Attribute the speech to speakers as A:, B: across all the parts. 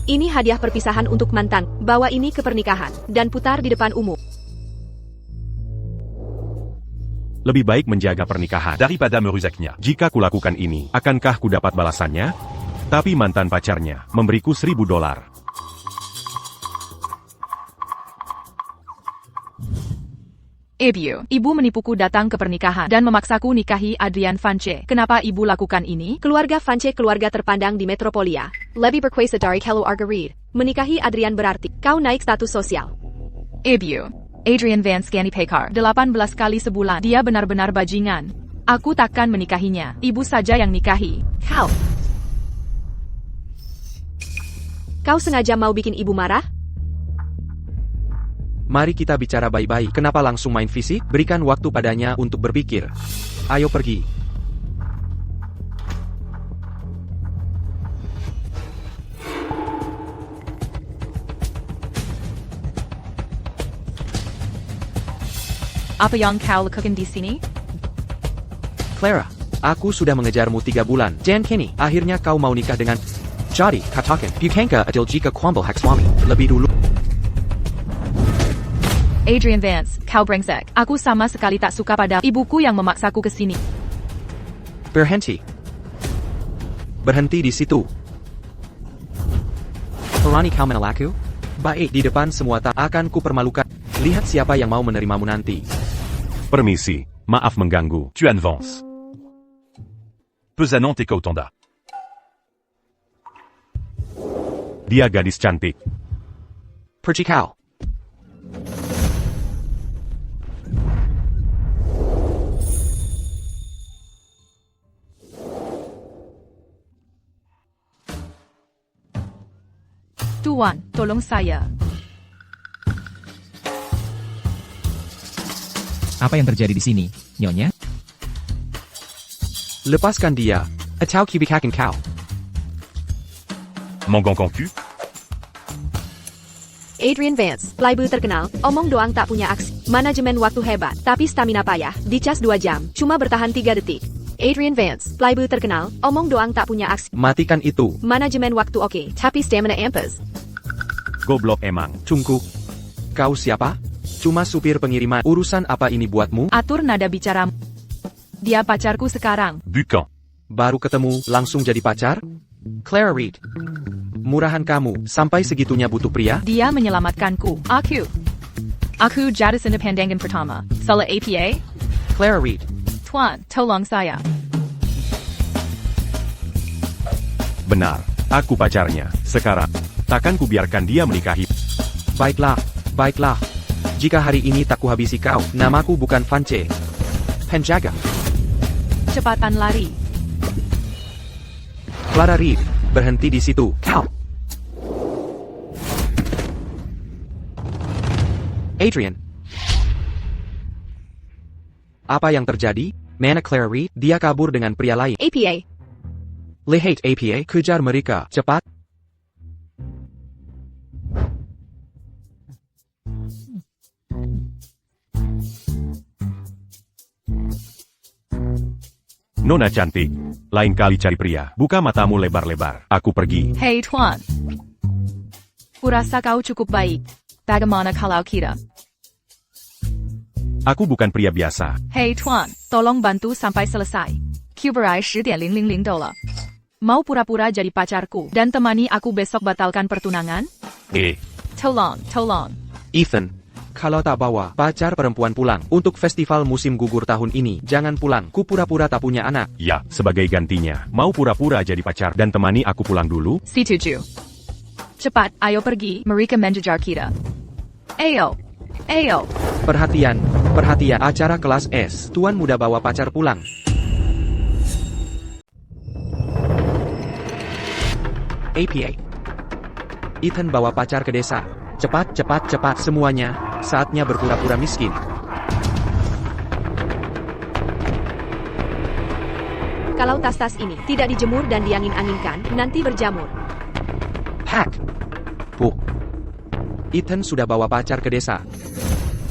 A: Ini hadiah perpisahan untuk mantan. Bawa ini ke pernikahan dan putar di depan umum.
B: Lebih baik menjaga pernikahan daripada merusaknya. Jika kulakukan ini, akankah ku dapat balasannya? Tapi mantan pacarnya memberiku $1.000.
C: Ibu menipuku datang ke pernikahan dan memaksaku nikahi Adrian Vance. Kenapa ibu lakukan ini?
A: Keluarga Vance keluarga terpandang di Metropolia. Lebih berkuasa dari kalau Argarid. Menikahi Adrian berarti kau naik status sosial.
C: Ibu, Adrian Vance Gani Pekar 18 kali sebulan. Dia benar-benar bajingan. Aku takkan menikahinya. Ibu saja yang nikahi.
A: Kau sengaja mau bikin ibu marah?
D: Mari kita bicara baik-baik. Kenapa langsung main fisik? Berikan waktu padanya untuk berpikir. Ayo pergi.
C: Apa yang kau lakukan di sini?
D: Clara, aku sudah mengejarmu 3 bulan. Jan Kenny, akhirnya kau mau nikah dengan... Jadi, katakan, bukankah adil jika kuambal hak suami lebih dulu?
C: Adrian Vance, kau brengsek. Aku sama sekali tak suka pada ibuku yang memaksaku ke sini.
D: Berhenti. Berhenti di situ. Berani kau menolakku? Baik, di depan semua tak akan ku permalukan. Lihat siapa yang mau menerimamu nanti.
B: Permisi, maaf mengganggu. Tuan Vance. Pesanan teka utanda. Dia gadis cantik.
D: Pergi kau.
C: Tuan, tolong saya.
E: Apa yang terjadi di sini, Nyonya?
D: Lepaskan dia, atau kibikakan kau.
B: Monggon konku?
A: Adrian Vance, playboy terkenal, omong doang tak punya aksi. Manajemen waktu hebat, tapi stamina payah. Dicas 2 jam, cuma bertahan 3 detik. Adrian Vance, playboy terkenal, omong doang tak punya aksi.
D: Matikan itu.
A: Manajemen waktu oke, tapi stamina ampas.
B: Goblok emang.
D: Tunggu. Kau siapa? Cuma supir pengiriman. Urusan apa ini buatmu?
C: Atur nada bicaramu. Dia pacarku sekarang.
B: Bukan.
D: Baru ketemu, langsung jadi pacar? Clara Reed. Murahan kamu, sampai segitunya butuh pria?
C: Dia menyelamatkanku. Aku jadis independen pertama. Salah APA?
D: Clara Reed.
C: Tuan, tolong saya.
B: Benar, aku pacarnya. Sekarang, takkan kubiarkan dia menikahi.
D: Baiklah, baiklah. Jika hari ini tak kuhabisi kau, namaku bukan Vance. Penjaga.
C: Cepatan lari.
D: Clara Reed, berhenti di situ. Kau. Adrian. Apa yang terjadi? Mana Clara Reed? Dia kabur dengan pria lain.
A: APA.
D: Lihat APA, kejar mereka, cepat.
B: Nona cantik, lain kali cari pria. Buka matamu lebar-lebar. Aku pergi.
C: Hei Tuan. Kurasa kau cukup baik. Bagaimana kalau kita?
B: Aku bukan pria biasa.
C: Hei Tuan, tolong bantu sampai selesai. Kuberai 10:000 dolar. Mau pura-pura jadi pacarku dan temani aku besok batalkan pertunangan? Tolong.
D: Ethan, kalau tak bawa pacar perempuan pulang untuk festival musim gugur tahun ini, jangan pulang. Ku pura-pura tak punya anak.
B: Ya, sebagai gantinya, mau pura-pura jadi pacar dan temani aku pulang dulu?
C: Setuju. Cepat, ayo pergi. Mereka mengejar kita. Ayo.
D: Perhatian, acara kelas S. Tuan muda bawa pacar pulang. APA. Ethan bawa pacar ke desa. Cepat semuanya. Saatnya berpura-pura miskin.
A: Kalau tas-tas ini tidak dijemur dan diangin-anginkan, nanti berjamur.
D: Hack. Ethan sudah bawa pacar ke desa.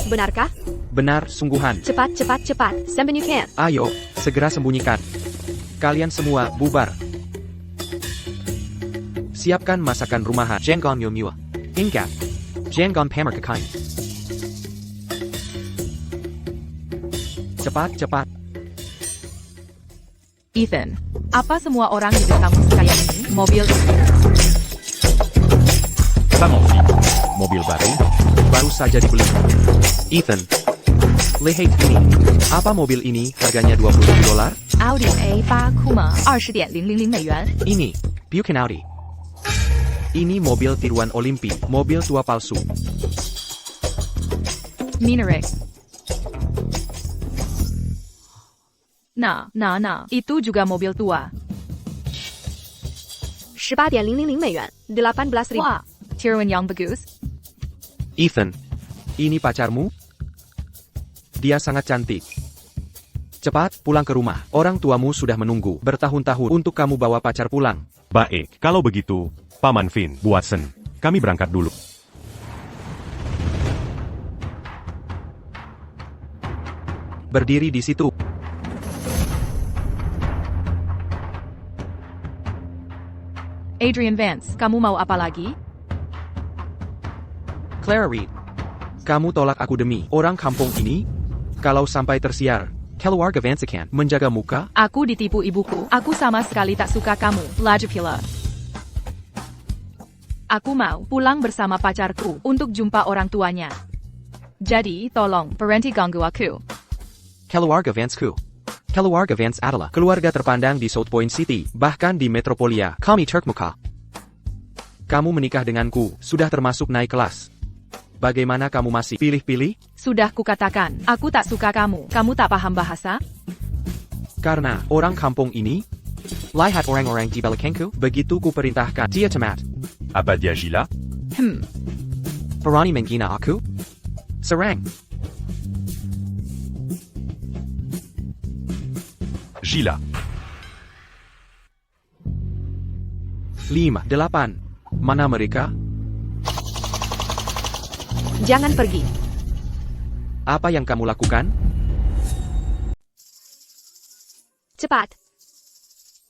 A: Benarkah?
D: Benar, sungguhan.
A: Cepat. Sembunyikan.
D: Ayo, segera sembunyikan. Kalian semua, bubar. Siapkan masakan rumahan. Jangan mewah. Ingat, jangan pamer kekain. Cepat.
C: Ethan, apa semua orang di kamu sekaya ini? Mobil
B: Sanofi. Mobil baru?
D: baru saja dibeli. Ethan, lihat ini. Apa mobil ini harganya $20?
C: Audi A8 Kuma 20.000美元。
D: Ini, bukan Audi. Ini mobil tiruan Olimpi, mobil tua palsu.
C: Minarek. Nah, itu juga mobil tua.
A: 18.000美元，18.000。
C: Wah, Tirwan yang bagus.
D: Ethan, ini pacarmu? Dia sangat cantik. Cepat, pulang ke rumah. Orang tuamu sudah menunggu bertahun-tahun untuk kamu bawa pacar pulang.
B: Baik, kalau begitu, Paman Finn, Watson, kami berangkat dulu.
D: Berdiri di situ.
C: Adrian Vance, kamu mau apa lagi?
D: Clara Reed, kamu tolak aku demi orang kampung ini? Kalau sampai tersiar, keluarga Vance akan menjaga muka?
C: Aku ditipu ibuku. Aku sama sekali tak suka kamu, Lajapila. Aku mau pulang bersama pacarku untuk jumpa orang tuanya. Jadi, tolong, berhenti ganggu aku.
D: Keluarga Vanceku. Keluarga Vance adalah keluarga terpandang di South Point City, bahkan di Metropolia. Kami Turkmuka. Kamu menikah denganku, sudah termasuk naik kelas. Bagaimana kamu masih pilih-pilih?
C: Sudah kukatakan, aku tak suka kamu. Kamu tak paham bahasa?
D: Karena orang kampung ini, lihat orang-orang di belakangku, begitu ku perintahkan dia tamat.
B: Apa dia gila?
D: Berani menghina aku? Serang.
B: Gila.
D: 5, 8. Mana mereka?
A: Jangan pergi.
D: Apa yang kamu lakukan?
A: Cepat.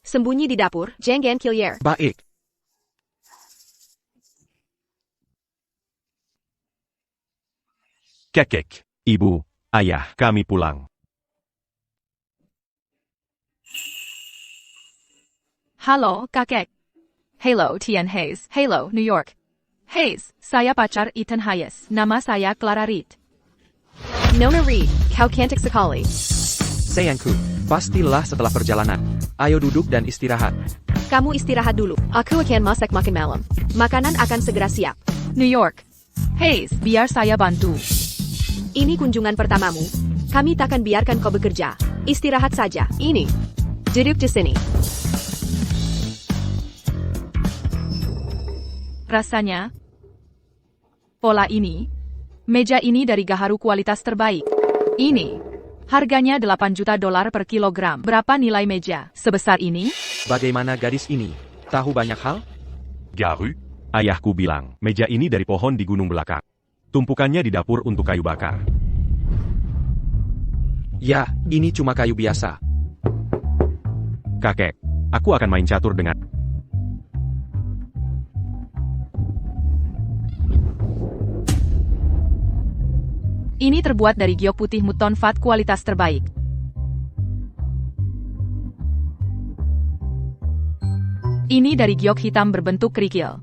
A: Sembunyi di dapur, jangan Killier.
D: Baik.
B: Kekek. Ibu, ayah, kami pulang.
C: Halo, kakek. Hello, Tian Hayes. Hello, New York. Hayes, saya pacar Ethan Hayes. Nama saya Clara Reed.
A: Nona Reed, kau cantik sekali.
D: Sayangku, pastilah setelah perjalanan. Ayo duduk dan istirahat.
A: Kamu istirahat dulu. Aku akan masak makan malam. Makanan akan segera siap.
C: New York. Hayes, biar saya bantu.
A: Ini kunjungan pertamamu. Kami takkan biarkan kau bekerja. Istirahat saja. Ini. Duduk di sini.
C: Rasanya, pola ini, meja ini dari Gaharu kualitas terbaik. Ini, harganya $8 juta per kilogram. Berapa nilai meja sebesar ini?
D: Bagaimana gadis ini? Tahu banyak hal?
B: Garu? Ayahku bilang, meja ini dari pohon di gunung belakang. Tumpukannya di dapur untuk kayu bakar.
D: Ya, ini cuma kayu biasa.
B: Kakek, aku akan main catur dengan...
C: Ini terbuat dari giok putih Mutton Fat kualitas terbaik. Ini dari giok hitam berbentuk kerikil.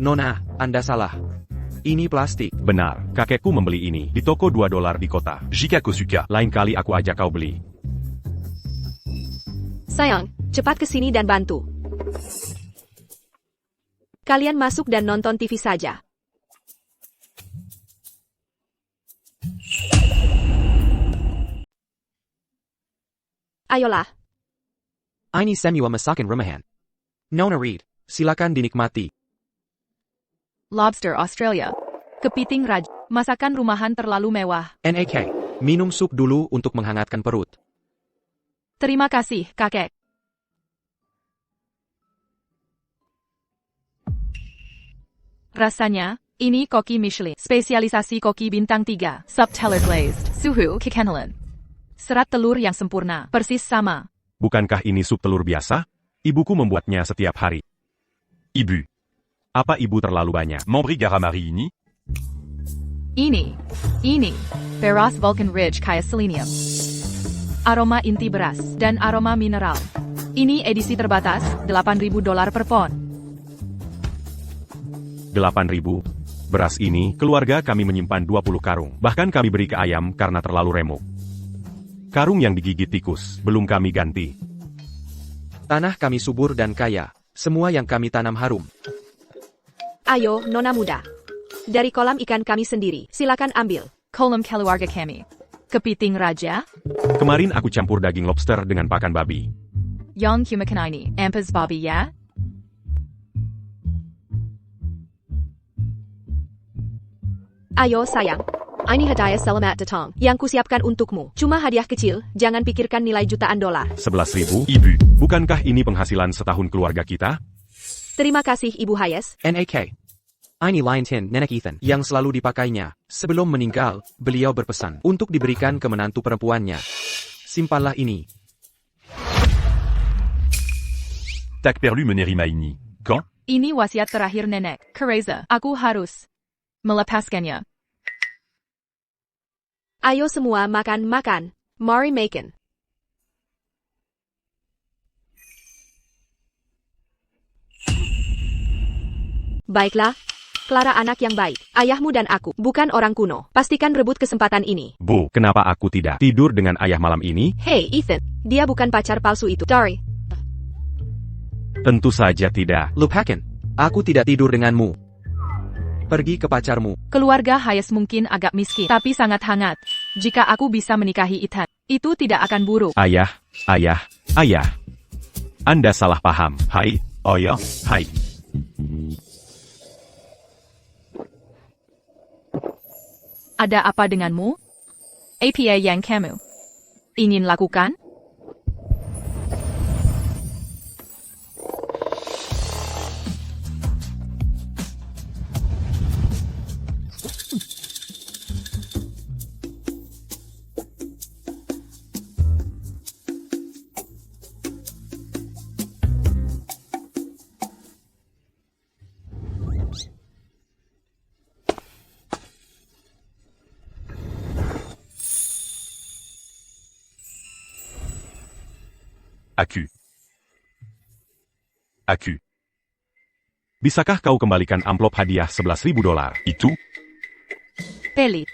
D: Nona, Anda salah. Ini plastik.
B: Benar, kakekku membeli ini di toko $2 di kota. Jika kau suka, lain kali aku ajak kau beli.
A: Sayang, cepat ke sini dan bantu. Kalian masuk dan nonton TV saja. Ayolah.
D: Ini semua masakan rumahan. Nona Reed, silakan dinikmati.
C: Lobster Australia. Kepiting Raj. Masakan rumahan terlalu mewah.
D: NAK, minum sup dulu untuk menghangatkan perut.
C: Terima kasih, kakek. Rasanya, ini koki Michelin. Spesialisasi koki bintang 3. Subteller glazed. Suhu kekanalan. Serat telur yang sempurna. Persis sama.
B: Bukankah ini sup telur biasa? Ibuku membuatnya setiap hari. Ibu. Apa ibu terlalu banyak?
F: Memberi garam hari ini?
C: Ini, beras Vulcan Ridge kaya selenium. Aroma inti beras, dan aroma mineral. Ini edisi terbatas, $8.000 per pon.
B: 8.000. Beras ini, keluarga kami menyimpan 20 karung. Bahkan kami beri ke ayam karena terlalu remuk. Karung yang digigit tikus, belum kami ganti.
D: Tanah kami subur dan kaya. Semua yang kami tanam harum.
A: Ayo, nona muda. Dari kolam ikan kami sendiri, silakan ambil.
C: Kolam keluarga kami. Kepiting raja,
B: Kemarin aku campur daging lobster dengan pakan babi.
C: yang kumakan ini, ampas babi ya?
A: Ayo sayang. Ini hadiah selamat datang yang kusiapkan untukmu. Cuma hadiah kecil, jangan pikirkan nilai jutaan dolar.
B: 11.000.
F: Ibu.
B: Bukankah ini penghasilan setahun keluarga kita?
A: Terima kasih Ibu Hayes.
D: NAK. Ini Liontin Nenek Ethan yang selalu dipakainya. Sebelum meninggal, beliau berpesan untuk diberikan ke menantu perempuannya. Simpanlah ini.
F: Tak perlu menerima ini. Quand?
C: Ini wasiat terakhir nenek, Kereza. Aku harus melepaskannya.
A: Ayo semua makan. Mari makan. Baiklah. Clara anak yang baik. Ayahmu dan aku, bukan orang kuno. Pastikan rebut kesempatan ini.
B: Bu, kenapa aku tidak tidur dengan ayah malam ini?
A: Hey, Ethan. Dia bukan pacar palsu itu. Sorry.
B: Tentu saja tidak.
D: Lupakan. Aku tidak tidur denganmu. Pergi ke pacarmu.
C: Keluarga Hayes mungkin agak miskin, tapi sangat hangat. Jika aku bisa menikahi Ethan, itu tidak akan buruk.
B: Ayah. Anda salah paham.
F: Hai. Oh ya. Hai.
C: Ada apa denganmu? Apa yang kamu ingin lakukan?
F: Aku.
B: Bisakah kau kembalikan amplop hadiah $11.000?
F: Itu?
C: Pelit.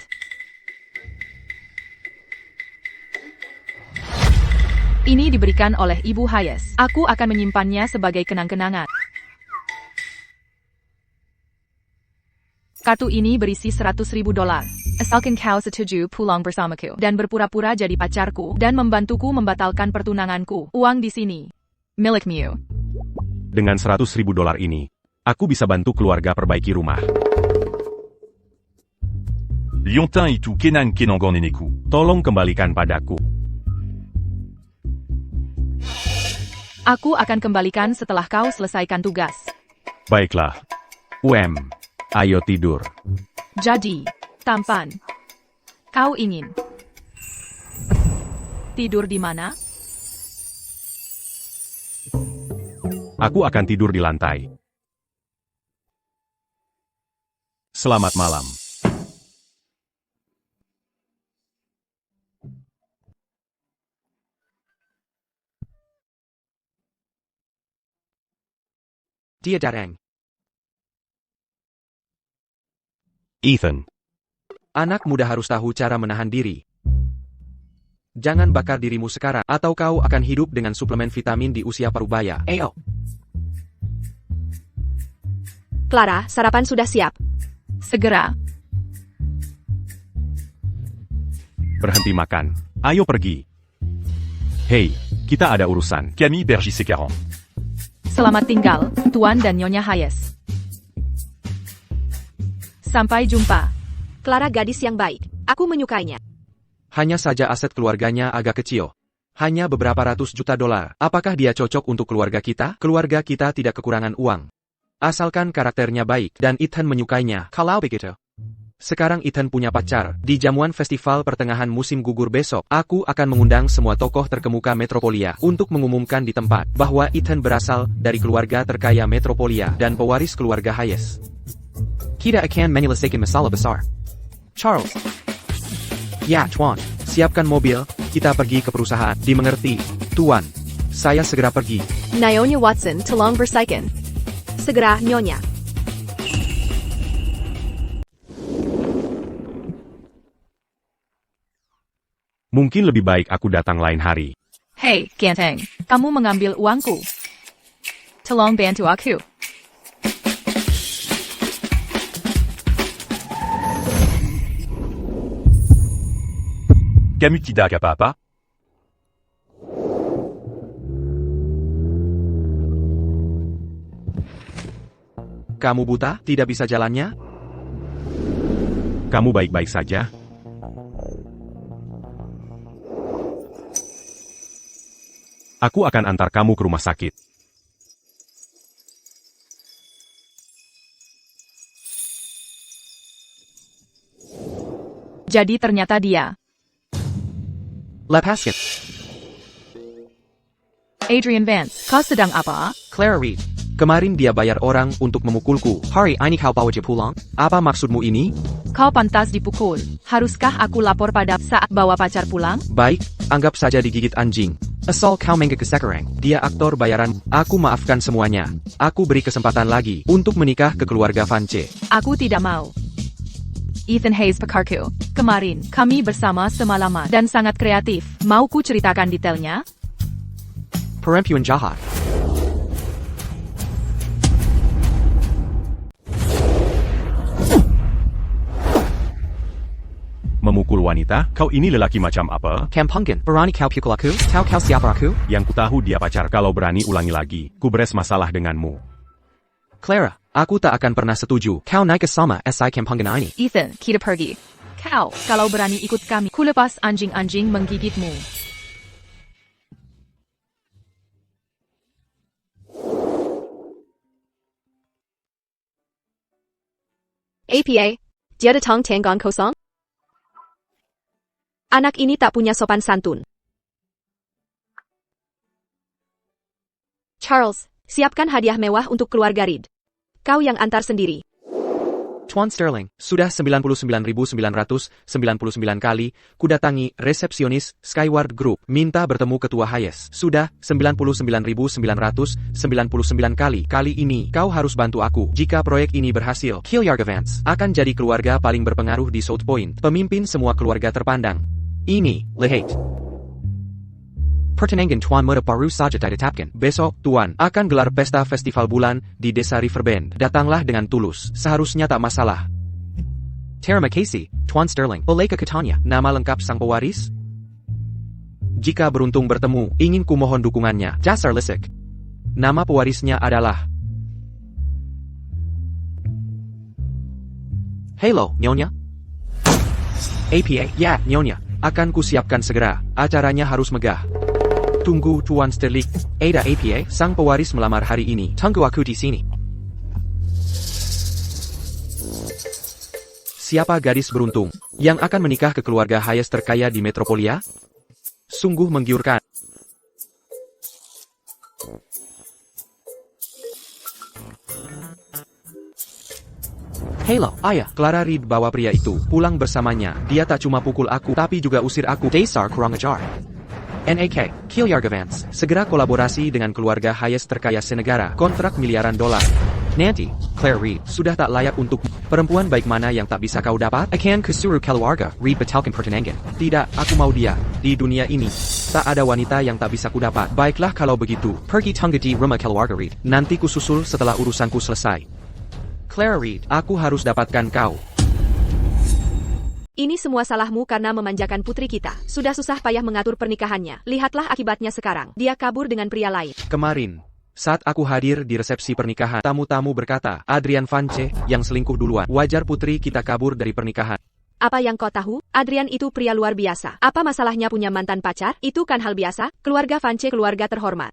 C: Ini diberikan oleh Ibu Hayes. Aku akan menyimpannya sebagai kenang-kenangan. Kartu ini berisi $100.000. Asalkan kau setuju pulang bersamaku dan berpura-pura jadi pacarku dan membantuku membatalkan pertunanganku. Uang di sini. Milikmu.
B: Dengan $100.000 ini, aku bisa bantu keluarga perbaiki rumah.
F: Liontin itu kenan kenongon neneku.
B: Tolong kembalikan padaku.
C: Aku akan kembalikan setelah kau selesaikan tugas.
B: Baiklah. Ayo tidur.
C: Jadi, tampan. Kau ingin tidur di mana?
B: Aku akan tidur di lantai. Selamat malam.
D: Dia datang.
B: Ethan.
D: Anak muda harus tahu cara menahan diri. Jangan bakar dirimu sekarang, atau kau akan hidup dengan suplemen vitamin di usia parubaya. Ayo.
A: Clara, sarapan sudah siap.
C: Segera.
B: Berhenti makan. Ayo pergi. Hei, kita ada urusan.
F: Camille Bergis 40.
C: Selamat tinggal, Tuan dan Nyonya Hayes. Sampai jumpa.
A: Clara gadis yang baik. Aku menyukainya.
D: Hanya saja aset keluarganya agak kecil. Hanya beberapa ratus juta dolar. Apakah dia cocok untuk keluarga kita? Keluarga kita tidak kekurangan uang. Asalkan karakternya baik dan Ethan menyukainya. Kalau begitu, Sekarang Ethan punya pacar. Di jamuan festival pertengahan musim gugur besok, aku akan mengundang semua tokoh terkemuka Metropolia untuk mengumumkan di tempat bahwa Ethan berasal dari keluarga terkaya Metropolia dan pewaris keluarga Hayes. Kita akan menyelesaikan masalah besar. Charles. Ya, Tuan. Siapkan mobil, kita pergi ke perusahaan. Dimengerti, Tuan. Saya segera pergi.
A: Nyonya Watson, tolong bersaikan. Segera, Nyonya.
B: Mungkin lebih baik aku datang lain hari.
C: Hei, Ganteng, kamu mengambil uangku. Tolong bantu aku.
F: Kamu tidak apa-apa?
D: Kamu buta, tidak bisa jalannya?
B: Kamu baik-baik saja? Aku akan antar kamu ke rumah sakit.
C: Jadi ternyata dia.
D: Lepaskan.
C: Adrian Vance, kau sedang apa?
D: Clara Reed. Kemarin dia bayar orang untuk memukulku. Hari ini kau bawa dia pulang? Apa maksudmu ini?
C: Kau pantas dipukul. Haruskah aku lapor pada saat bawa pacar pulang?
D: Baik, anggap saja digigit anjing. Asal kau menggigit sekarang. Dia aktor bayaran. Aku maafkan semuanya. Aku beri kesempatan lagi untuk menikah ke keluarga Vance.
C: Aku tidak mau. Ethan Hayes pakarku. Kemarin, kami bersama semalaman dan sangat kreatif. Mau ku ceritakan detailnya?
D: Perempuan jahat.
B: Memukul wanita? Kau ini lelaki macam apa?
D: Kampungan, berani kau pukul aku? Tahu kau siapa aku?
B: Yang ku tahu dia pacar. Kalau berani ulangi lagi, ku beres masalah denganmu.
D: Clara, aku tak akan pernah setuju. Kau naik sama SI Kampungan ini.
C: Ethan, kita pergi. Kau, kalau berani ikut kami, ku lepas anjing-anjing menggigitmu.
A: APA, dia datang tenggang kosong? Anak ini tak punya sopan santun. Charles, siapkan hadiah mewah untuk keluarga Reed. Kau yang antar sendiri.
D: Tuan Sterling, sudah 99.999 kali kudatangi resepsionis Skyward Group minta bertemu ketua Hayes. Sudah 99.999 kali. Kali ini kau harus bantu aku. Jika proyek ini berhasil, Killiarga Vance akan jadi keluarga paling berpengaruh di South Point. Pemimpin semua keluarga terpandang. Ini, lihat. Pertenangan Tuan muda baru saja ditetapkan. Besok, Tuan akan gelar pesta festival bulan di desa Riverbend. Datanglah dengan tulus. Seharusnya tak masalah. Terima kasih, Tuan Sterling. Boleh ke Catania? Nama lengkap sang pewaris? Jika beruntung bertemu, ingin ku mohon dukungannya. Dasar lisik. Nama pewarisnya adalah... Hello, Nyonya. APA, ya, Nyonya. Akan kusiapkan segera. Acaranya harus megah. Tunggu, Tuan Sterling. Ada APA, sang pewaris melamar hari ini. Tunggu aku di sini. Siapa gadis beruntung yang akan menikah ke keluarga Hayes terkaya di Metropolia? Sungguh menggiurkan. Hello, ayah. Clara Reed bawa pria itu pulang bersamanya. Dia tak cuma pukul aku, tapi juga usir aku. Dasar kurang ajar. NAK, Killiarga Vance, segera kolaborasi dengan keluarga Hayes terkaya senegara, kontrak miliaran dolar. Nanti, Claire Reed, sudah tak layak untuk perempuan baik mana yang tak bisa kau dapat? Akan kusuruh keluarga Reed batalkan pertunangan. Tidak, aku mau dia. Di dunia ini, tak ada wanita yang tak bisa ku dapat. Baiklah kalau begitu, pergi tunggu di rumah keluarga Reed. Nanti ku susul setelah urusanku selesai. Claire Reed, aku harus dapatkan kau.
A: Ini semua salahmu karena memanjakan putri kita. Sudah susah payah mengatur pernikahannya. Lihatlah akibatnya sekarang. Dia kabur dengan pria lain.
D: Kemarin, saat aku hadir di resepsi pernikahan, tamu-tamu berkata, Adrian Vance yang selingkuh duluan. Wajar putri kita kabur dari pernikahan.
A: Apa yang kau tahu? Adrian itu pria luar biasa. Apa masalahnya punya mantan pacar? Itu kan hal biasa. Keluarga Vance keluarga terhormat.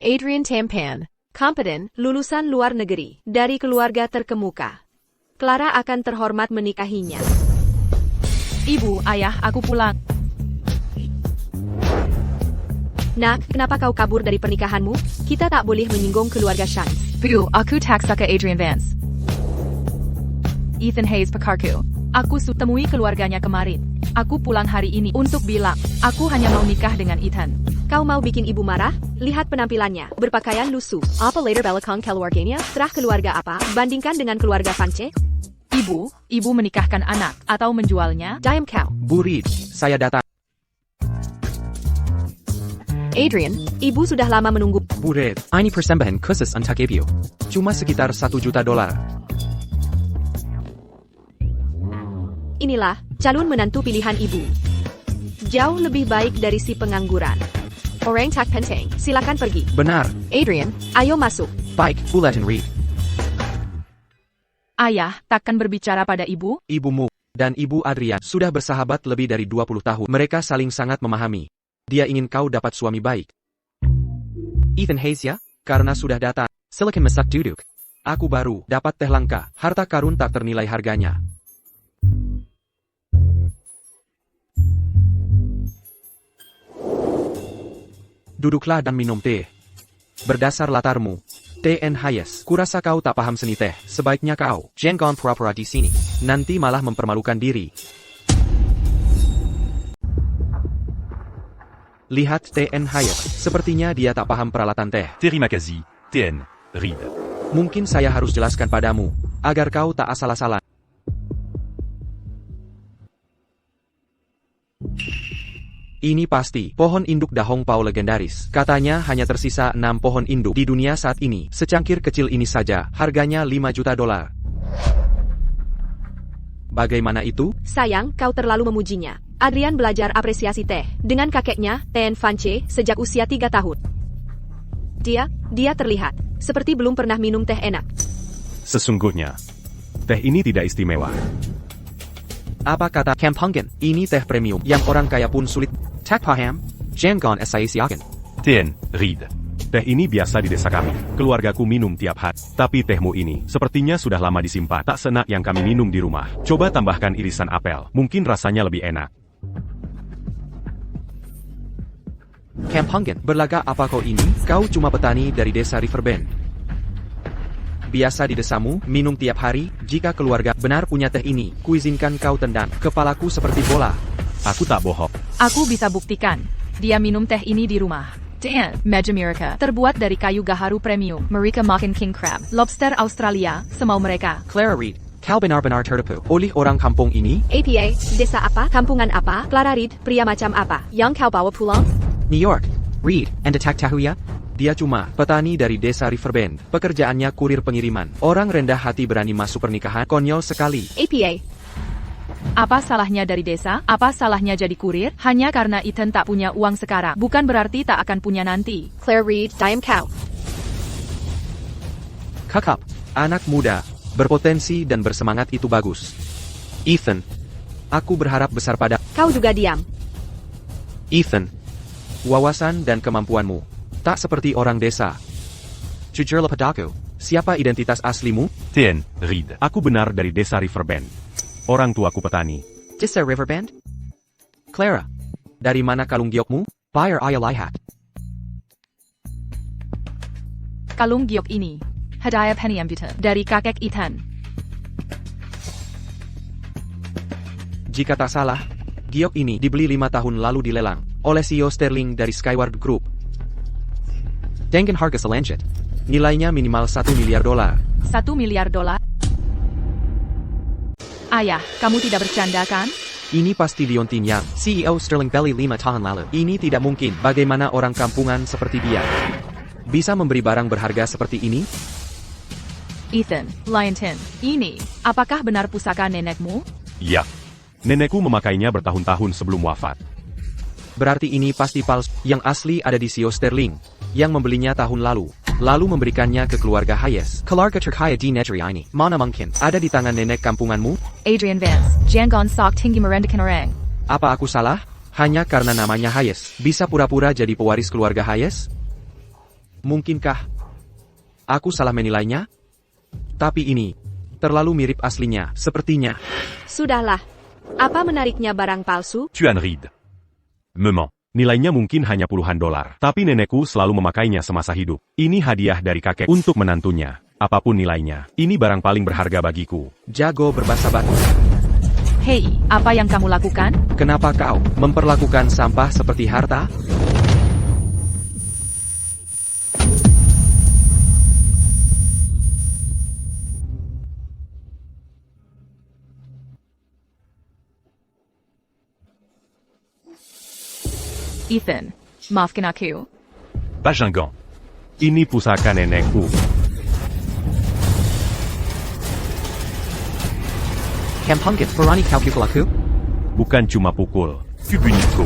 A: Adrian Tampan, kompeten, lulusan luar negeri, dari keluarga terkemuka. Clara akan terhormat menikahinya.
C: Ibu, ayah, aku pulang.
A: Nak, kenapa kau kabur dari pernikahanmu? Kita tak boleh menyinggung keluarga Shanks.
C: Bu, aku taksaka ke Adrian Vance. Ethan Hayes pakarku. Aku temui keluarganya kemarin. Aku pulang hari ini untuk bilang, aku hanya mau nikah dengan Ethan.
A: Kau mau bikin ibu marah? Lihat penampilannya, berpakaian lusuh. Apa later belakang keluarganya? Serah keluarga apa? Bandingkan dengan keluarga Vance?
C: Ibu menikahkan anak atau menjualnya?
A: Diam kau.
D: Bu Reed, saya datang.
A: Adrian, ibu sudah lama menunggu.
D: Bu Reed, ini persembahan khusus untuk ibu. Cuma sekitar $1 juta.
A: Inilah calon menantu pilihan ibu. Jauh lebih baik dari si pengangguran. Orang tak penting, silakan pergi.
D: Benar.
A: Adrian, ayo masuk.
D: Baik, Bu Letton Reed.
C: Ayah, takkan berbicara pada ibu?
D: Ibumu dan Ibu Adrian sudah bersahabat lebih dari 20 tahun. Mereka saling sangat memahami. Dia ingin kau dapat suami baik. Ethan Hayes ya? Karena sudah datang. Silakan masak duduk. Aku baru dapat teh langka. Harta karun tak ternilai harganya. Duduklah dan minum teh. Berdasar latarmu, T.N. Hayes, kurasa kau tak paham seni teh. Sebaiknya kau jangan pura-pura di sini. Nanti malah mempermalukan diri. Lihat T.N. Hayes, sepertinya dia tak paham peralatan teh.
F: Terry Makazi, TN, Reed.
D: Mungkin saya harus jelaskan padamu, agar kau tak asal-asalan. Ini pasti pohon induk dahong pau legendaris. Katanya hanya tersisa 6 pohon induk di dunia saat ini. Secangkir kecil ini saja, harganya $5 juta. Bagaimana itu?
A: Sayang, kau terlalu memujinya. Adrian belajar apresiasi teh dengan kakeknya, T.N. Vance, sejak usia 3 tahun. Dia terlihat seperti belum pernah minum teh enak.
B: Sesungguhnya, teh ini tidak istimewa.
D: Apa kata Kampungan? Ini teh premium yang orang kaya pun sulit. Tak paham? Jangan saya siakan.
F: TN, Reed.
B: Teh ini biasa di desa kami. Keluargaku minum tiap hari. Tapi tehmu ini sepertinya sudah lama disimpan. Tak senak yang kami minum di rumah. Coba tambahkan irisan apel. Mungkin rasanya lebih enak.
D: Kampungan, berlagak apa kau ini? Kau cuma petani dari desa Riverbend. Biasa di desamu, minum tiap hari. Jika keluarga benar punya teh ini, kuizinkan kau tendang kepalaku seperti bola.
B: Aku tak bohong.
C: Aku bisa buktikan. Dia minum teh ini di rumah. Dan Meja Miraca terbuat dari kayu gaharu premium. Mereka makan king crab, lobster Australia, semau mereka.
D: Clara Reed, kau benar-benar tertipu oleh orang kampung ini?
A: APA, desa apa? Kampungan apa? Clara Reed, pria macam apa? Yang kau bawa pulang?
D: New York. Reed, Anda tak tahu ya? Dia cuma petani dari desa Riverbend. Pekerjaannya kurir pengiriman. Orang rendah hati berani masuk pernikahan. Konyol sekali.
A: APA,
C: Apa salahnya dari desa? Apa salahnya jadi kurir? Hanya karena Ethan tak punya uang sekarang, bukan berarti tak akan punya nanti.
A: Claire Reed, diam kau.
D: Kakap, anak muda, berpotensi dan bersemangat itu bagus. Ethan, aku berharap besar pada
A: Kau juga diam.
D: Ethan. Wawasan dan kemampuanmu tak seperti orang desa. Jujurlah padaku, siapa identitas aslimu?
F: TN, Reed.
B: Aku benar dari desa Riverbend. Orang tuaku petani.
D: Desa Riverbend? Clara, dari mana kalung giokmu? Bayar ayah lihat.
C: Kalung giok ini, hadiah penny ambutan dari kakek Ethan.
D: Jika tak salah, giok ini dibeli 5 tahun lalu di lelang oleh CEO Sterling dari Skyward Group. Dengan harga selanjut, nilainya minimal $1 miliar.
C: $1 miliar? Ayah, kamu tidak bercanda kan?
D: Ini pasti Leontine Yang, CEO Sterling beli 5 tahun lalu. Ini tidak mungkin. Bagaimana orang kampungan seperti dia bisa memberi barang berharga seperti ini?
C: Ethan, Leontine, ini, apakah benar pusaka nenekmu?
B: Ya. Nenekku memakainya bertahun-tahun sebelum wafat.
D: Berarti ini pasti palsu. Yang asli ada di CEO Sterling, yang membelinya tahun lalu memberikannya ke keluarga Hayes. Keluarga terkaya di negeri ini. Mana mungkin ada di tangan nenek kampunganmu?
C: Adrian Vance, jangan sok tinggi merendahkan orang.
D: Apa aku salah? Hanya karena namanya Hayes, bisa pura-pura jadi pewaris keluarga Hayes? Mungkinkah aku salah menilainya? Tapi ini Terlalu mirip aslinya, sepertinya.
A: Sudahlah. Apa menariknya barang palsu?
F: Tu as une ride. Me ment.
B: Nilainya mungkin hanya puluhan dolar, tapi nenekku selalu memakainya semasa hidup. Ini hadiah dari kakek untuk menantunya. Apapun nilainya, ini barang paling berharga bagiku.
D: Jago berbahasa batu.
C: Hei, apa yang kamu lakukan?
D: Kenapa kau memperlakukan sampah seperti harta?
C: Ethan, maafkan aku.
F: Pas gingant.
B: Ini pusaka nenekku.
D: Kampungit, berani kau pukul aku?
B: Bukan cuma pukul.
F: Tu punisco.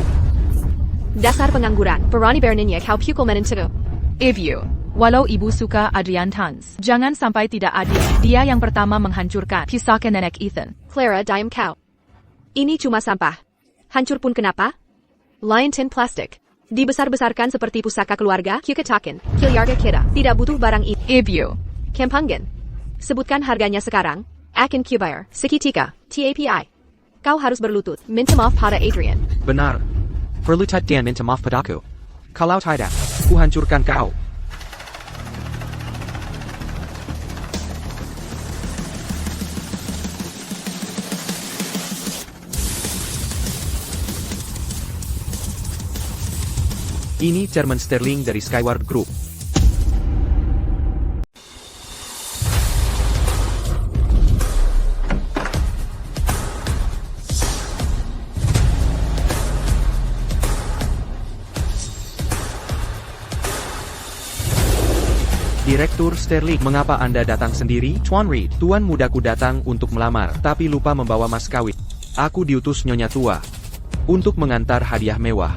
A: Dasar pengangguran. Berani beraninya kau pukul menantuku.
C: Evie, walau ibu suka Adrian Tanz, jangan sampai tidak adil. Dia yang pertama menghancurkan pusaka nenek Ethan.
A: Clara, diam kau. Ini cuma sampah. Hancur pun kenapa? Lain tin plastik. Dibesar-besarkan seperti pusaka keluarga, kiketakin, keluarga kita. Tidak butuh barang itu.
C: Evie,
A: Kempangan. Sebutkan harganya sekarang. Akan kubayar. Seketika. TAPI. Kau harus berlutut. Minta maaf pada Adrian.
D: Benar. Berlutut dan minta maaf padaku. Kalau tidak, ku hancurkan kau. Ini Chairman Sterling dari Skyward Group. Direktur Sterling, mengapa Anda datang sendiri? Tuan Reed, tuan mudaku datang untuk melamar, tapi lupa membawa mas kawin. Aku diutus Nyonya Tua untuk mengantar hadiah mewah.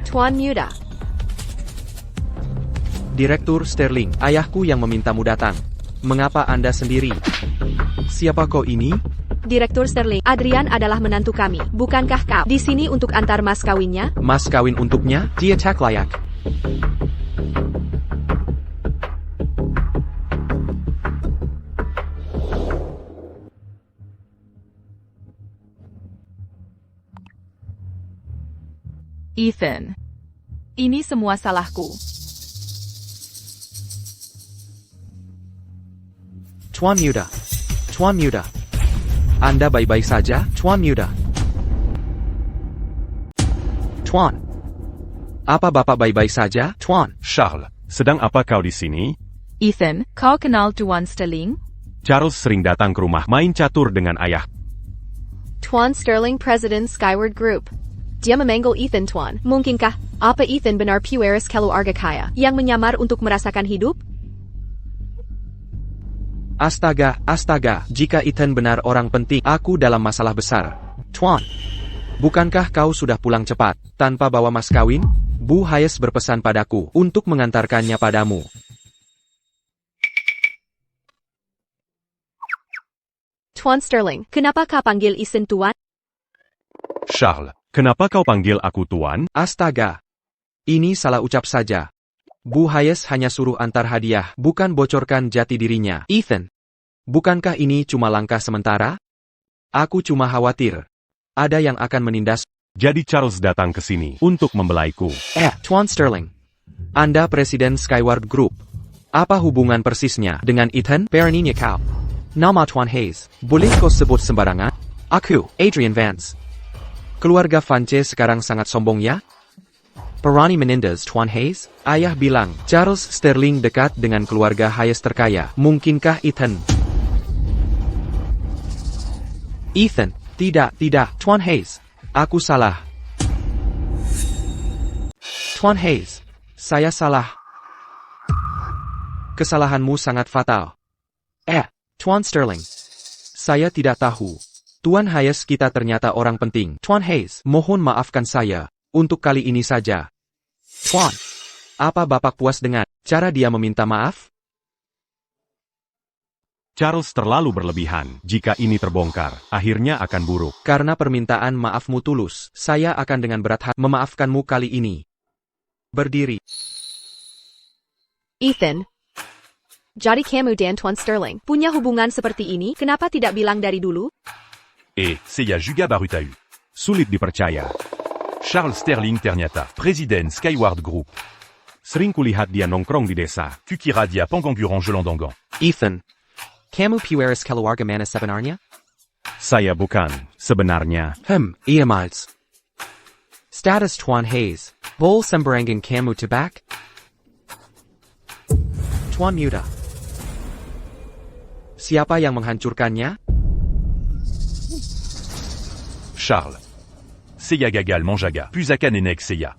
A: Tuan Muda.
D: Direktur Sterling, ayahku yang memintamu datang. Mengapa Anda sendiri? Siapa kau ini?
A: Direktur Sterling. Adrian adalah menantu kami. Bukankah kau di sini untuk antar mas kawinnya?
D: Mas kawin untuknya? Dia tak layak.
C: Ethan, ini semua salahku.
D: Tuan Muda. Tuan Muda. Anda baik-baik saja, Tuan Muda? Tuan. Apa Bapak baik-baik saja, Tuan?
B: Charles, sedang apa kau di sini?
C: Ethan, kau kenal Tuan Sterling?
B: Charles sering datang ke rumah main catur dengan ayah.
A: Tuan Sterling, President Skyward Group. Dia memanggil Ethan Tuan. Mungkinkah, apa Ethan benar pewaris keluarga kaya yang menyamar untuk merasakan hidup?
D: Astaga, astaga, jika Ethan benar orang penting, aku dalam masalah besar. Tuan, bukankah kau sudah pulang cepat, tanpa bawa mas kawin? Bu Hayes berpesan padaku untuk mengantarkannya padamu.
A: Tuan Sterling, kenapa kau panggil Ethan Tuan?
B: Charles, kenapa kau panggil aku tuan?
D: Astaga, ini salah ucap saja. Bu Hayes hanya suruh antar hadiah, bukan bocorkan jati dirinya. Ethan, bukankah ini cuma langkah sementara? Aku cuma khawatir. Ada yang akan menindas.
B: Jadi Charles datang ke sini untuk membelaiku.
D: Tuan Sterling. Anda Presiden Skyward Group. Apa hubungan persisnya dengan Ethan? Beraninya kau. Nama Tuan Hayes, boleh kau sebut sembarangan? Aku, Adrian Vance. Keluarga Vance sekarang sangat sombong ya? Berani Menendez, Tuan Hayes? Ayah bilang, Charles Sterling dekat dengan keluarga Hayes terkaya. Mungkinkah Ethan? Ethan, tidak, Tuan Hayes. Aku salah. Tuan Hayes, saya salah. Kesalahanmu sangat fatal. Tuan Sterling. Saya tidak tahu. Tuan Hayes kita ternyata orang penting. Tuan Hayes, mohon maafkan saya. Untuk kali ini saja. Tuan, apa Bapak puas dengan cara dia meminta maaf?
B: Charles terlalu berlebihan. Jika ini terbongkar, akhirnya akan buruk.
D: Karena permintaan maafmu tulus, saya akan dengan berat hati memaafkanmu kali ini. Berdiri.
A: Ethan. Jadi kamu dan Tuan Sterling punya hubungan seperti ini, kenapa tidak bilang dari dulu?
F: Et Seiya Juga Barutahu.
B: Sulit dipercaya.
F: Charles Sterling Ternyata, Président Skyward Group.
B: Sering kulihat dia nongkrong di desa.
F: Kukira dia Pangangguran Jelandongan.
D: Ethan. Kamu pueris keluarga mana sebenarnya?
B: Saya bukan, sebenarnya.
D: Iya Miles. Status Tuan Hayes. Bol sembarangan kamu tebak? Tuan Muda. Siapa yang menghancurkannya?
F: Charles. Seiya gagal menjaga. Pusaka nenek Seiya.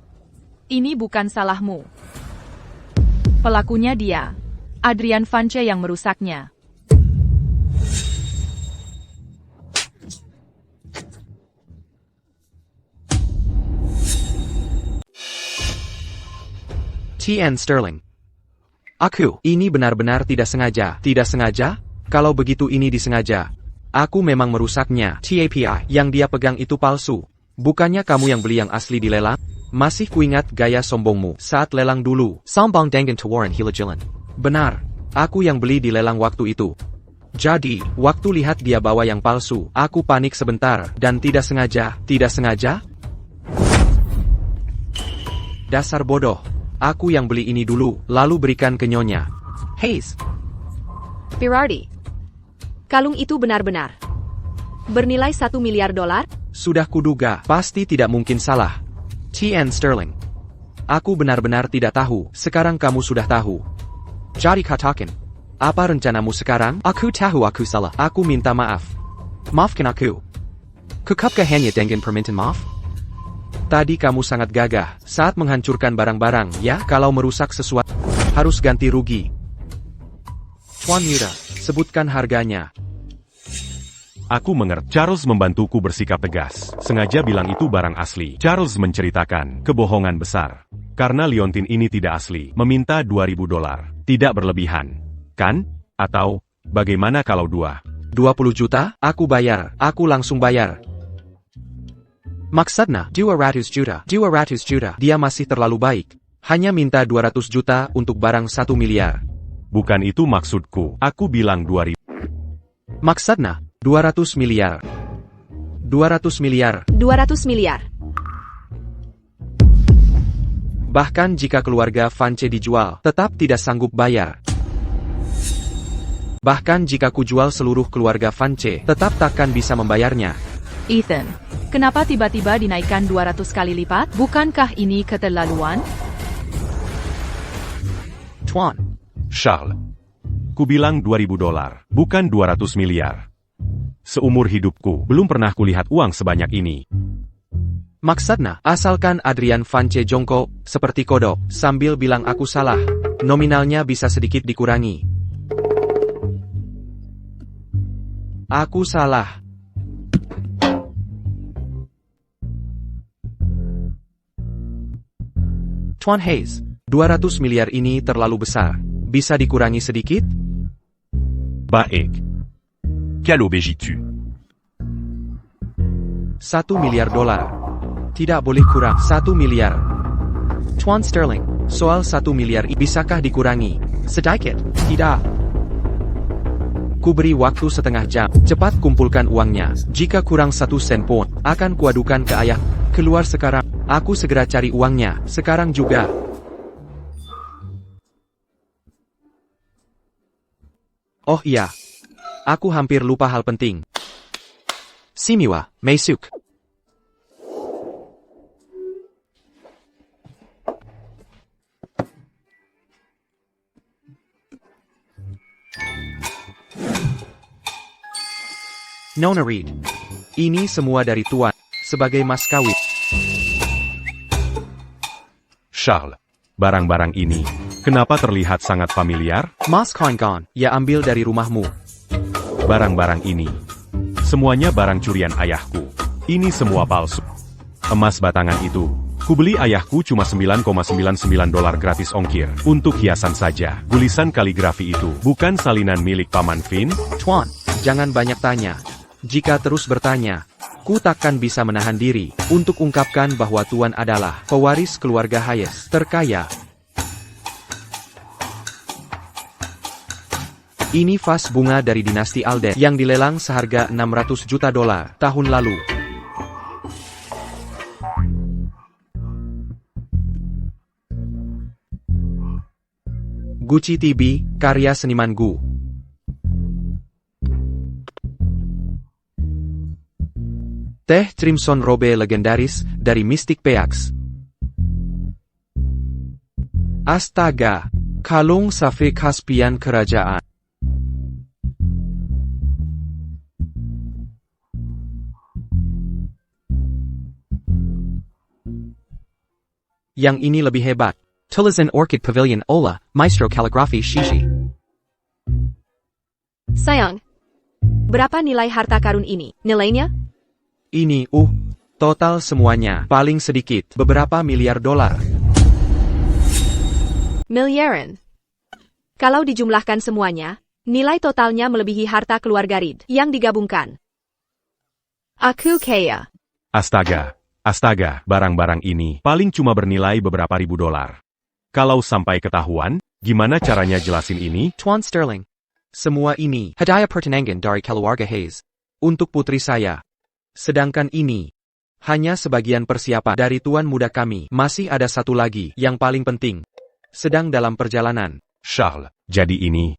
C: Ini bukan salahmu. Pelakunya dia. Adrian Vance yang merusaknya.
D: T.N. Sterling. Ini benar-benar tidak sengaja. Tidak sengaja? Kalau begitu ini disengaja. Aku memang merusaknya. TAPI, yang dia pegang itu palsu. Bukannya kamu yang beli yang asli di lelang? Masih kuingat gaya sombongmu saat lelang dulu. Sombong dengan tawaran hilajilan. Benar, aku yang beli di lelang waktu itu. Jadi, waktu lihat dia bawa yang palsu, aku panik sebentar, dan tidak sengaja. Tidak sengaja? Dasar bodoh. Aku yang beli ini dulu, lalu berikan ke Nyonya Hayes.
A: Berarti, kalung itu benar-benar bernilai $1 miliar?
D: Sudah kuduga, pasti tidak mungkin salah. T.N. Sterling. Aku benar-benar tidak tahu, sekarang kamu sudah tahu. Jadi katakan, apa rencanamu sekarang? Aku tahu aku salah, aku minta maaf. Maafkan aku. Kukapkah hanya dengan permintaan maaf? Tadi kamu sangat gagah saat menghancurkan barang-barang, ya? Kalau merusak sesuatu, harus ganti rugi. Tuan Muda, sebutkan harganya.
B: Aku mengerti. Charles membantuku bersikap tegas. Sengaja bilang itu barang asli. Charles menceritakan kebohongan besar. Karena liontin ini tidak asli. Meminta $2.000. Tidak berlebihan. Kan? Atau, bagaimana kalau 20
D: juta? Aku bayar. Aku langsung bayar. Maksudnya, 200 juta. Dia masih terlalu baik. Hanya minta 200 juta untuk barang 1 miliar.
B: Bukan itu maksudku. Aku bilang 2000.
D: Maksudnya, 200 miliar. 200 miliar.
A: 200 miliar.
D: Bahkan jika keluarga Vance dijual, tetap tidak sanggup bayar. Bahkan jika kujual seluruh keluarga Vance, tetap takkan bisa membayarnya.
C: Ethan, kenapa tiba-tiba dinaikkan 200 kali lipat? Bukankah ini keterlaluan?
D: Tuan.
F: Charles.
B: Ku bilang $2.000, bukan 200 miliar. Seumur hidupku, belum pernah kulihat uang sebanyak ini.
D: Maksudnya, asalkan Adrian Vance jongkok, seperti kodok, sambil bilang aku salah, nominalnya bisa sedikit dikurangi. Aku salah. Tuan Hayes, 200 miliar ini terlalu besar. Bisa dikurangi sedikit?
B: Baik.
F: Quelle obéis-tu?
D: $1 miliar. Tidak boleh kurang 1 miliar. Tuan Sterling, soal 1 miliar bisakah dikurangi? Sedikit? Tidak. Ku beri waktu setengah jam. Cepat kumpulkan uangnya. Jika kurang 1 sen pun, akan kuadukan ke ayah. Keluar sekarang. Aku segera cari uangnya. Sekarang juga. Oh iya. Aku hampir lupa hal penting. Simiwa, Meisuk. Nona Reed. Ini semua dari Tuan, sebagai mas kawin.
B: Charles, barang-barang ini, kenapa terlihat sangat familiar?
D: Mas kawan-kawan, ya ambil dari rumahmu.
B: Barang-barang ini, semuanya barang curian ayahku. Ini semua palsu. Emas batangan itu, kubeli ayahku cuma $9,99 gratis ongkir. Untuk hiasan saja, tulisan kaligrafi itu, bukan salinan milik Paman Finn?
D: Tuan, jangan banyak tanya. Jika terus bertanya, ku takkan bisa menahan diri untuk ungkapkan bahwa Tuan adalah pewaris keluarga Hayes terkaya. Ini vas bunga dari dinasti Alden yang dilelang seharga 600 juta dolar tahun lalu. Gucci TB, karya seniman Gu. Teh Crimson Robe legendaris dari Mystic Peaks. Astaga, kalung Safe Caspian kerajaan. Yang ini lebih hebat. Tulizan Orchid Pavilion Ola, Maestro Calligraphy Shishi.
A: Sayang. Berapa nilai harta karun ini? Nilainya?
D: Ini, total semuanya, paling sedikit, beberapa miliar dolar.
A: Miliaran. Kalau dijumlahkan semuanya, nilai totalnya melebihi harta keluarga Reed yang digabungkan. Aku kaya.
B: Astaga, barang-barang ini paling cuma bernilai beberapa ribu dolar. Kalau sampai ketahuan, gimana caranya jelasin ini?
D: Tuan Sterling. Semua ini, hadiah pertunangan dari keluarga Hayes. Untuk putri saya. Sedangkan ini, hanya sebagian persiapan dari tuan muda kami. Masih ada satu lagi, yang paling penting. Sedang dalam perjalanan.
F: Charles.
B: Jadi ini,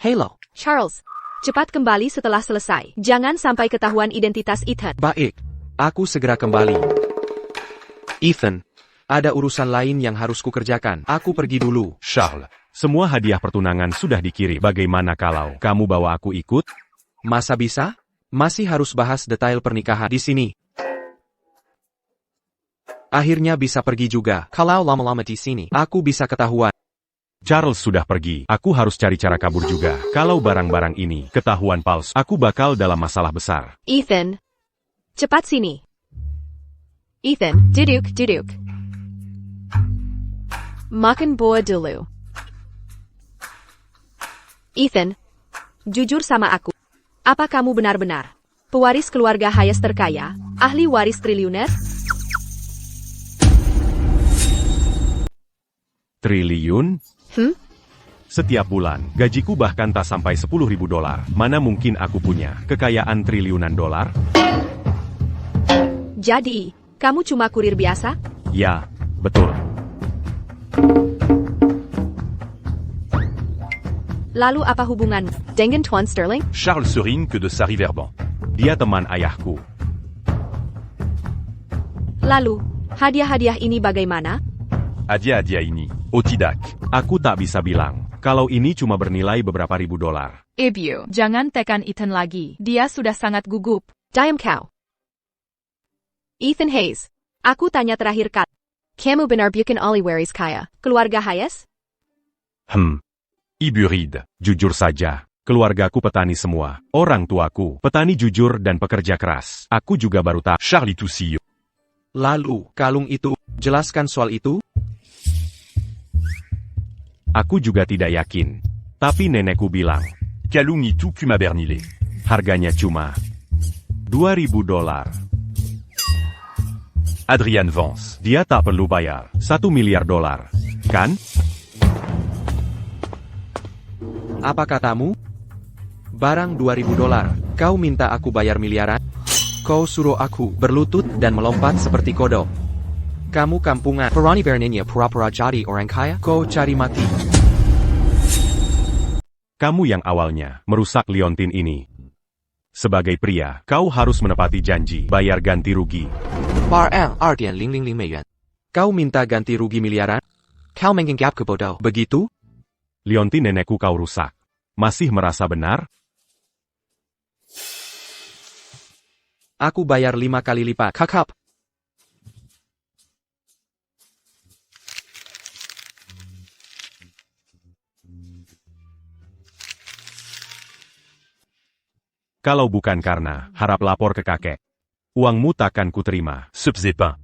D: Halo.
A: Charles, cepat kembali setelah selesai. Jangan sampai ketahuan identitas Ethan.
D: Baik. Aku segera kembali. Ethan, ada urusan lain yang harus kukerjakan. Aku pergi dulu.
F: Charles.
B: semua hadiah pertunangan sudah dikirim. Bagaimana kalau kamu bawa aku ikut?
D: Masa bisa? Masih harus bahas detail pernikahan di sini. Akhirnya bisa pergi juga. Kalau lama-lama di sini, aku bisa ketahuan.
B: Charles sudah pergi. Aku harus cari cara kabur juga. Kalau barang-barang ini ketahuan palsu, aku bakal dalam masalah besar.
A: Ethan, cepat sini. Ethan, duduk. Makan buah dulu. Ethan, jujur sama aku. Apa kamu benar-benar pewaris keluarga Hayes terkaya, ahli waris triliuner?
B: Triliun? Setiap bulan, gajiku bahkan tak sampai 10.000 dolar. Mana mungkin aku punya kekayaan triliunan dolar?
A: Jadi, kamu cuma kurir biasa?
B: Ya, betul.
A: Lalu apa hubungan dengan Tuan Sterling?
F: Charles Serine que de Sari-Verban.
B: Dia teman ayahku.
A: Lalu, hadiah-hadiah ini bagaimana?
F: Hadiah ini. Otidak.
B: Aku tak bisa bilang, kalau ini cuma bernilai beberapa ribu dolar.
C: Ibu, jangan tekan Ethan lagi. Dia sudah sangat gugup.
A: Diam kau. Ethan Hayes, aku tanya terakhir kali. Kamu benar bukan ahli waris kaya keluarga Hayes?
F: Ibu Reed.
B: Jujur saja, keluargaku petani semua. Orang tuaku, petani jujur dan pekerja keras. Aku juga baru tahu.
F: Charlie Toussillon.
D: Lalu, kalung itu, jelaskan soal itu?
B: Aku juga tidak yakin. Tapi nenekku bilang,
F: Kalung itu Kuma Bernile.
B: harganya cuma 2.000 dolar.
F: Adrian Vance.
B: Dia tak perlu bayar 1 miliar dolar, kan?
D: Apa katamu? Barang 2.000 dolar. Kau minta aku bayar miliaran? Kau suruh aku berlutut dan melompat seperti kodok. Kamu kampungan. Perani Bernenya pura-pura jadi orang kaya. Kau cari mati.
B: Kamu yang awalnya merusak liontin ini. Sebagai pria, kau harus menepati janji, bayar ganti rugi.
D: Ardian 0.000 美元. Kau minta ganti rugi miliaran? Kau menganggap kebodoh. Begitu?
B: Liontin nenekku kau rusak. Masih merasa benar?
D: Aku bayar 5 kali lipat. Kakap.
B: Kalau bukan karena harap lapor ke kakek, uangmu takkan kuterima.
F: Ce faisait pas.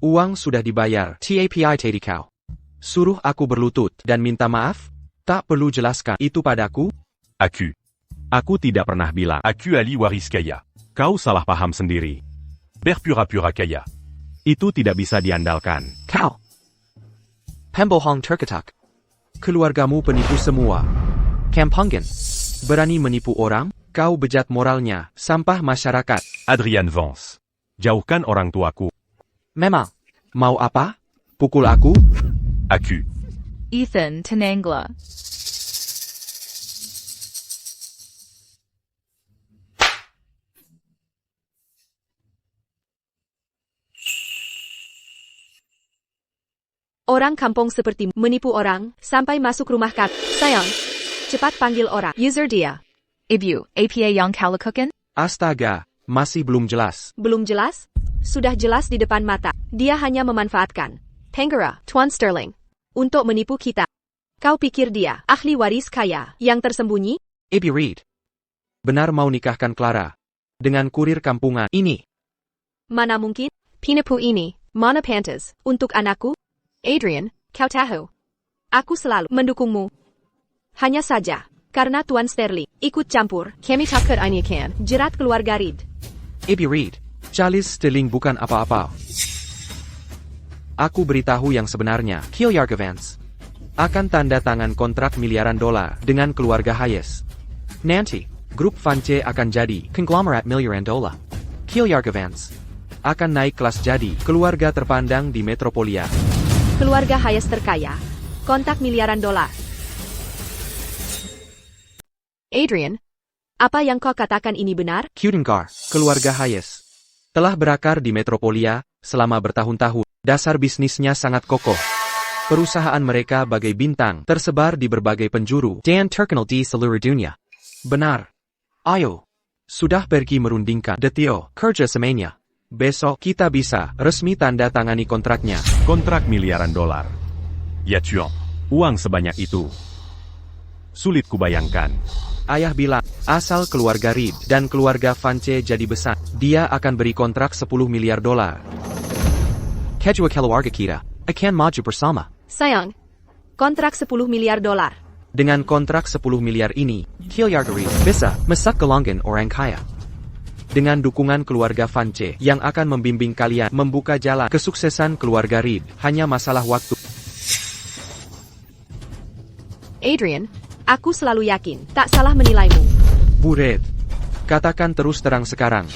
D: Uang sudah dibayar. TAPI tadi kau. Suruh aku berlutut dan minta maaf? Tak perlu jelaskan itu padaku?
F: Aku.
B: Aku tidak pernah bilang.
F: Aku Ali Waris Kaya.
B: Kau salah paham sendiri.
F: Berpura-pura Kaya.
B: Itu tidak bisa diandalkan.
D: Kau. Pembohong terketak. Keluargamu penipu semua. Kampungan. Berani menipu orang? Kau bejat moralnya, sampah masyarakat.
F: Adrian Vance.
B: Jauhkan orang tuaku.
D: Memang. Mau apa? Pukul aku?
F: Accu.
C: Ethan Tenangla.
A: Orang kampung seperti menipu orang, sampai masuk rumah kak. Sayang, cepat panggil orang. User dia.
C: Ibu, APA yang Kalikukan?
D: Astaga, masih belum jelas.
A: Belum jelas? Sudah jelas di depan mata. Dia hanya memanfaatkan Tenggara, Tuan Sterling, untuk menipu kita. Kau pikir dia ahli waris kaya yang tersembunyi?
D: Ibu Reed. Benar mau nikahkan Clara dengan kurir kampungan ini?
A: Mana mungkin? Penipu ini, mana pantas, untuk anakku? Adrian, kau tahu. Aku selalu mendukungmu. Hanya saja, karena Tuan Sterling ikut campur, kami takut kan jerat keluarga Reed.
D: Ibu Reed, Charles Sterling bukan apa-apa. Aku beritahu yang sebenarnya, Kiliarga Vance akan tanda tangan kontrak miliaran dolar dengan keluarga Hayes. Nanti, grup Vance akan jadi konglomerat miliaran dolar. Kiliarga Vance akan naik kelas jadi keluarga terpandang di Metropolia.
A: Keluarga Hayes terkaya, kontak miliaran dolar. Adrian, apa yang kau katakan ini benar?
D: Kudengar, keluarga Hayes telah berakar di Metropolia selama bertahun-tahun. Dasar bisnisnya sangat kokoh. Perusahaan mereka bagai bintang tersebar di berbagai penjuru dan terkenal di seluruh dunia. Benar. Ayo, sudah pergi merundingkan detail kerja semuanya. Besok kita bisa resmi tanda tangani kontraknya.
B: Kontrak miliaran dolar.
F: Ya tuan.
B: Uang sebanyak itu. Sulit kubayangkan.
D: Ayah bilang, asal keluarga Reed dan keluarga Vance jadi besar, dia akan beri kontrak 10 miliar dolar. Kedua keluarga kita akan maju bersama.
A: Sayang, kontrak 10 miliar dolar.
D: Dengan kontrak 10 miliar ini, keluarga Reed bisa masak gelanggan orang kaya. Dengan dukungan keluarga Vance yang akan membimbing kalian membuka jalan kesuksesan keluarga Reed, hanya masalah waktu.
A: Adrian, aku selalu yakin, tak salah menilaimu.
D: Bu Reed, katakan terus terang sekarang.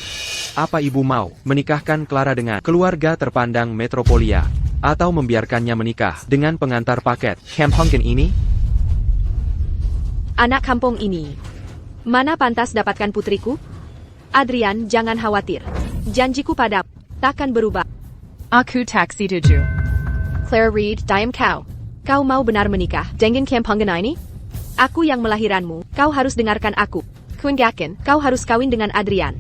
D: Apa ibu mau menikahkan Clara dengan keluarga terpandang Metropolia, atau membiarkannya menikah dengan pengantar paket kampungan ini?
A: Anak kampung ini, mana pantas dapatkan putriku? Adrian, jangan khawatir. Janjiku padamu takkan berubah.
C: Aku taksi 7.
A: Clara Reed, diam kau. Kau mau benar menikah dengan kampungan ini? Aku yang melahirkanmu, kau harus dengarkan aku. Kuingatkan, kau harus kawin dengan Adrian.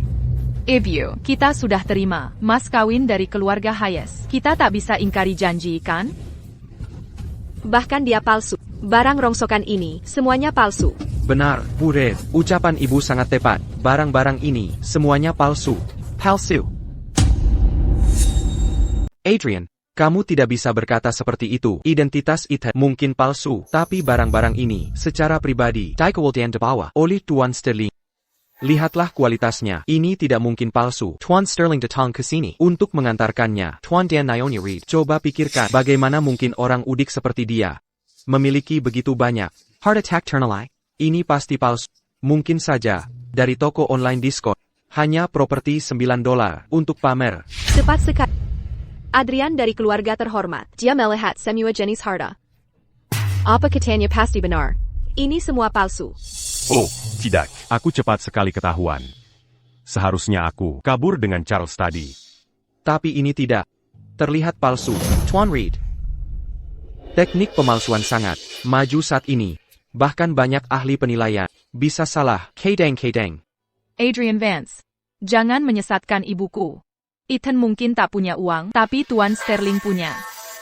C: Ibu, kita sudah terima mas kawin dari keluarga Hayes. Kita tak bisa ingkari janji, kan?
A: Bahkan dia palsu. Barang rongsokan ini, semuanya palsu.
D: Benar, Bu Reed, ucapan ibu sangat tepat. Barang-barang ini, semuanya palsu. Palsu. Adrian, kamu tidak bisa berkata seperti itu. Identitas itu mungkin palsu, tapi barang-barang ini, secara pribadi, dikawalkan dibawa oleh Tuan Sterling. Lihatlah kualitasnya, ini tidak mungkin palsu. Tuan Sterling datang ke sini untuk mengantarkannya. Tuan dan Naomi Reed, coba pikirkan bagaimana mungkin orang udik seperti dia memiliki begitu banyak heart attack ternalai. Ini pasti palsu. Mungkin saja dari toko online Discord. Hanya properti $9 untuk pamer.
A: Cepat sekali. Adrian dari keluarga terhormat. Dia melihat semua jenis harta. Apa katanya pasti benar. Ini semua palsu.
F: Oh, tidak.
B: Aku cepat sekali ketahuan. Seharusnya aku kabur dengan Charles tadi.
D: Tapi ini tidak terlihat palsu. Tuan Reed, teknik pemalsuan sangat maju saat ini. Bahkan banyak ahli penilaian bisa salah. Kedeng.
C: Adrian Vance, jangan menyesatkan ibuku. Ethan mungkin tak punya uang, tapi Tuan Sterling punya.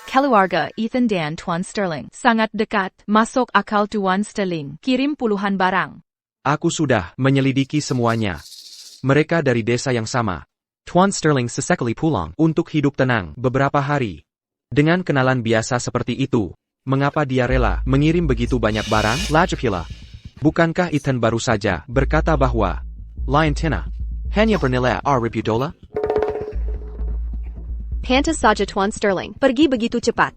C: Keluarga Ethan dan Tuan Sterling sangat dekat. Masuk akal Tuan Sterling kirim puluhan barang.
D: Aku sudah menyelidiki semuanya. Mereka dari desa yang sama. Tuan Sterling sesekali pulang untuk hidup tenang beberapa hari. Dengan kenalan biasa seperti itu, mengapa dia rela mengirim begitu banyak barang? Lajapila. Bukankah Ethan baru saja berkata bahwa Liontina hanya bernilai $1,000?
A: Pantas saja Tuan Sterling pergi begitu cepat.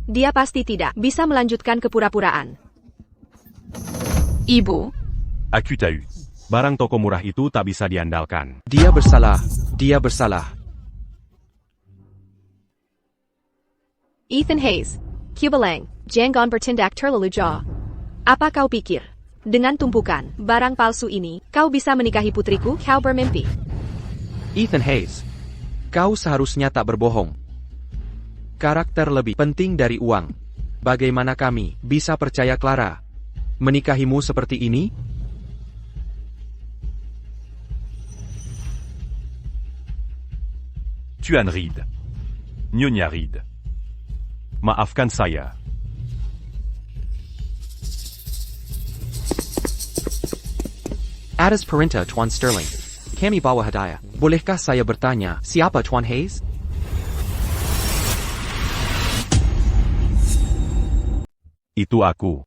A: Dia pasti tidak bisa melanjutkan kepura-puraan.
C: Ibu,
F: Aku tahu.
B: Barang toko murah itu tak bisa diandalkan.
D: Dia bersalah. Dia bersalah.
A: Ethan Hayes, Kubalang, jangan bertindak terlalu jauh. Apa kau pikir? Dengan tumpukan barang palsu ini, kau bisa menikahi putriku? Kau bermimpi.
D: Ethan Hayes. Kau seharusnya tak berbohong. Karakter lebih penting dari uang. Bagaimana kami bisa percaya Clara menikahimu seperti ini?
F: Tuan Reed. Nyonya Reed.
B: Maafkan saya.
D: Atas perintah Tuan Sterling. Kami bawa hadiah. Bolehkah saya bertanya, siapa Tuan Hayes?
B: Itu aku.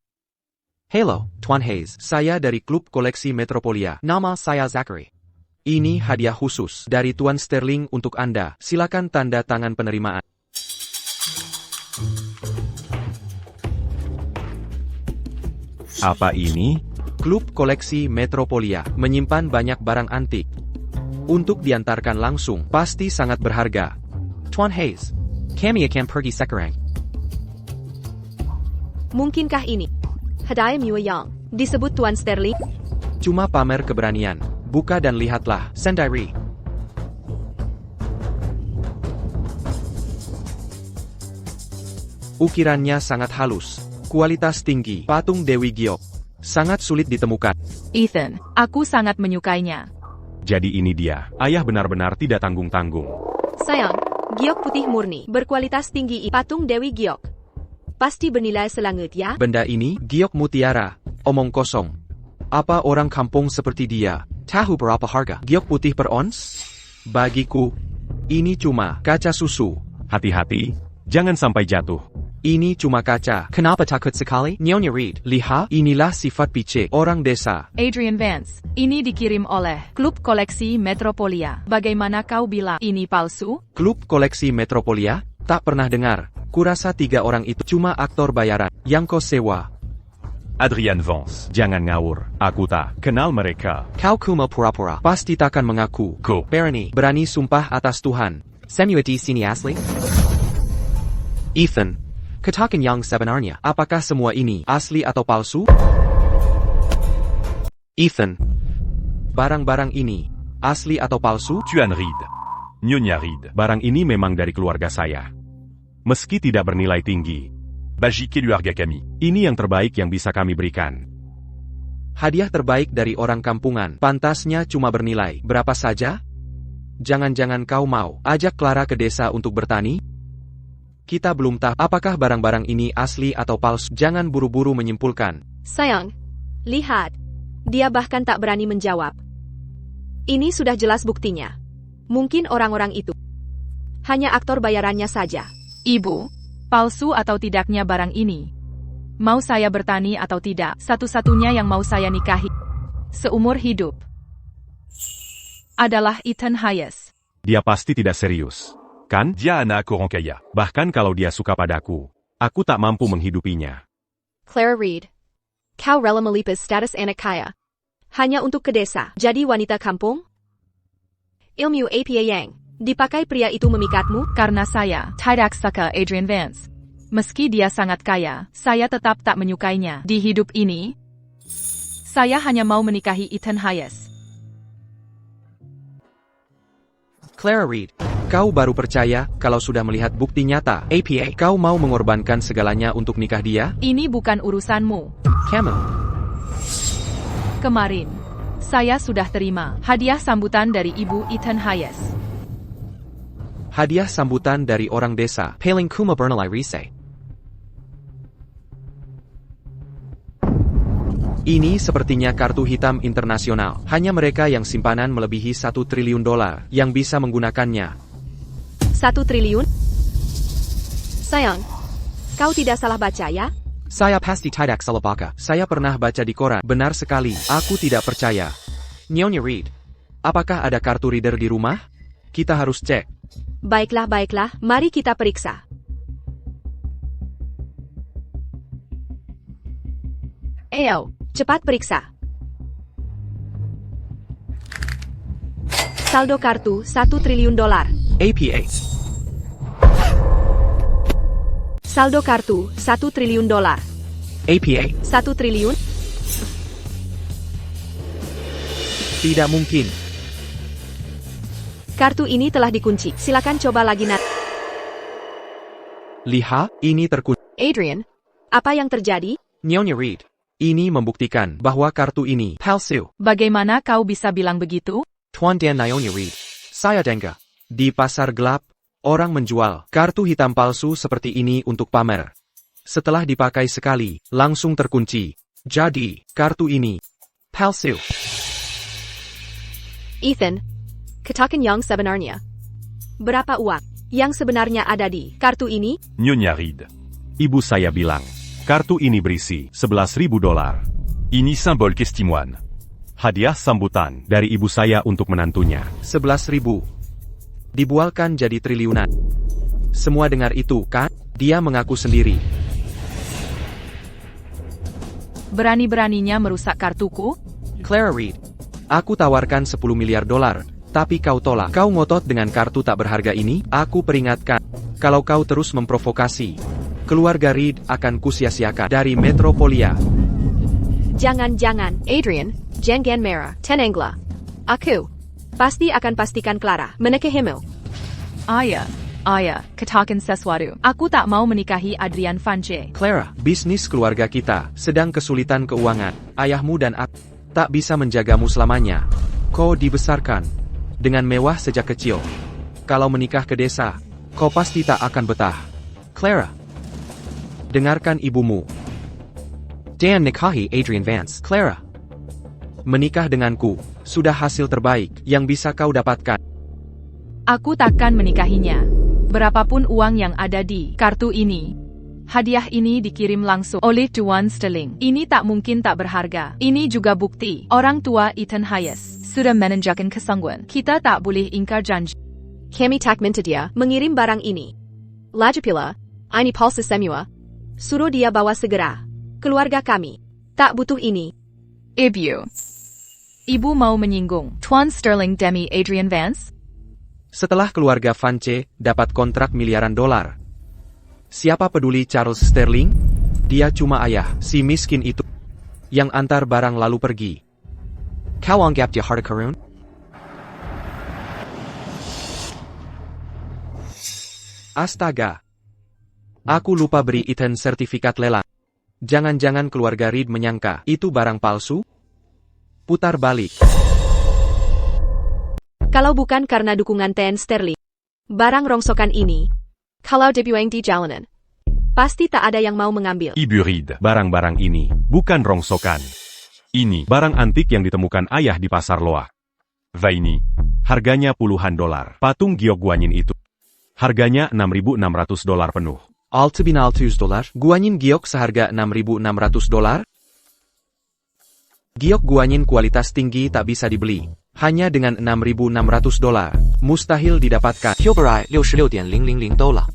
D: Hello, Tuan Hayes. Saya dari Klub Koleksi Metropolia. Nama saya Zachary. Ini hadiah khusus dari Tuan Sterling untuk Anda. Silakan tanda tangan penerimaan.
B: Apa ini?
D: Klub Koleksi Metropolia menyimpan banyak barang antik. Untuk diantarkan langsung, pasti sangat berharga. Tuan Hayes, kami akan pergi sekarang.
A: Mungkinkah ini hadiah mewah yang disebut Tuan Sterling?
D: Cuma pamer keberanian. Buka dan lihatlah, sendiri. Ukirannya sangat halus. Kualitas tinggi. Patung Dewi Giok. Sangat sulit ditemukan.
C: Ethan, aku sangat menyukainya.
B: Jadi ini dia. Ayah benar-benar tidak tanggung-tanggung.
A: Sayang, giok putih murni, berkualitas tinggi, patung Dewi Giok. Pasti bernilai selangit ya?
D: Benda ini, Giok Mutiara. Omong kosong. Apa orang kampung seperti dia tahu berapa harga giok putih per ons? Bagiku, ini cuma kaca susu.
B: Hati-hati, jangan sampai jatuh.
D: Ini cuma kaca. Kenapa takut sekali? Nyonya Reed, lihat, inilah sifat picik orang desa.
C: Adrian Vance, ini dikirim oleh Klub Koleksi Metropolia. Bagaimana kau bilang ini palsu?
D: Klub Koleksi Metropolia? Tak pernah dengar. Kurasa 3 orang itu cuma aktor bayaran yang kau sewa.
F: Adrian Vance.
B: Jangan ngawur, aku tak kenal mereka.
D: Kau cuma pura-pura. Pasti takkan mengaku.
F: Ko.
D: Berani sumpah atas Tuhan. Semueti sini asli? Ethan, katakan yang sebenarnya. Apakah semua ini asli atau palsu? Ethan, barang-barang ini asli atau palsu?
F: Tuan Reed. Nyonya Reed.
B: Barang ini memang dari keluarga saya. Meski tidak bernilai tinggi,
F: Bajike Luarga Kami.
B: ini yang terbaik yang bisa kami berikan.
D: Hadiah terbaik dari orang kampungan. Pantasnya cuma bernilai berapa saja? Jangan-jangan kau mau ajak Clara ke desa untuk bertani? Kita belum tahu apakah barang-barang ini asli atau palsu. Jangan buru-buru menyimpulkan.
A: Sayang, lihat. Dia bahkan tak berani menjawab. Ini sudah jelas buktinya. Mungkin orang-orang itu hanya aktor bayarannya saja.
C: Ibu, palsu atau tidaknya barang ini? Mau saya bertani atau tidak, satu-satunya yang mau saya nikahi seumur hidup adalah Ethan Hayes.
B: Dia pasti tidak serius, kan?
F: Dia anak orang kaya.
B: Bahkan kalau dia suka padaku, aku tak mampu menghidupinya.
A: Clara Reed, kau rela melipas status anak kaya hanya untuk ke desa jadi wanita kampung? Ilmu apa yang dipakai pria itu memikatmu?
C: Karena saya tidak suka Adrian Vance. Meski dia sangat kaya, saya tetap tak menyukainya. Di hidup ini, saya hanya mau menikahi Ethan Hayes.
D: Clara Reed, kau baru percaya kalau sudah melihat bukti nyata. APA, kau mau mengorbankan segalanya untuk nikah dia?
C: Ini bukan urusanmu.
D: Kamu.
C: Kemarin, saya sudah terima hadiah sambutan dari Ibu Ethan Hayes.
D: Hadiah sambutan dari orang desa. Paling kuma bernilai rise. Ini sepertinya kartu hitam internasional. Hanya mereka yang simpanan melebihi $1 triliun yang bisa menggunakannya.
A: 1 triliun? Sayang, kau tidak salah baca ya?
D: Saya pasti tidak salah baca. Saya pernah baca di koran. Benar sekali. Aku tidak percaya. Nyonya Reed, apakah ada kartu reader di rumah? Kita harus cek.
A: Baiklah, mari kita periksa. Ayo, cepat periksa. Saldo kartu 1 triliun dolar.
D: APA.
A: Saldo kartu 1 triliun dolar.
D: APA.
A: 1 triliun?
D: Tidak mungkin.
A: Kartu ini telah dikunci. Silakan coba lagi
D: Lihat, ini terkunci.
A: Adrian, apa yang terjadi?
D: Nyonya Reid. Ini membuktikan bahwa kartu ini palsu.
C: Bagaimana kau bisa bilang begitu?
D: Tuan dan Nyonya Reid. Saya dengar. Di pasar gelap, orang menjual kartu hitam palsu seperti ini untuk pamer. Setelah dipakai sekali, langsung terkunci. Jadi, kartu ini palsu.
A: Ethan, katakan yang sebenarnya. Berapa uang yang sebenarnya ada di kartu ini?
F: Nyonya Reid.
B: Ibu saya bilang, kartu ini berisi 11.000 dolar.
F: Ini symbole Kestimoine.
B: Hadiah sambutan dari ibu saya untuk menantunya.
D: 11.000. Dibualkan jadi triliunan. Semua dengar itu, kan? Dia mengaku sendiri.
C: Berani-beraninya merusak kartuku?
D: Clara Reid. Aku tawarkan 10 miliar dolar, tapi kau tolak. Kau ngotot dengan kartu tak berharga ini? Aku peringatkan, kalau kau terus memprovokasi, keluarga Reid akan kusia-siakan dari Metropolia.
A: Jangan-jangan, Adrian, jangan merah, tenanglah. Aku pasti akan pastikan Clara menikahimu.
C: Ayah, katakan sesuatu. Aku tak mau menikahi Adrian Vance.
D: Clara, bisnis keluarga kita sedang kesulitan keuangan. Ayahmu dan aku tak bisa menjagamu selamanya. Kau dibesarkan dengan mewah sejak kecil. Kalau menikah ke desa, kau pasti tak akan betah. Clara, dengarkan ibumu. Dan nikahi Adrian Vance. Clara, menikah denganku sudah hasil terbaik yang bisa kau dapatkan.
C: Aku takkan menikahinya. Berapapun uang yang ada di kartu ini. Hadiah ini dikirim langsung oleh Tuan Sterling. Ini tak mungkin tak berharga. Ini juga bukti. Orang tua Ethan Hayes sudah menunjukkan kesanggupan. Kita tak boleh ingkar janji.
A: Kami tak minta dia mengirim barang ini. Lagi pula, ini palsu semua. Suruh dia bawa segera. Keluarga kami tak butuh ini.
C: Ibu mau menyinggung Tuan Sterling demi Adrian Vance?
D: Setelah keluarga Vance dapat kontrak miliaran dolar, siapa peduli Charles Sterling? Dia cuma ayah si miskin itu yang antar barang lalu pergi. Kau anggap dia harta karun? Astaga. Aku lupa beri Ethan sertifikat lelang. Jangan-jangan keluarga Reid menyangka itu barang palsu? Putar balik.
A: Kalau bukan karena dukungan Ten Sterling, barang rongsokan ini, kalau dibuang di jalanan, pasti tak ada yang mau mengambil.
F: Ibu Reid.
B: Barang-barang ini bukan rongsokan.
F: Ini.
B: Barang antik yang ditemukan ayah di pasar Loak.
F: Vaini.
B: Harganya puluhan dolar. Patung giok guanyin itu. Harganya 6.600 dolar penuh.
D: $6,600. Guanyin giok seharga $6.600. Giok guanyin kualitas tinggi tak bisa dibeli. Hanya dengan $6.600. Mustahil didapatkan. Hyoberai 66,000 dolar.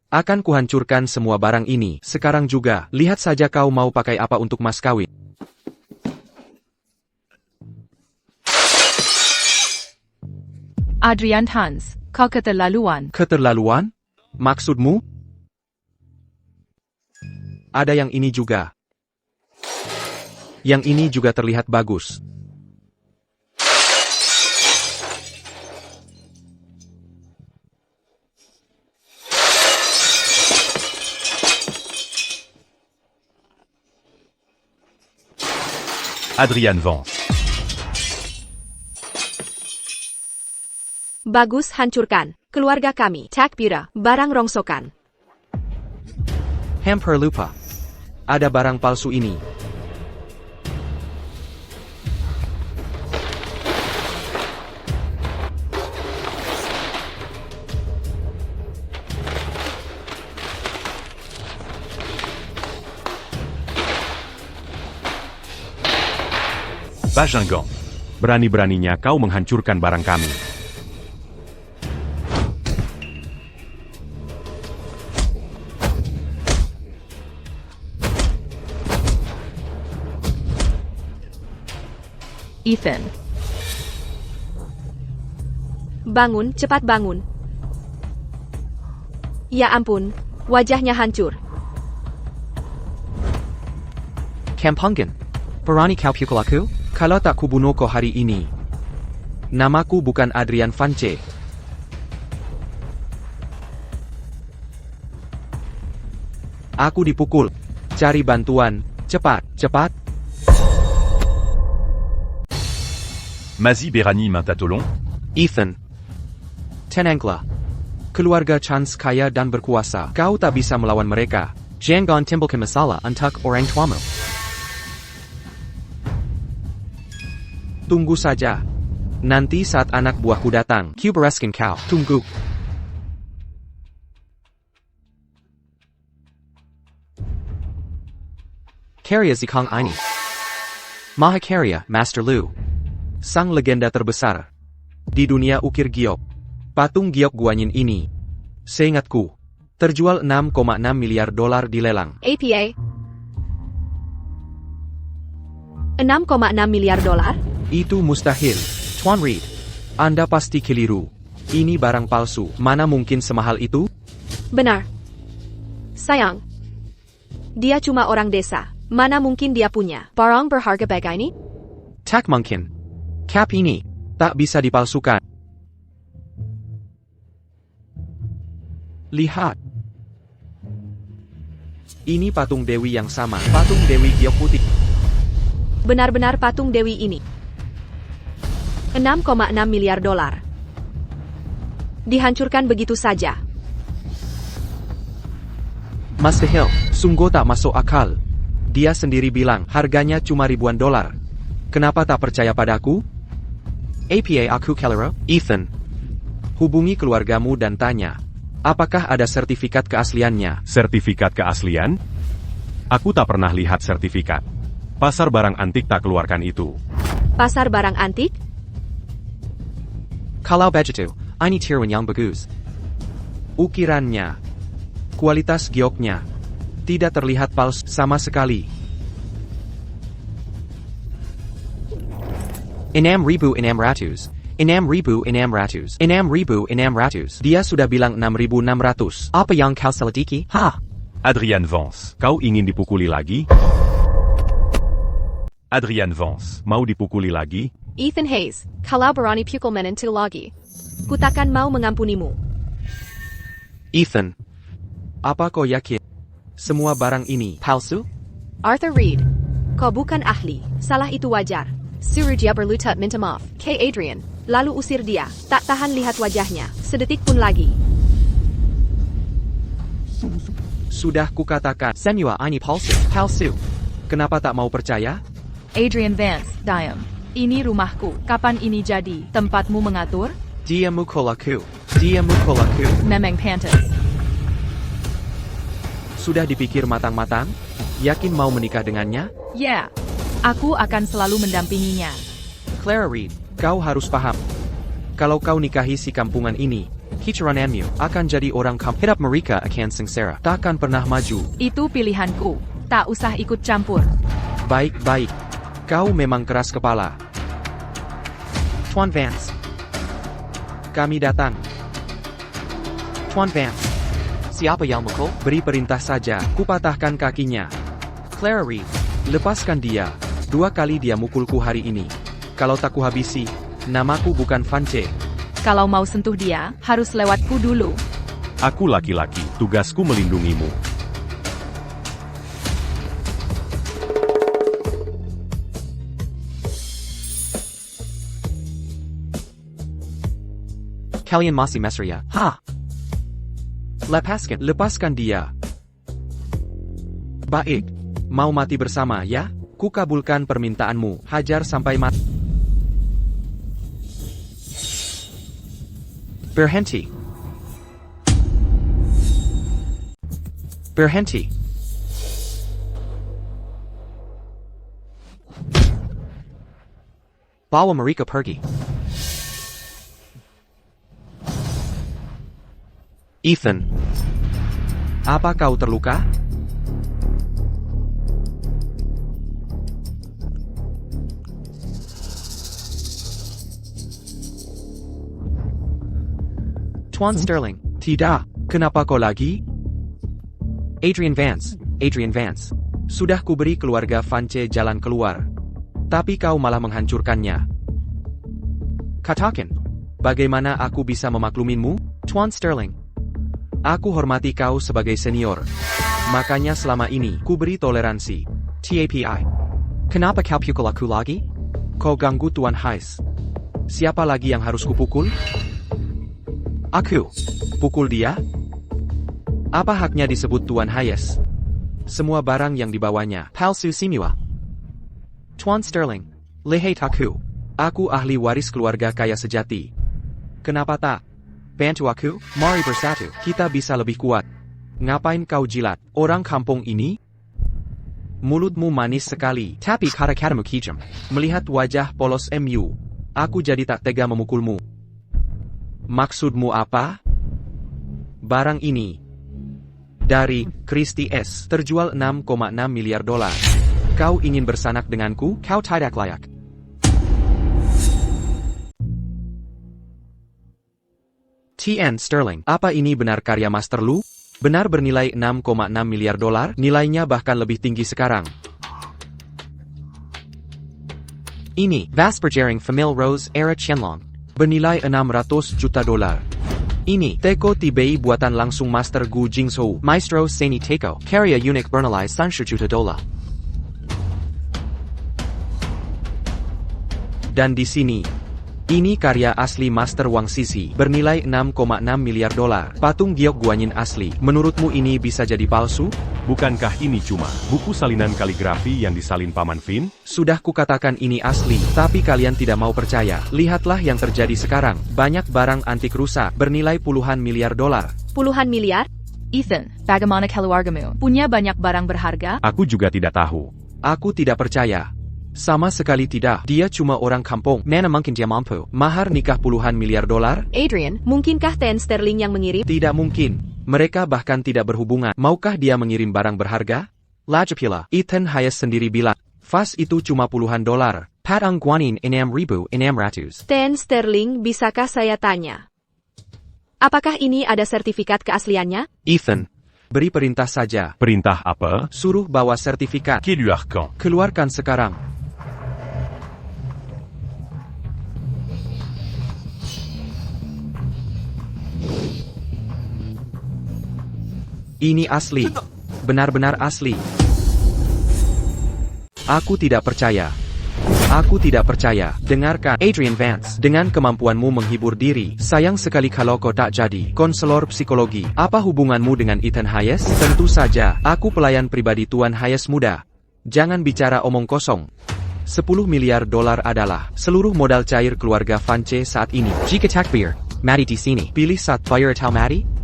D: Akan kuhancurkan semua barang ini. Sekarang juga, lihat saja kau mau pakai apa untuk mas kawin.
C: Adrian Hans, kau keterlaluan.
D: Keterlaluan? Maksudmu? Ada yang ini juga. Yang ini juga terlihat bagus.
F: Adrian Vance.
A: Bagus, hancurkan. Keluarga kami, tak bira, barang rongsokan.
D: Hampir lupa. Ada barang palsu ini.
F: Bajingan.
B: Berani-beraninya kau menghancurkan barang kami.
C: Ethan.
A: Bangun, cepat bangun. Ya ampun, wajahnya hancur.
D: Kampungan. Berani kau pukul aku? Kalau tak kubunuh kau hari ini. Namaku bukan Adrian Vance. Aku dipukul. Cari bantuan. Cepat, cepat.
F: Mazie Berani Mintatolon.
D: Ethan. Tenanglah. Keluarga Chance kaya dan berkuasa. Kau tak bisa melawan mereka. Jangan timbulkan masalah untuk orang tuamu. Tunggu saja. Nanti saat anak buahku datang, ku bereskan kau. Tunggu. Karya Zikang ini. Mahakarya, Master Lu. Sang legenda terbesar di dunia ukir giok. Patung giok Guanyin ini, seingatku, terjual $6,6 miliar di lelang.
A: APA 6,6 miliar dolar?
D: Itu mustahil. Tuan Reed, Anda pasti keliru. Ini barang palsu. Mana mungkin semahal itu?
A: Benar. Sayang. Dia cuma orang desa. Mana mungkin dia punya barang berharga begini?
D: Tak mungkin. Cap ini tak bisa dipalsukan. Lihat. Ini patung Dewi yang sama. Patung Dewi giok putih.
A: Benar-benar patung Dewi ini. 6,6 miliar dolar. Dihancurkan begitu saja.
D: Mustahil. Sungguh tak masuk akal. Dia sendiri bilang harganya cuma ribuan dolar. Kenapa tak percaya padaku? APA aku Kelera, Ethan. Hubungi keluargamu dan tanya. Apakah ada sertifikat keasliannya?
B: Sertifikat keaslian? Aku tak pernah lihat sertifikat. Pasar barang antik tak keluarkan itu.
A: Pasar barang antik?
D: Kalau begitu, ini tiruan yang bagus. Ukirannya, kualitas gioknya, tidak terlihat palsu sama sekali. 6.600. 6.600. 6.600. Dia sudah bilang 6.600. Apa yang kau selidiki? Ha?
F: Adrian Vance.
B: Kau ingin dipukuli lagi?
F: Adrian Vance.
B: Mau dipukuli lagi?
A: Ethan Hayes, kalau berani pukul menentu lagi. Kutakan mau mengampunimu.
D: Ethan. Apa kau yakin? Semua barang ini palsu?
A: Arthur Reed, kau bukan ahli, salah itu wajar. Suruh dia berlutut minta maaf, K. Adrian, lalu usir dia, tak tahan lihat wajahnya, sedetik pun lagi.
D: Sudah kukatakan, semua ini palsu. Palsu. Kenapa tak mau percaya?
C: Adrian Vance, diam. Ini rumahku. Kapan ini jadi? Tempatmu mengatur?
D: Dia mukul aku. Dia mukul aku.
C: Memang pantas.
D: Sudah dipikir matang-matang? Yakin mau menikah dengannya?
C: Ya. Aku akan selalu mendampinginya.
D: Clara Reed, kau harus paham. Kalau kau nikahi si kampungan ini, keturunan-mu akan jadi orang hidup mereka akan sengsara. Takkan pernah maju.
C: Itu pilihanku. Tak usah ikut campur.
D: Baik-baik. Kau memang keras kepala. Tuan Vance. Kami datang. Tuan Vance. Siapa yang mukul? Beri perintah saja, kupatahkan kakinya. Clara Reed, lepaskan dia. 2 kali dia mukulku hari ini. Kalau tak kuhabisi, namaku bukan Vance.
C: Kalau mau sentuh dia, harus lewatku dulu.
B: Aku laki-laki, tugasku melindungimu.
D: Kalian masih mesra ya? Ha? Lepaskan dia. Baik. Mau mati bersama ya? Kukabulkan permintaanmu. Hajar sampai mati. Berhenti. Berhenti. Bawa mereka pergi. Ethan. Apa kau terluka? Tuan Sterling, tidak. Kenapa kau lagi? Adrian Vance. Sudah kuberi keluarga Vance jalan keluar. Tapi kau malah menghancurkannya. Katakan, bagaimana aku bisa memaklumimu, Tuan Sterling? Aku hormati kau sebagai senior. Makanya selama ini, kuberi toleransi. TAPI. Kenapa kau pukul aku lagi? Kau ganggu Tuan Hayes. Siapa lagi yang harus kupukul? Aku. Pukul dia? Apa haknya disebut Tuan Hayes? Semua barang yang dibawanya palsu semua. Tuan Sterling, lihat aku. Aku ahli waris keluarga kaya sejati. Kenapa tak? Bantu aku, mari bersatu. Kita bisa lebih kuat. Ngapain kau jilat orang kampung ini? Mulutmu manis sekali, tapi kata-katamu kejam. Melihat wajah polos MU, aku jadi tak tega memukulmu. Maksudmu apa? Barang ini dari Christie S terjual 6,6 miliar dolar. Kau ingin bersanak denganku? Kau tidak layak. TN Sterling, apa ini benar karya master lu? Benar bernilai 6,6 miliar dolar, nilainya bahkan lebih tinggi sekarang. Ini Vaspergering Famille Rose era Qianlong, bernilai 600 juta dolar. Ini Teko Tibei buatan langsung Master Gu Jingzhou, Maestro Seni Teko, karya unik bernilai 30 juta dolar. Dan di sini, ini karya asli Master Wang Sisi, bernilai 6,6 miliar dolar. Patung Giok Guanyin asli. Menurutmu ini bisa jadi palsu?
B: Bukankah ini cuma buku salinan kaligrafi yang disalin Paman Vin?
D: Sudah kukatakan ini asli, tapi kalian tidak mau percaya. Lihatlah yang terjadi sekarang. Banyak barang antik rusak, bernilai puluhan miliar dolar.
A: Puluhan miliar?
C: Ethan, bagaimana keluargamu? Punya banyak barang berharga?
B: Aku juga tidak tahu.
D: Aku tidak percaya. Sama sekali tidak. Dia cuma orang kampung. Mana mungkin dia mampu. Mahar nikah puluhan miliar dolar?
A: Adrian, mungkinkah TN Sterling yang mengirim?
D: Tidak mungkin. Mereka bahkan tidak berhubungan. Maukah dia mengirim barang berharga? Lagipula, Ethan Hayes sendiri bilang, Vas itu cuma puluhan dolar. Patang Guanin 6.600.
A: TN Sterling, bisakah saya tanya? Apakah ini ada sertifikat keasliannya?
D: Ethan, beri perintah saja.
B: Perintah apa?
D: Suruh bawa sertifikat.
F: Qui lui arcan?
D: Keluarkan sekarang. Ini asli. Benar-benar asli. Aku tidak percaya. Aku tidak percaya. Dengarkan, Adrian Vance. Dengan kemampuanmu menghibur diri, sayang sekali kalau kau tak jadi konselor psikologi. Apa hubunganmu dengan Ethan Hayes? Tentu saja, aku pelayan pribadi Tuan Hayes muda. Jangan bicara omong kosong. 10 miliar dolar adalah seluruh modal cair keluarga Vance saat ini. Jika takbir, mari di sini. Pilih saat bayar atau mati?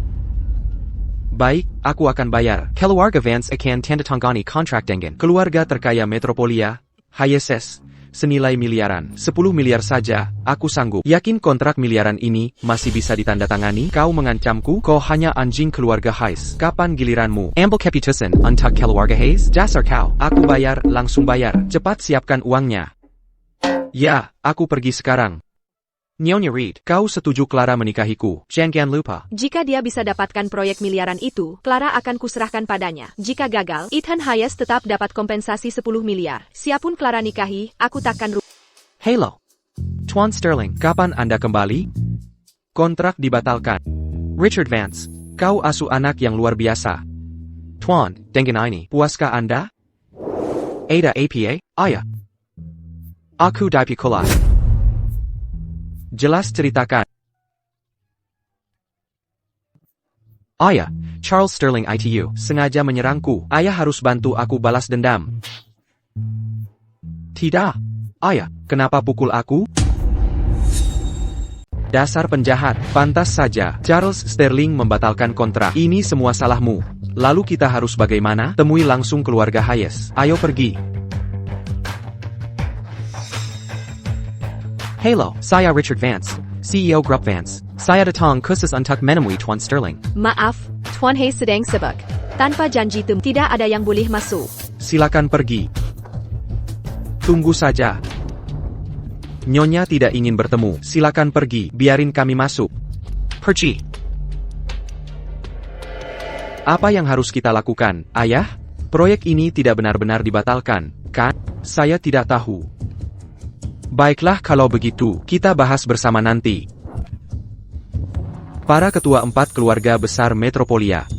D: Baik, aku akan bayar. Keluarga Vance akan tanda tangani kontrak dengan keluarga terkaya Metropolia, Hayeses, senilai miliaran. 10 miliar saja, aku sanggup. Yakin kontrak miliaran ini masih bisa ditandatangani? Kau mengancamku? Kau hanya anjing keluarga Hayes. Kapan giliranmu? Ambil keputusan untuk keluarga Hayes? Dasar kau. Aku bayar, langsung bayar. Cepat siapkan uangnya. Ya, aku pergi sekarang. Nyonya Reed, kau setuju Clara menikahiku? Jangan lupa.
A: Jika dia bisa dapatkan proyek miliaran itu, Clara akan kuserahkan padanya. Jika gagal, Ethan Hayes tetap dapat kompensasi 10 miliar. Siapun Clara nikahi, aku takkan
D: Hello. Tuan Sterling, kapan Anda kembali? Kontrak dibatalkan. Richard Vance, kau asuh anak yang luar biasa. Tuan, dengan ini, puaskah Anda? Ada APA, ayah. Aku dipikula. Jelas ceritakan. Ayah, Charles Sterling ITU, sengaja menyerangku. Ayah harus bantu aku balas dendam. Tidak. Ayah, kenapa pukul aku? Dasar penjahat, pantas saja. Charles Sterling membatalkan kontrak. Ini semua salahmu. Lalu kita harus bagaimana? Temui langsung keluarga Hayes. Ayo pergi. Hello, saya Richard Vance, CEO Grup Vance. Saya datang khusus untuk menemui Tuan Sterling.
A: Maaf, Tuan Hayes sedang sibuk. Tanpa janji tidak ada yang boleh masuk.
D: Silakan pergi. Tunggu saja. Nyonya tidak ingin bertemu. Silakan pergi, biarin kami masuk. Pergi. Apa yang harus kita lakukan, Ayah? Proyek ini tidak benar-benar dibatalkan, kan? Saya tidak tahu. Baiklah kalau begitu, kita bahas bersama nanti. Para ketua 4 keluarga besar Metropolia.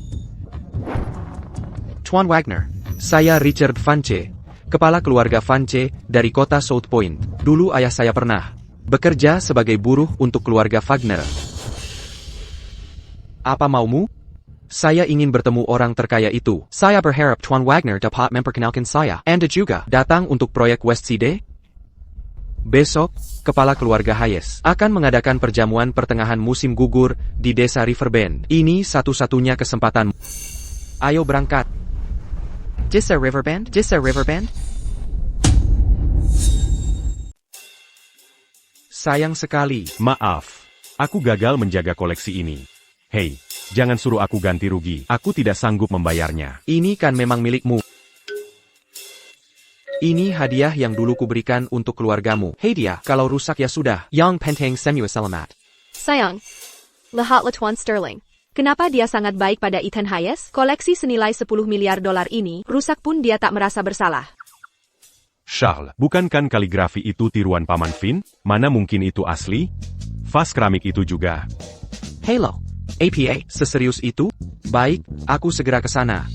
D: Tuan Wagner, saya Richard Vance, kepala keluarga Vance dari kota South Point. Dulu ayah saya pernah bekerja sebagai buruh untuk keluarga Wagner. Apa maumu? Saya ingin bertemu orang terkaya itu. Saya berharap Tuan Wagner dapat memperkenalkan saya. Anda juga datang untuk proyek West Side? Besok, kepala keluarga Hayes akan mengadakan perjamuan pertengahan musim gugur di desa Riverbend. Ini satu-satunya kesempatan. Ayo berangkat. Desa Riverbend? Desa Riverbend? Sayang sekali.
B: Maaf, aku gagal menjaga koleksi ini. Hei, jangan suruh aku ganti rugi. Aku tidak sanggup membayarnya.
D: Ini kan memang milikmu. Ini hadiah yang dulu kuberikan untuk keluargamu. Hei dia, kalau rusak ya sudah. Yang penting semua selamat.
A: Sayang. Lihatlah Tuan Sterling. Kenapa dia sangat baik pada Ethan Hayes? Koleksi senilai 10 miliar dolar ini, rusak pun dia tak merasa bersalah.
B: Charles, bukankah kaligrafi itu tiruan Paman Finn? Mana mungkin itu asli? Vas keramik itu juga.
D: Halo. APA, seserius itu? Baik, aku segera ke sana.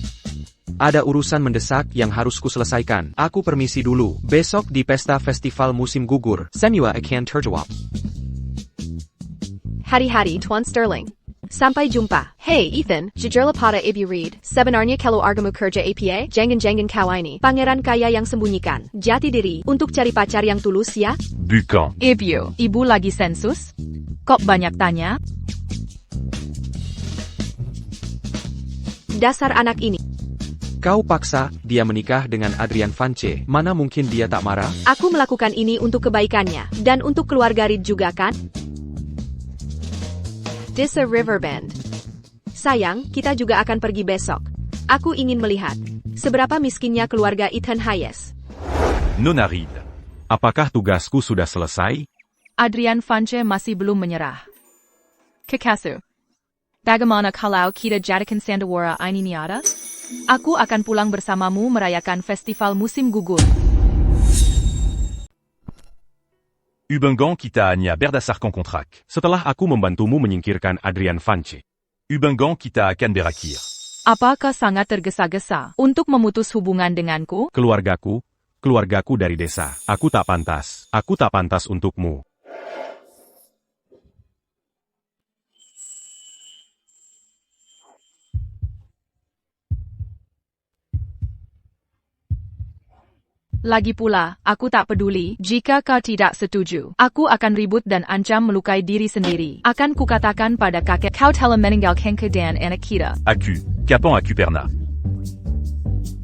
D: Ada urusan mendesak yang harus kuselesaikan. Aku permisi dulu. Besok di pesta festival musim gugur, semua akan terjawab.
A: Hari-hari Tuan Sterling. Sampai jumpa. Hey Ethan, jujurlah pada Ibu Reed. Sebenarnya kalau argamu kerja APA, jangan-jangan kau ini pangeran kaya yang sembunyikan jati diri untuk cari pacar yang tulus ya?
F: Bukan.
C: Ibu lagi sensus? Kok banyak tanya?
A: Dasar anak ini.
D: Kau paksa dia menikah dengan Adrian Vance. Mana mungkin dia tak marah?
A: Aku melakukan ini untuk kebaikannya, dan untuk keluarga Reed juga kan? Desa Riverbend. Sayang, kita juga akan pergi besok. Aku ingin melihat seberapa miskinnya keluarga Ethan Hayes.
F: Nona Reed.
B: Apakah tugasku sudah selesai?
C: Adrian Vance masih belum menyerah. Kekasu. Bagaimana kalau kita jadikan sandiwara ini niada? Aku akan pulang bersamamu merayakan festival musim gugur.
F: Ubengan kita Anya berdasarkan kontrak.
B: Setelah aku membantumu menyingkirkan Adrian Vance.
F: Ubengan kita akan berakhir.
C: Apakah sangat tergesa-gesa untuk memutus hubungan denganku?
B: Keluargaku dari desa. Aku tak pantas untukmu.
C: Lagi pula, aku tak peduli jika kau tidak setuju. Aku akan ribut dan ancam melukai diri sendiri. Akan kukatakan pada kakek kau telah meninggalkan dan anak kita.
F: Aku, Capan aku Perna.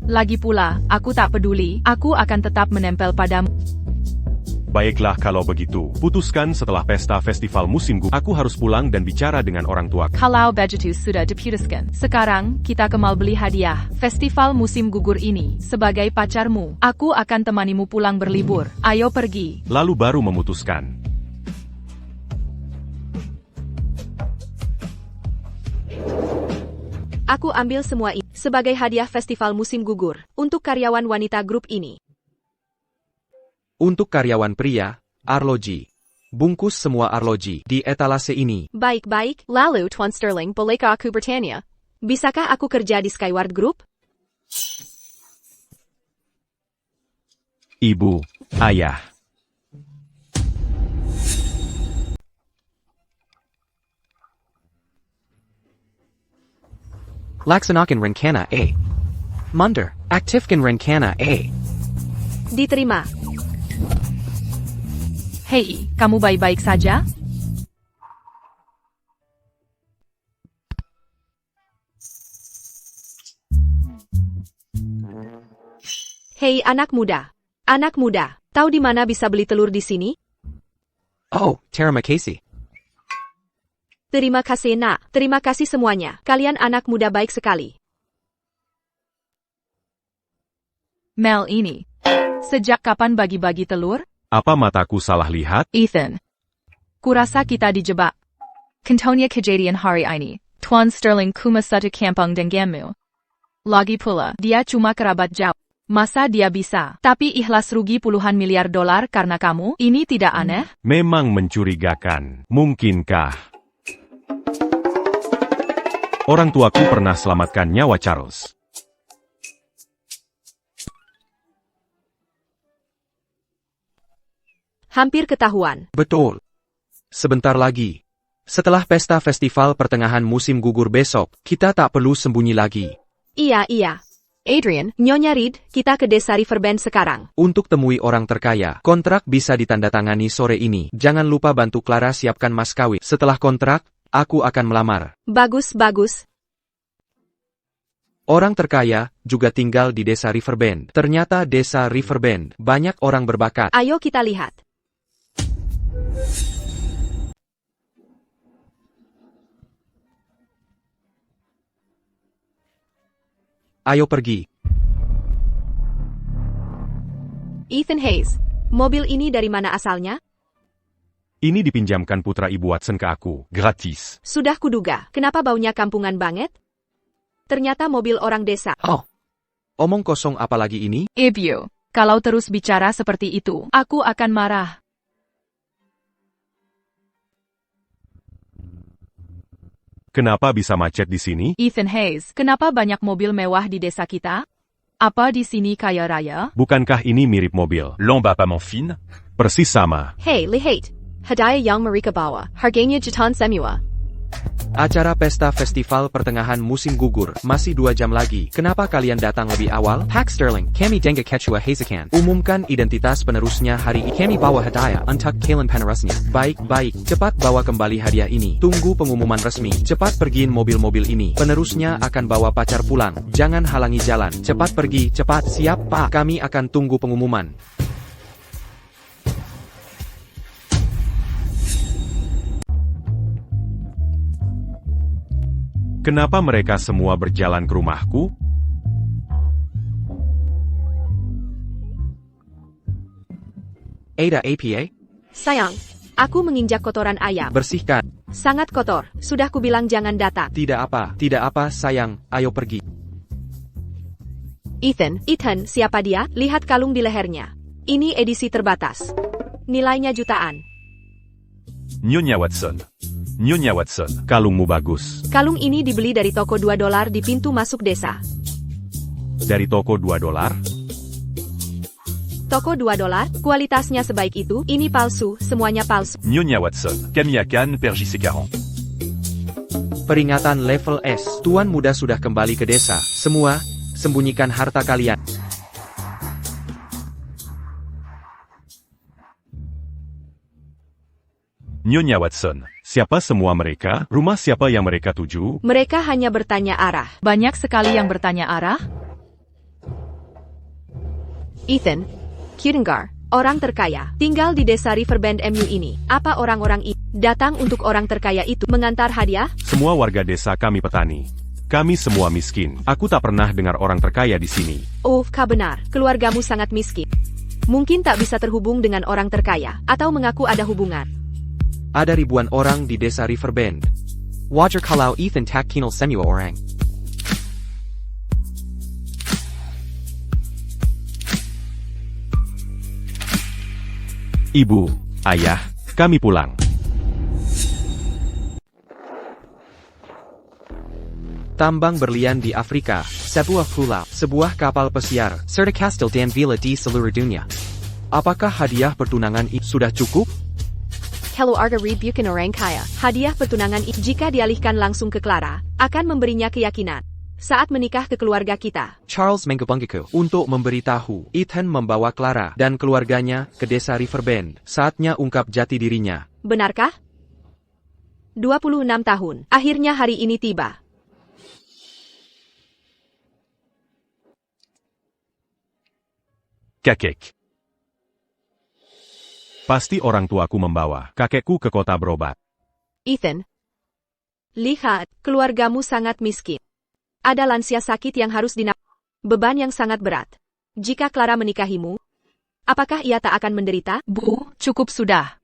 C: Lagi pula, aku tak peduli. Aku akan tetap menempel padamu.
B: Baiklah kalau begitu, putuskan setelah pesta festival musim gugur. Aku harus pulang dan bicara dengan orang tua.
C: Kalau begitu sudah diputuskan. Sekarang, kita kemal beli hadiah. Festival musim gugur ini, sebagai pacarmu, aku akan temanimu pulang berlibur. Ayo pergi.
B: Lalu baru memutuskan.
A: Aku ambil semua ini sebagai hadiah festival musim gugur untuk karyawan wanita grup ini.
D: Untuk karyawan pria, arloji. Bungkus semua arloji di etalase ini.
A: Baik-baik, lalu Tuan Sterling, bolehkah aku bertanya? Bisakah aku kerja di Skyward Group?
B: Ibu, ayah.
D: Laksanakan rencana A. Mundur, aktifkan rencana A.
A: Diterima.
C: Hei, kamu baik-baik saja?
A: Hei anak muda. Anak muda, tahu di mana bisa beli telur di sini?
D: Oh, terima kasih.
A: Terima kasih nak, terima kasih semuanya. Kalian anak muda baik sekali.
C: Mel ini. Sejak kapan bagi-bagi telur?
B: Apa mataku salah lihat?
C: Ethan. Kurasa kita dijebak. Kantonia kejadian hari ini. Tuan Sterling cuma satu kampung denganmu. Lagi pula, dia cuma kerabat jauh. Masa dia bisa? Tapi ikhlas rugi puluhan miliar dolar karena kamu? Ini tidak aneh?
B: Memang mencurigakan. Mungkinkah? Orang tuaku pernah selamatkan nyawa Charles.
A: Hampir ketahuan.
D: Betul. Sebentar lagi. Setelah pesta festival pertengahan musim gugur besok, kita tak perlu sembunyi lagi.
A: Iya. Adrian, Nyonya Reed, kita ke desa Riverbend sekarang.
D: Untuk temui orang terkaya, kontrak bisa ditandatangani sore ini. Jangan lupa bantu Clara siapkan mas kawin. Setelah kontrak, aku akan melamar.
A: Bagus.
D: Orang terkaya juga tinggal di desa Riverbend. Ternyata desa Riverbend banyak orang berbakat.
A: Ayo kita lihat.
D: Ayo pergi.
A: Ethan Hayes, mobil ini dari mana asalnya?
B: Ini dipinjamkan putra Ibu Watson ke aku.
F: Gratis.
A: Sudah kuduga, kenapa baunya kampungan banget? Ternyata mobil orang desa.
D: Oh. Omong kosong apa lagi ini?
C: Ibu, kalau terus bicara seperti itu, aku akan marah.
B: Kenapa bisa macet di sini?
C: Ethan Hayes, kenapa banyak mobil mewah di desa kita? Apa di sini kaya raya?
B: Bukankah ini mirip mobil?
F: Lomba pas mon fin.
B: Persis sama.
A: Hey, lihat. Hadiah yang mereka bawa, harganya jutaan semua.
D: Acara pesta festival pertengahan musim gugur, masih 2 jam lagi. Kenapa kalian datang lebih awal? Pak Sterling, kami dengar kecua Hazekan. Umumkan identitas penerusnya hari ini. Kami bawa hadiah untuk kalian penerusnya. Baik, cepat bawa kembali hadiah ini. Tunggu pengumuman resmi. Cepat pergiin mobil-mobil ini. Penerusnya akan bawa pacar pulang. Jangan halangi jalan. Cepat pergi, cepat. Siap, Pak. Kami akan tunggu pengumuman.
B: Kenapa mereka semua berjalan ke rumahku?
D: Ada APA?
A: Sayang, aku menginjak kotoran ayam.
D: Bersihkan.
A: Sangat kotor, sudah kubilang jangan datang.
D: Tidak apa, sayang. Ayo pergi.
A: Ethan, siapa dia? Lihat kalung di lehernya. Ini edisi terbatas. Nilainya jutaan.
F: Nyonya Watson. Nyonya Watson.
B: Kalungmu bagus.
A: Kalung ini dibeli dari toko $2 di pintu masuk desa.
B: Dari toko $2?
A: Toko $2, kualitasnya sebaik itu, ini palsu, semuanya palsu.
F: Nyonya Watson. Kami akan pergi sekarang.
D: Peringatan level S. Tuan muda sudah kembali ke desa. Semua, sembunyikan harta kalian.
F: Nyonya Watson.
B: Siapa semua mereka? Rumah siapa yang mereka tuju?
A: Mereka hanya bertanya arah.
C: Banyak sekali yang bertanya arah.
A: Ethan, Kudengar, orang terkaya, tinggal di desa Riverbend MU ini. Apa orang-orang ini datang untuk orang terkaya itu mengantar hadiah?
B: Semua warga desa kami petani. Kami semua miskin. Aku tak pernah dengar orang terkaya di sini.
A: Oh, kau benar. Keluargamu sangat miskin. Mungkin tak bisa terhubung dengan orang terkaya, atau mengaku ada hubungan.
D: Ada ribuan orang di desa Riverbend. Wajar kalau Ethan tak kenal semua orang.
B: Ibu, ayah, kami pulang.
D: Tambang berlian di Afrika, sebuah pulau, sebuah kapal pesiar, serta kastil dan villa di seluruh dunia. Apakah hadiah pertunangan itu sudah cukup?
A: Keluarga Reed bukan orang kaya. Hadiah pertunangan jika dialihkan langsung ke Clara, akan memberinya keyakinan. Saat menikah ke keluarga kita.
D: Charles menghubungiku untuk memberitahu Ethan membawa Clara dan keluarganya ke desa Riverbend. Saatnya ungkap jati dirinya.
A: Benarkah? 26 tahun. Akhirnya hari ini tiba.
F: Kakek.
B: Pasti orang tuaku membawa kakekku ke kota berobat.
A: Ethan, lihat, keluargamu sangat miskin. Ada lansia sakit yang harus beban yang sangat berat. Jika Clara menikahimu, apakah ia tak akan menderita?
C: Bu, cukup sudah.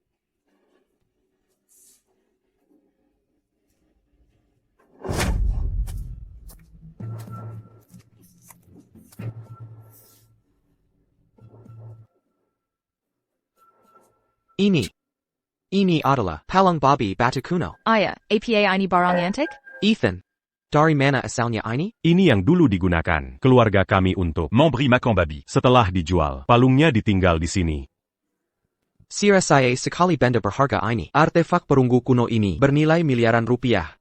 D: Ini adalah Palung Babi Batu Kuno.
C: Ayah, APA ini barang antik?
D: Ethan. Dari mana asalnya ini?
B: Ini yang dulu digunakan keluarga kami untuk
F: Memberi makan babi.
B: setelah dijual. Palungnya ditinggal di sini.
D: Sira saya sekali benda berharga ini. Artefak perunggu kuno ini bernilai miliaran rupiah.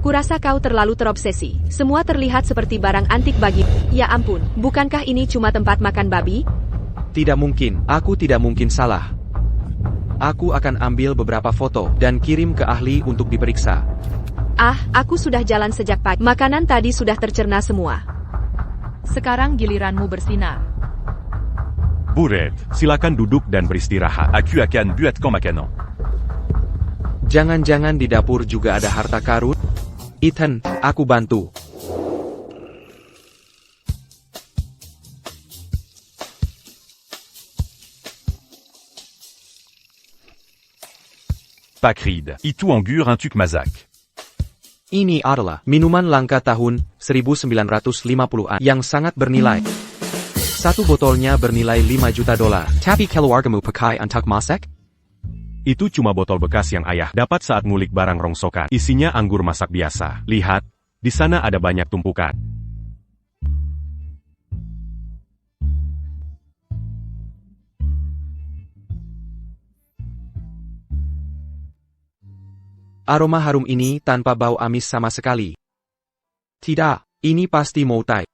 A: Kurasa kau terlalu terobsesi. Semua terlihat seperti barang antik bagi... Ya ampun, bukankah ini cuma tempat makan babi?
D: Tidak mungkin, aku tidak mungkin salah. Aku akan ambil beberapa foto dan kirim ke ahli untuk diperiksa.
A: Ah, aku sudah jalan sejak pagi. Makanan tadi sudah tercerna semua.
C: Sekarang giliranmu bersinar.
B: Buret, silakan duduk dan beristirahat.
F: Aku akan buat kau makanan.
D: Jangan-jangan di dapur juga ada harta karun? Ethan, aku bantu.
F: Pakrid, itu anggur un tuk mazak.
D: Ini adalah minuman langka tahun 1950-an yang sangat bernilai. Satu botolnya bernilai $5 juta. Tapi keluargamu pakai untuk masak?
B: Itu cuma botol bekas yang ayah dapat saat ngulik barang rongsokan. Isinya anggur masak biasa. Lihat, di sana ada banyak tumpukan.
D: Aroma harum ini tanpa bau amis sama sekali. Tidak, ini pasti moutai.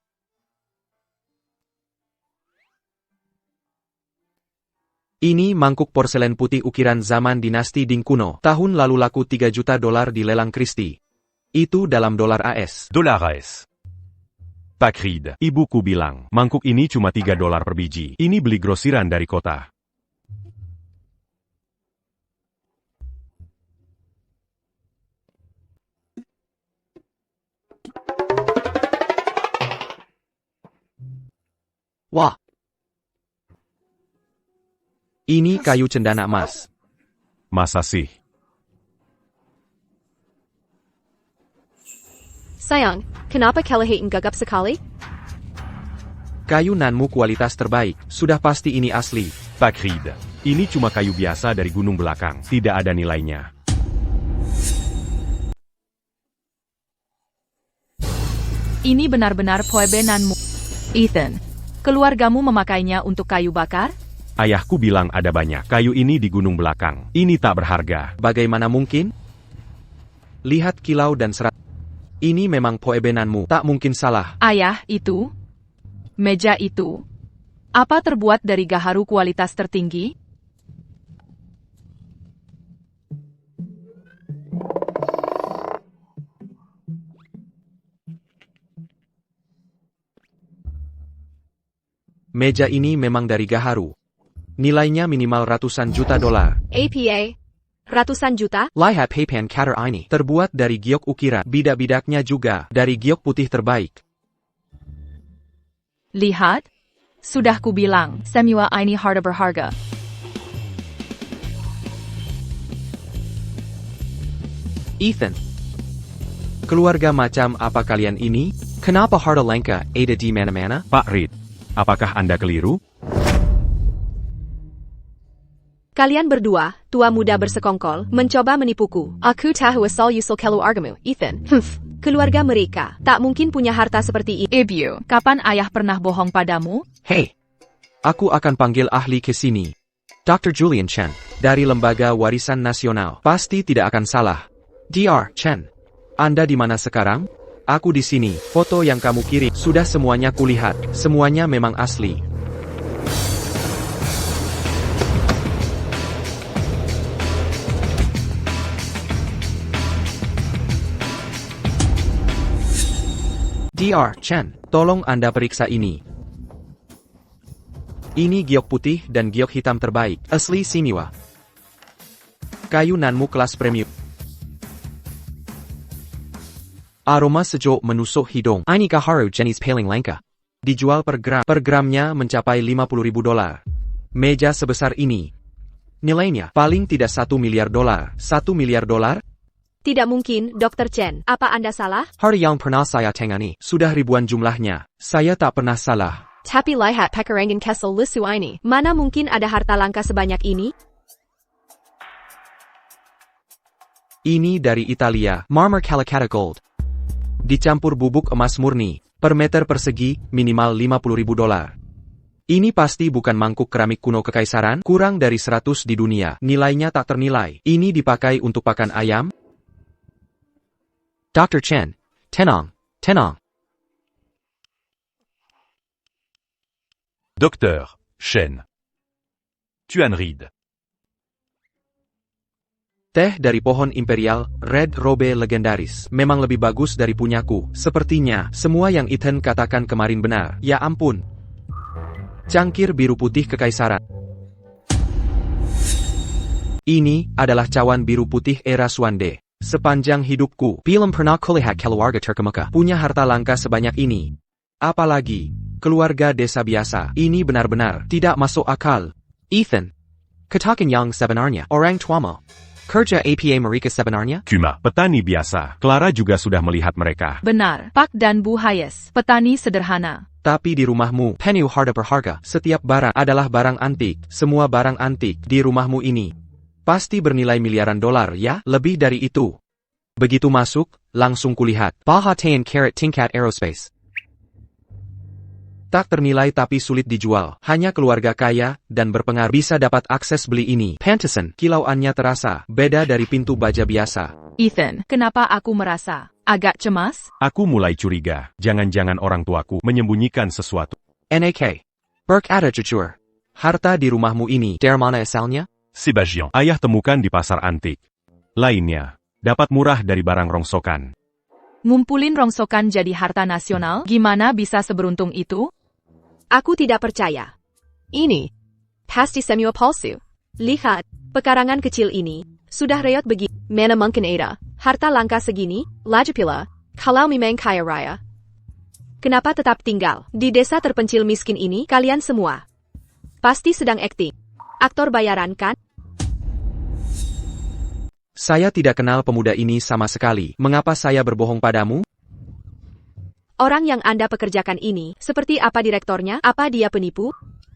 D: Ini mangkuk porselen putih ukiran zaman dinasti Ding kuno. Tahun lalu laku $3 juta di lelang Christie. Itu dalam dolar AS.
F: Dollar AS.
B: Pakrid, ibuku bilang, mangkuk ini cuma $3 per biji. Ini beli grosiran dari kota.
D: Wah. Ini kayu cendana emas.
B: Masa sih?
A: Sayang, kenapa kalian gagap sekali?
D: Kayu nanmu kualitas terbaik, sudah pasti ini asli.
B: Pakrid, ini cuma kayu biasa dari gunung belakang. Tidak ada nilainya.
C: Ini benar-benar poebenanmu. Ethan, keluargamu memakainya untuk kayu bakar?
B: Ayahku bilang ada banyak kayu ini di gunung belakang. Ini tak berharga.
D: Bagaimana mungkin? Lihat kilau dan serat. Ini memang poebenanmu, tak mungkin salah.
C: Ayah, itu? Meja itu? Apa terbuat dari gaharu kualitas tertinggi?
D: Meja ini memang dari gaharu. Nilainya minimal ratusan juta dolar.
A: APA? Ratusan juta?
D: Lihat papan kater ini, terbuat dari giok ukiran. Bidak-bidaknya juga dari giok putih terbaik.
C: Lihat, sudah kubilang, semua ini harta berharga.
D: Ethan, keluarga macam apa kalian ini? Kenapa harta langka ada di mana-mana?
B: Pak Reed, apakah Anda keliru?
A: Kalian berdua, tua muda bersekongkol, mencoba menipuku. Aku tahu asal-usul keluargamu, Ethan. Keluarga mereka tak mungkin punya harta seperti ini.
C: Ibu, kapan ayah pernah bohong padamu?
D: Hei, aku akan panggil ahli ke sini. Dr. Julian Chen, dari Lembaga Warisan Nasional. Pasti tidak akan salah. Dr. Chen, Anda di mana sekarang? Aku di sini. Foto yang kamu kirim sudah semuanya kulihat. Semuanya memang asli. Dr. Chen, tolong Anda periksa ini. Ini giok putih dan giok hitam terbaik, asli Siniwa. Kayu nanmu kelas premium. Aroma sejuk menusuk hidung. Ini gaharu jenis paling langka. Dijual per gram. Per gramnya mencapai $50.000. Meja sebesar ini. Nilainya paling tidak $1 miliar. $1 miliar?
A: Tidak mungkin, Dr. Chen. Apa Anda salah?
D: Harta yang pernah saya tangani sudah ribuan jumlahnya. Saya tak pernah salah.
A: Tapi lihat pekarangan Kessel lesu ini. Mana mungkin ada harta langka sebanyak ini?
D: Ini dari Italia, Marmor Calacatta Gold. Dicampur bubuk emas murni, per meter persegi, minimal $50.000. Ini pasti bukan mangkuk keramik kuno kekaisaran, kurang dari 100 di dunia, nilainya tak ternilai. Ini dipakai untuk pakan ayam? Dr. Chen, tenang, tenang.
F: Docteur, Shen. Tuan Reed.
D: Teh dari pohon imperial, Red Robe legendaris, memang lebih bagus dari punyaku. Sepertinya, semua yang Ethan katakan kemarin benar. Ya ampun. Cangkir biru putih kekaisaran. Ini adalah cawan biru putih era Swande. Sepanjang hidupku, belum pernah kulihat keluarga terkemuka punya harta langka sebanyak ini. Apalagi, keluarga desa biasa. Ini benar-benar tidak masuk akal. Ethan. Katakan yang sebenarnya, orang tuamu. Kerja APA mereka sebenarnya?
B: Cuma, petani biasa. Clara juga sudah melihat mereka.
C: Benar, Pak dan Bu Hayes, petani sederhana.
D: Tapi di rumahmu, penuh harta berharga. Setiap barang adalah barang antik. Semua barang antik di rumahmu ini pasti bernilai miliaran dolar ya, lebih dari itu. Begitu masuk, langsung kulihat. Bahatean Karat Tingkat Aerospace. Tak ternilai tapi sulit dijual. Hanya keluarga kaya dan berpengaruh bisa dapat akses beli ini. Pantesan, kilauannya terasa beda dari pintu baja biasa.
C: Ethan, kenapa aku merasa agak cemas?
B: Aku mulai curiga. Jangan-jangan orang tuaku menyembunyikan sesuatu.
D: NAK. Berk ada jujur. Harta di rumahmu ini, dari mana asalnya?
F: Sébastian.
B: Ayah temukan di pasar antik. Lainnya, dapat murah dari barang rongsokan.
C: Ngumpulin rongsokan jadi harta nasional, gimana bisa seberuntung itu?
A: Aku tidak percaya. Ini pasti semua palsu. Lihat, pekarangan kecil ini sudah reot begini. Mana mungkin ada harta langka segini? Lagi pula, kalau memang kaya raya, kenapa tetap tinggal di desa terpencil miskin ini? Kalian semua pasti sedang akting. Aktor bayaran kan?
D: Saya tidak kenal pemuda ini sama sekali. Mengapa saya berbohong padamu?
A: Orang yang Anda pekerjakan ini, seperti apa direktornya? Apa dia penipu?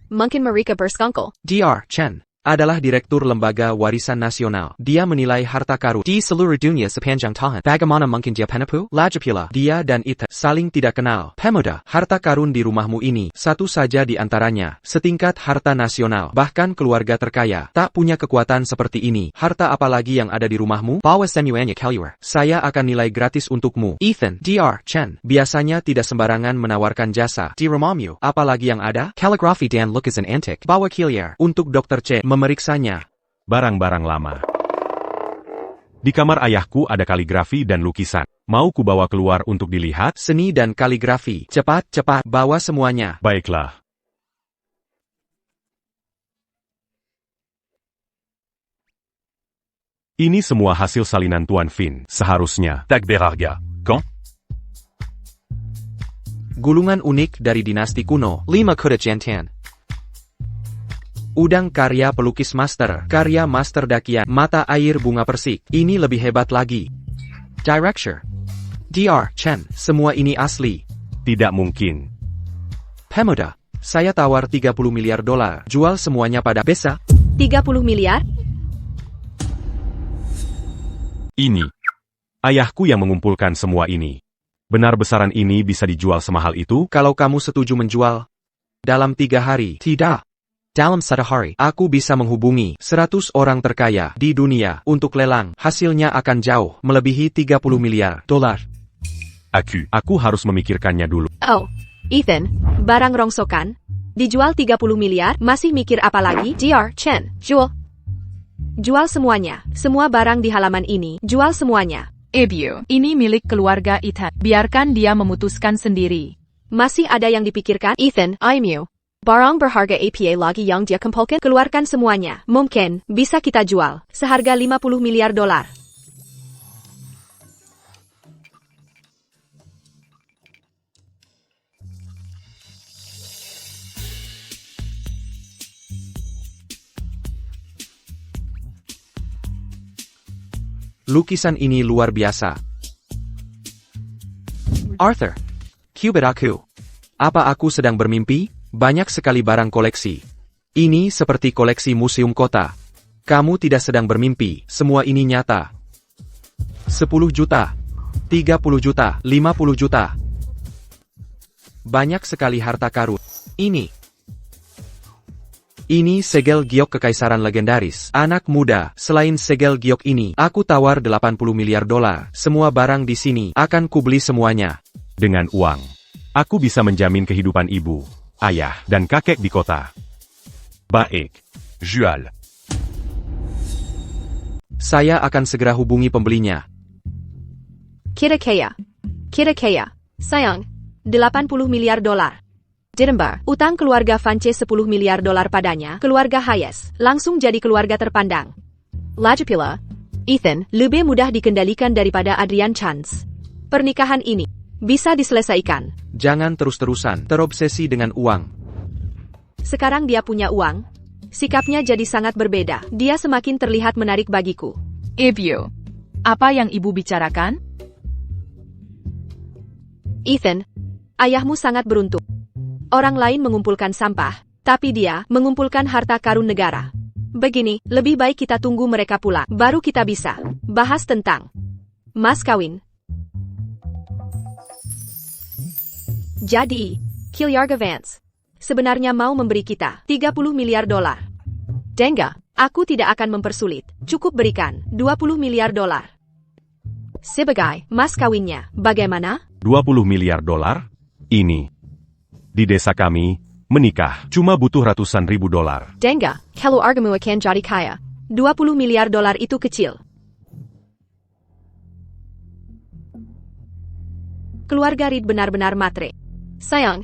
A: Mungkin mereka bersekongkol.
D: Dr. Chen adalah Direktur Lembaga Warisan Nasional. Dia menilai harta karun di seluruh dunia sepanjang tahun. Bagaimana mungkin dia penipu? Lagi pula, dia dan Ethan saling tidak kenal. Pemuda, harta karun di rumahmu ini, satu saja di antaranya, setingkat harta nasional. Bahkan keluarga terkaya, tak punya kekuatan seperti ini. Harta apalagi yang ada di rumahmu? Bawa semuanya keluar. Saya akan nilai gratis untukmu. Ethan, Dr. Chen, biasanya tidak sembarangan menawarkan jasa di rumahmu. Apalagi yang ada? Kaligrafi dan lukisan antik. Bawa keluar. Untuk Dr. Chen memeriksanya.
B: Barang-barang lama. Di kamar ayahku ada kaligrafi dan lukisan. Mau kubawa keluar untuk dilihat?
D: Seni dan kaligrafi. Cepat, bawa semuanya.
B: Baiklah. Ini semua hasil salinan Tuan Finn. Seharusnya.
F: Tag Berarga. Quand?
D: Gulungan unik dari dinasti kuno. 5 kuda jantan. Udang karya pelukis master. Karya master Dakian. Mata air bunga persik. Ini lebih hebat lagi. Director. Dr. Chen. Semua ini asli.
B: Tidak mungkin.
D: Pemuda. Saya tawar $30 miliar. Jual semuanya pada Besa.
A: 30 miliar?
B: Ini. Ayahku yang mengumpulkan semua ini. Benar besaran ini bisa dijual semahal itu?
D: Kalau kamu setuju menjual. Dalam 3 hari. Tidak. Dalam 1 hari, aku bisa menghubungi 100 orang terkaya di dunia untuk lelang. Hasilnya akan jauh melebihi $30 miliar.
B: Aku harus memikirkannya dulu.
A: Oh, Ethan, barang rongsokan dijual 30 miliar, masih mikir apa lagi? Dr. Chen, jual semuanya. Semua barang di halaman ini, jual semuanya.
C: Ebu, ini milik keluarga Ethan. Biarkan dia memutuskan sendiri.
A: Masih ada yang dipikirkan? Ethan, IMU. Barang berharga APA lagi yang dia kumpulkan, keluarkan semuanya. Mungkin, bisa kita jual. Seharga $50 miliar.
D: Lukisan ini luar biasa. Arthur. Cubit aku. Apa aku sedang bermimpi? Banyak sekali barang koleksi. Ini seperti koleksi museum kota. Kamu tidak sedang bermimpi, semua ini nyata. 10 juta, 30 juta, 50 juta. Banyak sekali harta karun. Ini segel giok kekaisaran legendaris. Anak muda, selain segel giok ini, aku tawar 80 miliar dolar. Semua barang di sini, akan kubeli semuanya.
B: Dengan uang, aku bisa menjamin kehidupan ibu, ayah, dan kakek di kota. Baik.
F: Jual.
D: Saya akan segera hubungi pembelinya.
A: Kira-kira. Sayang, 80 miliar dolar. Ditambah, utang keluarga Vance 10 miliar dolar padanya, keluarga Hayes, langsung jadi keluarga terpandang. Lagi pula, Ethan, lebih mudah dikendalikan daripada Adrian Chance. Pernikahan ini bisa diselesaikan.
D: Jangan terus-terusan terobsesi dengan uang.
A: Sekarang dia punya uang, sikapnya jadi sangat berbeda. Dia semakin terlihat menarik bagiku.
C: Ibu, apa yang ibu bicarakan?
A: Ethan, ayahmu sangat beruntung. Orang lain mengumpulkan sampah, tapi dia mengumpulkan harta karun negara. Begini, lebih baik kita tunggu mereka pulang, baru kita bisa bahas tentang mas kawin. Jadi, Kiliarga Vance sebenarnya mau memberi kita 30 miliar dolar. Denga, aku tidak akan mempersulit, cukup berikan 20 miliar dolar. Sebagai mas kawinnya, bagaimana?
B: 20 miliar dolar? Ini. Di desa kami, menikah cuma butuh ratusan ribu dolar.
A: Denga, kalau argamu akan jadi kaya, 20 miliar dolar itu kecil. Keluarga Reed benar-benar matre. Sayang,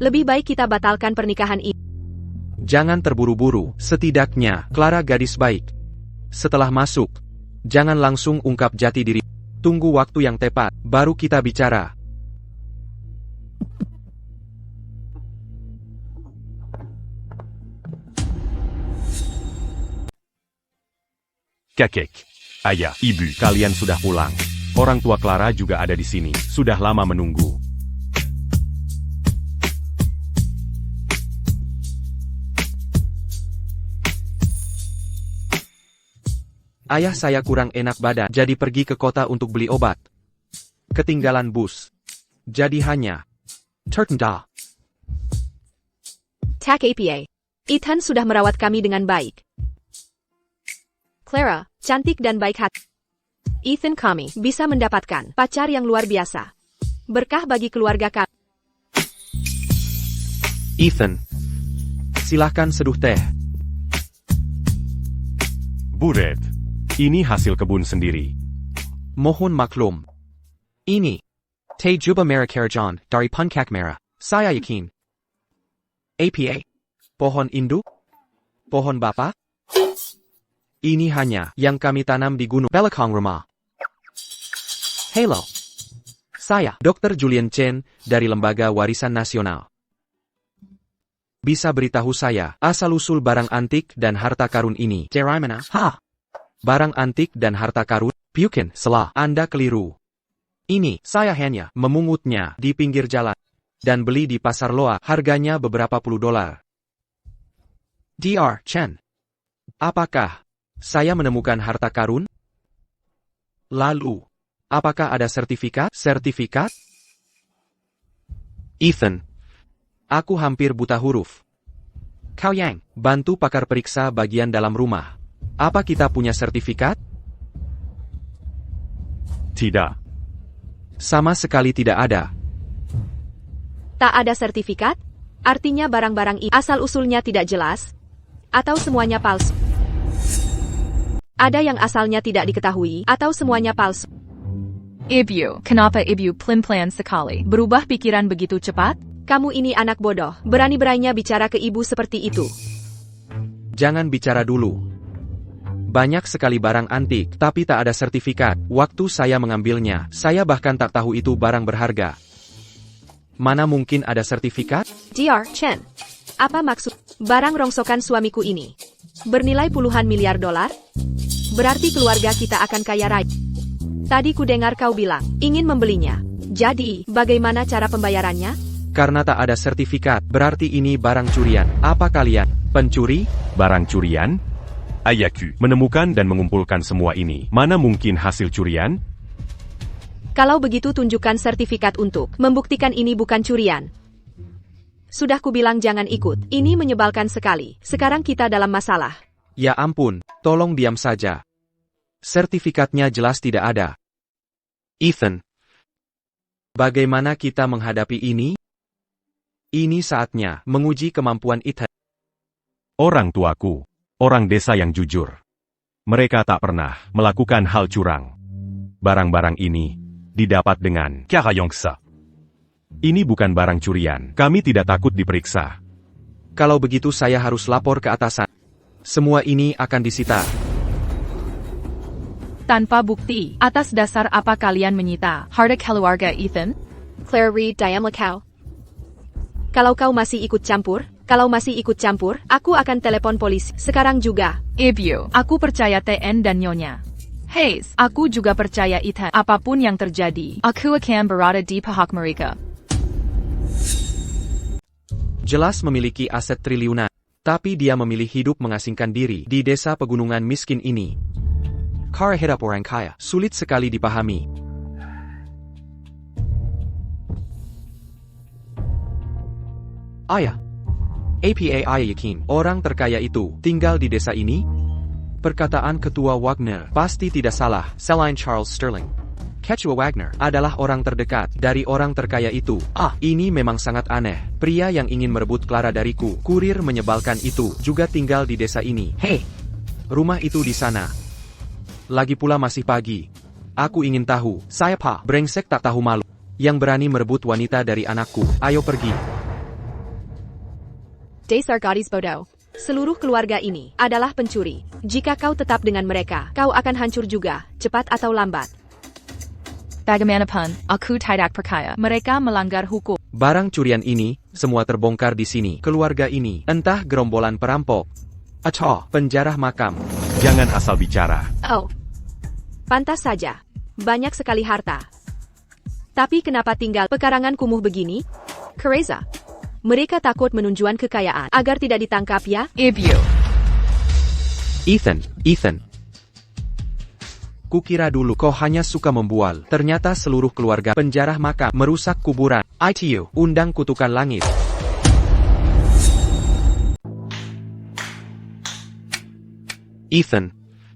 A: lebih baik kita batalkan pernikahan ini.
D: Jangan terburu-buru, setidaknya, Clara gadis baik. Setelah masuk, jangan langsung ungkap jati diri. Tunggu waktu yang tepat, baru kita bicara.
F: Kakek. Ayah. Ibu.
B: Kalian sudah pulang. Orang tua Clara juga ada di sini, sudah lama menunggu.
D: Ayah saya kurang enak badan, jadi pergi ke kota untuk beli obat. Ketinggalan bus. Jadi hanya tertunda.
A: Tak apa. Ethan sudah merawat kami dengan baik. Clara, cantik dan baik hati. Ethan kami bisa mendapatkan pacar yang luar biasa. Berkah bagi keluarga kami.
D: Ethan, silahkan seduh teh.
B: Buret. Ini hasil kebun sendiri.
D: Mohon maklum. Ini teh juba merah kerajon dari Puncak Merah. Saya yakin. APA. Pohon induk? Pohon bapa? Ini hanya yang kami tanam di gunung belakang rumah. Halo. Saya, Dr. Julian Chen, dari Lembaga Warisan Nasional. Bisa beritahu saya, asal-usul barang antik dan harta karun ini? Dari mana? Barang antik dan harta karun? Bukan, salah, Anda keliru. Ini, saya hanya memungutnya di pinggir jalan. Dan beli di pasar loa, harganya beberapa puluh dolar. Dr. Chen. Apakah saya menemukan harta karun? Lalu, apakah ada sertifikat? Sertifikat? Ethan, aku hampir buta huruf. Kau yang bantu pakar periksa bagian dalam rumah. Apa kita punya sertifikat?
B: Tidak.
D: Sama sekali tidak ada.
A: Tak ada sertifikat? Artinya barang-barang itu asal-usulnya tidak jelas? Atau semuanya palsu? Ada yang asalnya tidak diketahui, atau semuanya palsu?
C: Ibu, kenapa ibu plan sekali? Berubah pikiran begitu cepat?
A: Kamu ini anak bodoh, berani-beraninya bicara ke ibu seperti itu.
D: Jangan bicara dulu. Banyak sekali barang antik, tapi tak ada sertifikat. Waktu saya mengambilnya, saya bahkan tak tahu itu barang berharga. Mana mungkin ada sertifikat?
A: Dr. Chen, apa maksud barang rongsokan suamiku ini? Bernilai puluhan miliar dolar? Berarti keluarga kita akan kaya raya. Tadi ku dengar kau bilang, ingin membelinya. Jadi, bagaimana cara pembayarannya?
D: Karena tak ada sertifikat, berarti ini barang curian. Apa kalian? Pencuri?
B: Barang curian?
F: Ayaku.
B: Menemukan dan mengumpulkan semua ini, mana mungkin hasil curian?
A: Kalau begitu tunjukkan sertifikat untuk membuktikan ini bukan curian. Sudah kubilang jangan ikut, ini menyebalkan sekali. Sekarang kita dalam masalah.
D: Ya ampun, tolong diam saja. Sertifikatnya jelas tidak ada. Ethan, bagaimana kita menghadapi ini? Ini saatnya menguji kemampuan Ethan.
B: Orang tuaku, orang desa yang jujur. Mereka tak pernah melakukan hal curang. Barang-barang ini didapat dengan
F: Karayangsa.
B: ini bukan barang curian. Kami tidak takut diperiksa.
D: Kalau begitu saya harus lapor ke atasan. Semua ini akan disita.
C: Tanpa bukti, atas dasar apa kalian menyita harta keluarga Ethan?
A: Claire Reed Diam Lekau. Kalau kau masih ikut campur, aku akan telepon polisi. Sekarang juga.
C: Ibu, aku percaya TN dan Nyonya Hayes. Aku juga percaya Ethan. Apapun yang terjadi, aku akan berada di pihak mereka.
D: Jelas memiliki aset triliunan, tapi dia memilih hidup mengasingkan diri di desa pegunungan miskin ini. Cara hidup orang kaya sulit sekali dipahami. Ayah, ayah yakin orang terkaya itu tinggal di desa ini? Perkataan Ketua Wagner pasti tidak salah. Selain Charles Sterling, Ketua Wagner adalah orang terdekat dari orang terkaya itu. Ini memang sangat aneh. Pria yang ingin merebut Clara dariku, kurir menyebalkan itu, juga tinggal di desa ini. Hei, rumah itu di sana. Lagi pula masih pagi. Aku ingin tahu, siapa brengsek tak tahu malu yang berani merebut wanita dari anakku. Ayo pergi.
A: Dasar gadis bodoh. Seluruh keluarga ini adalah pencuri. Jika kau tetap dengan mereka, kau akan hancur juga, cepat atau lambat.
C: Bagaimanapun, aku tidak percaya mereka melanggar hukum.
D: Barang curian ini, semua terbongkar di sini. Keluarga ini, entah gerombolan perampok, atau penjara makam.
B: Jangan asal bicara.
A: Oh, pantas saja. Banyak sekali harta. Tapi kenapa tinggal pekarangan kumuh begini? Kereza, mereka takut menunjukkan kekayaan agar tidak ditangkap ya?
C: Ibu,
D: Ethan. Kukira dulu kau hanya suka membual. Ternyata seluruh keluarga penjara makam merusak kuburan. ITU, undang kutukan langit.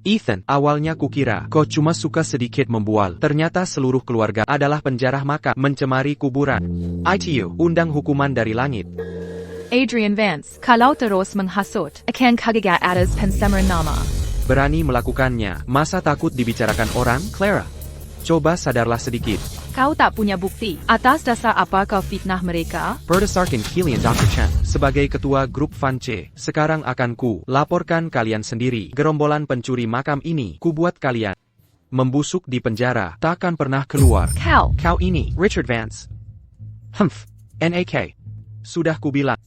D: Ethan, awalnya kukira kau cuma suka sedikit membual. Ternyata seluruh keluarga adalah penjara makam mencemari kuburan. ITU, undang hukuman dari langit.
C: Adrian Vance, kalau terus menghasut, akan kagiga atas pensameran nama.
D: Berani melakukannya, masa takut dibicarakan orang, Clara? Coba sadarlah sedikit.
C: Kau tak punya bukti. Atas dasar apa kau fitnah mereka?
D: Berdasarkan Kilian Dr. Chen, sebagai ketua grup Vance, sekarang akan ku laporkan kalian sendiri. Gerombolan pencuri makam ini, ku buat kalian membusuk di penjara, takkan pernah keluar. Kau ini, Richard Vance. NAK. Sudah ku bilang.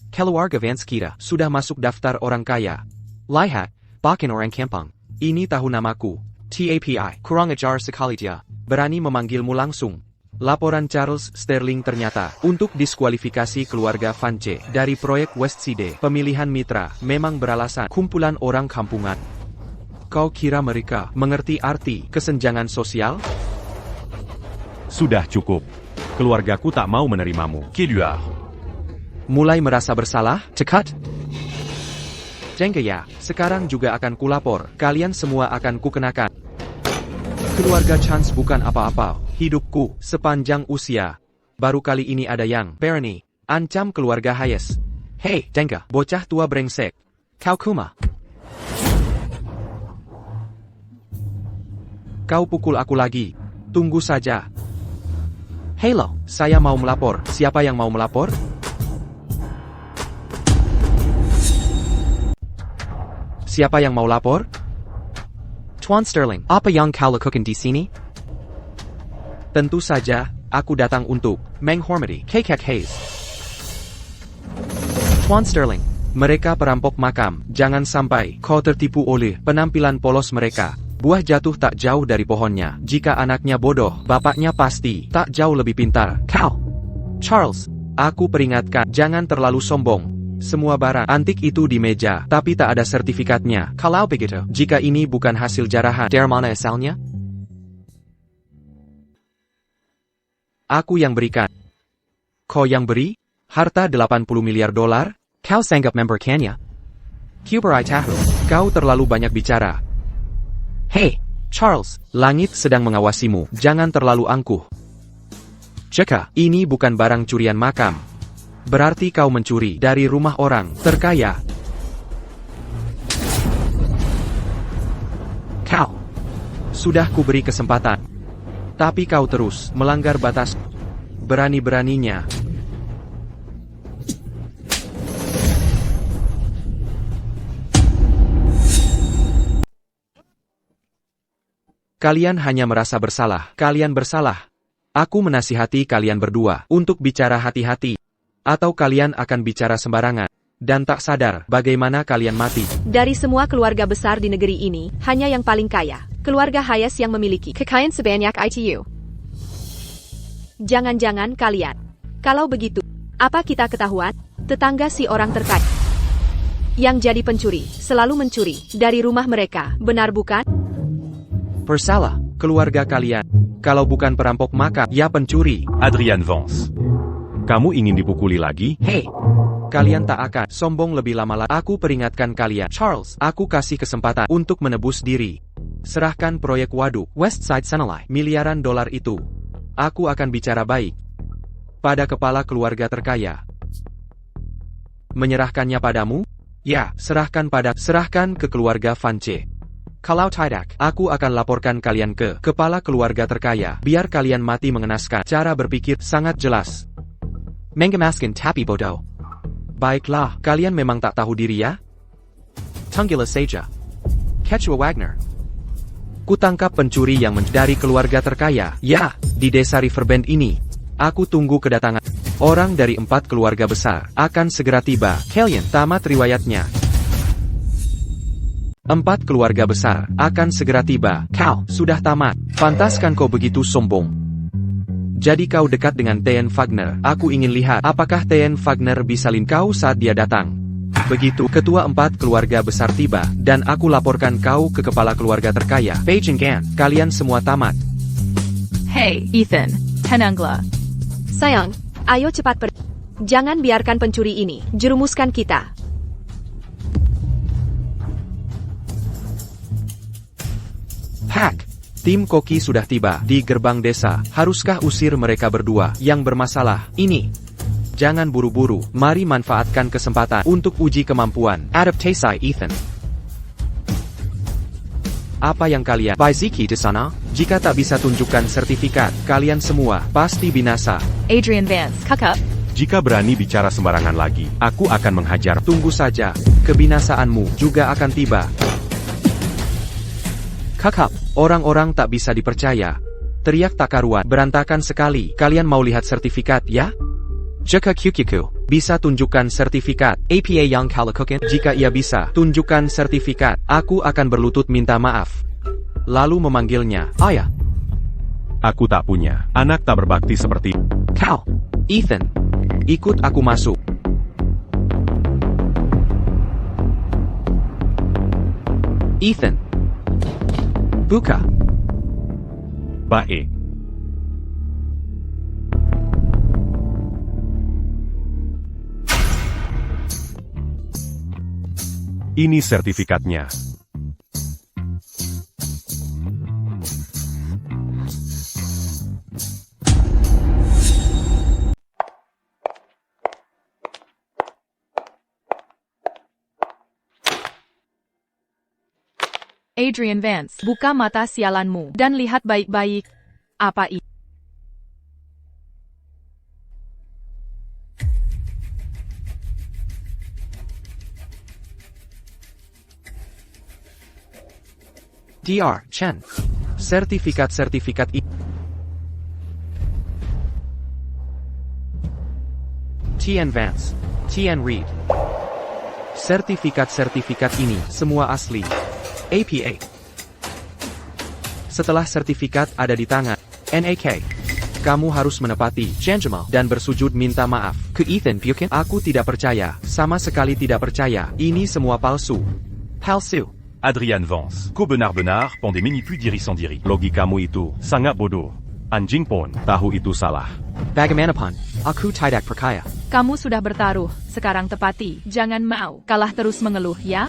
D: Keluarga Vance kita sudah masuk daftar orang kaya. Lihat, bahkan orang kampung. Ini tahu namaku. TAPI, kurang ajar sekali dia. Berani memanggilmu langsung. Laporan Charles Sterling ternyata untuk diskualifikasi keluarga Vance dari proyek Westside. Pemilihan mitra memang beralasan kumpulan orang kampungan. Kau kira mereka mengerti arti kesenjangan sosial?
B: Sudah cukup. Keluargaku tak mau menerimamu.
F: Keluar.
D: Mulai merasa bersalah? Cekat? Jengke ya, sekarang juga akan kulapor. Kalian semua akan kukenakan. Keluarga Chance bukan apa-apa. Hidupku sepanjang usia. Baru kali ini ada yang berani ancam keluarga Hayes. Hei, Jengke, bocah tua brengsek. Kau kuma. Kau pukul aku lagi. Tunggu saja. Halo, saya mau melapor. Siapa yang mau melapor? Siapa yang mau lapor? Tuan Sterling, apa yang kau lakukan di sini? Tentu saja, aku datang untuk menghormati Kakak Hayes. Tuan Sterling, mereka perampok makam. Jangan sampai kau tertipu oleh penampilan polos mereka. Buah jatuh tak jauh dari pohonnya. Jika anaknya bodoh, bapaknya pasti tak jauh lebih pintar. Kau, Charles, Aku peringatkan, jangan terlalu sombong. Semua barang antik itu di meja, tapi tak ada sertifikatnya. Kalau begitu, jika ini bukan hasil jarahan, dari mana asalnya? Aku yang berikan. Kau yang beri? Harta 80 miliar dolar? Kau sanggap memberikannya? Kuberai tahu, kau terlalu banyak bicara. Hei, Charles, langit sedang mengawasimu, jangan terlalu angkuh. Jika ini bukan barang curian makam, berarti kau mencuri dari rumah orang terkaya. Kau sudah kuberi kesempatan, tapi kau terus melanggar batas. Berani-beraninya kalian hanya merasa bersalah. Kalian bersalah. Aku menasihati kalian berdua untuk bicara hati-hati. Atau kalian akan bicara sembarangan. Dan tak sadar bagaimana kalian mati.
A: Dari semua keluarga besar di negeri ini, hanya yang paling kaya, keluarga Hayes yang memiliki kekayaan sebanyak itu. Jangan-jangan kalian. Kalau begitu, apa kita ketahuan? Tetangga si orang terkaya yang jadi pencuri, selalu mencuri dari rumah mereka, benar bukan?
D: Bersalah, keluarga kalian. Kalau bukan perampok maka, ya pencuri.
F: Adrian Vance.
B: Kamu ingin dipukuli lagi?
D: Hei, kalian tak akan sombong lebih lama lagi. Aku peringatkan kalian, Charles, aku kasih kesempatan untuk menebus diri. Serahkan proyek waduk, Westside Senilai, miliaran dolar itu. Aku akan bicara baik pada kepala keluarga terkaya. Menyerahkannya padamu? Ya, serahkan ke keluarga Vance. Kalau tidak, aku akan laporkan kalian ke kepala keluarga terkaya. Biar kalian mati mengenaskan. Cara berpikir sangat jelas. Mengemaskan tapi bodoh. Baiklah, kalian memang tak tahu diri ya? Tunggulah saja. Ketua Wagner. Kutangkap pencuri yang dari keluarga terkaya. Ya, di desa Riverbend ini. Aku tunggu kedatangan orang dari 4 keluarga besar. Akan segera tiba. Kalian tamat riwayatnya. 4 keluarga besar akan segera tiba. Kau sudah tamat. Pantaskan kau begitu sombong. Jadi kau dekat dengan Thien Wagner. Aku ingin lihat apakah Thien Wagner bisa salin kau saat dia datang. Begitu ketua 4 keluarga besar tiba, dan aku laporkan kau ke kepala keluarga terkaya. Beijing Gan, kalian semua tamat.
C: Hey, Ethan, tenanglah.
A: Sayang, ayo cepat pergi. Jangan biarkan pencuri ini jerumuskan kita.
D: Hack! Tim Koki sudah tiba di gerbang desa. Haruskah usir mereka berdua yang bermasalah ini? Jangan buru-buru, mari manfaatkan kesempatan untuk uji kemampuan. Adaptasi Ethan. Apa yang kalian Baiziki di sana? Jika tak bisa tunjukkan sertifikat, kalian semua pasti binasa.
C: Adrian Vance, kakak.
B: Jika berani bicara sembarangan lagi, aku akan menghajar.
D: Tunggu saja, kebinasaanmu juga akan tiba. Kakak, orang-orang tak bisa dipercaya. Teriak tak karuan, berantakan sekali. Kalian mau lihat sertifikat, ya? Jika Kyukiku bisa tunjukkan sertifikat APA yang kalakukan, jika ia bisa tunjukkan sertifikat, aku akan berlutut minta maaf. Lalu memanggilnya, ayah.
B: Aku tak punya anak tak berbakti seperti
D: Kau, Ethan, ikut aku masuk. Ethan. Buka.
B: Baik. Ini sertifikatnya.
C: Adrian Vance, buka mata sialanmu dan lihat baik-baik. Apa itu?
D: Dr. Chen. Sertifikat-sertifikat ini. Thien Vance. Thien Reed. Sertifikat-sertifikat ini semua asli. APA. Setelah sertifikat ada di tangan NAK. Kamu harus menepati janjimu dan bersujud minta maaf ke Ethan Buchan. Aku tidak percaya, sama sekali tidak percaya. Ini semua palsu. Palsu.
F: Adrian Vance. Benar pont des mini-plus d'Iris en diri.
B: Logikamu itu sangat bodoh. Anjing pun tahu itu salah.
D: Bagaimanapun, aku tidak percaya.
C: Kamu sudah bertaruh, sekarang tepati. Jangan mau kalah terus mengeluh, ya?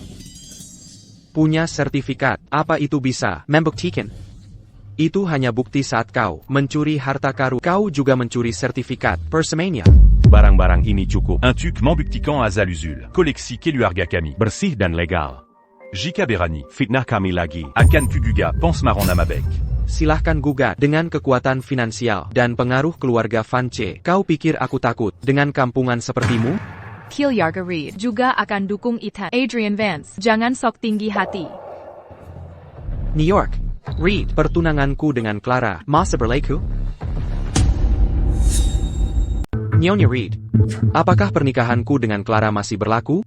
D: Punya sertifikat, apa itu bisa membuktikan? Itu hanya bukti saat kau mencuri harta karun. Kau juga mencuri sertifikat Persemania.
B: Barang-barang ini cukup.
F: Un tuc Mambuctican à Zaluzul. Koleksi Keluarga Kami.
B: Bersih dan legal.
F: Jika Berani.
B: Fitnah kami lagi.
F: Akan Kuguga. Pense Maron Amabek.
D: Silahkan gugat dengan kekuatan finansial dan pengaruh keluarga Vance. Kau pikir aku takut dengan kampungan sepertimu?
C: Keluarga Reed juga akan dukung Ethan. Adrian Vance, jangan sok tinggi hati.
D: New York. Reed, pertunanganku dengan Clara masih berlaku? Nyonya Reed, apakah pernikahanku dengan Clara masih berlaku?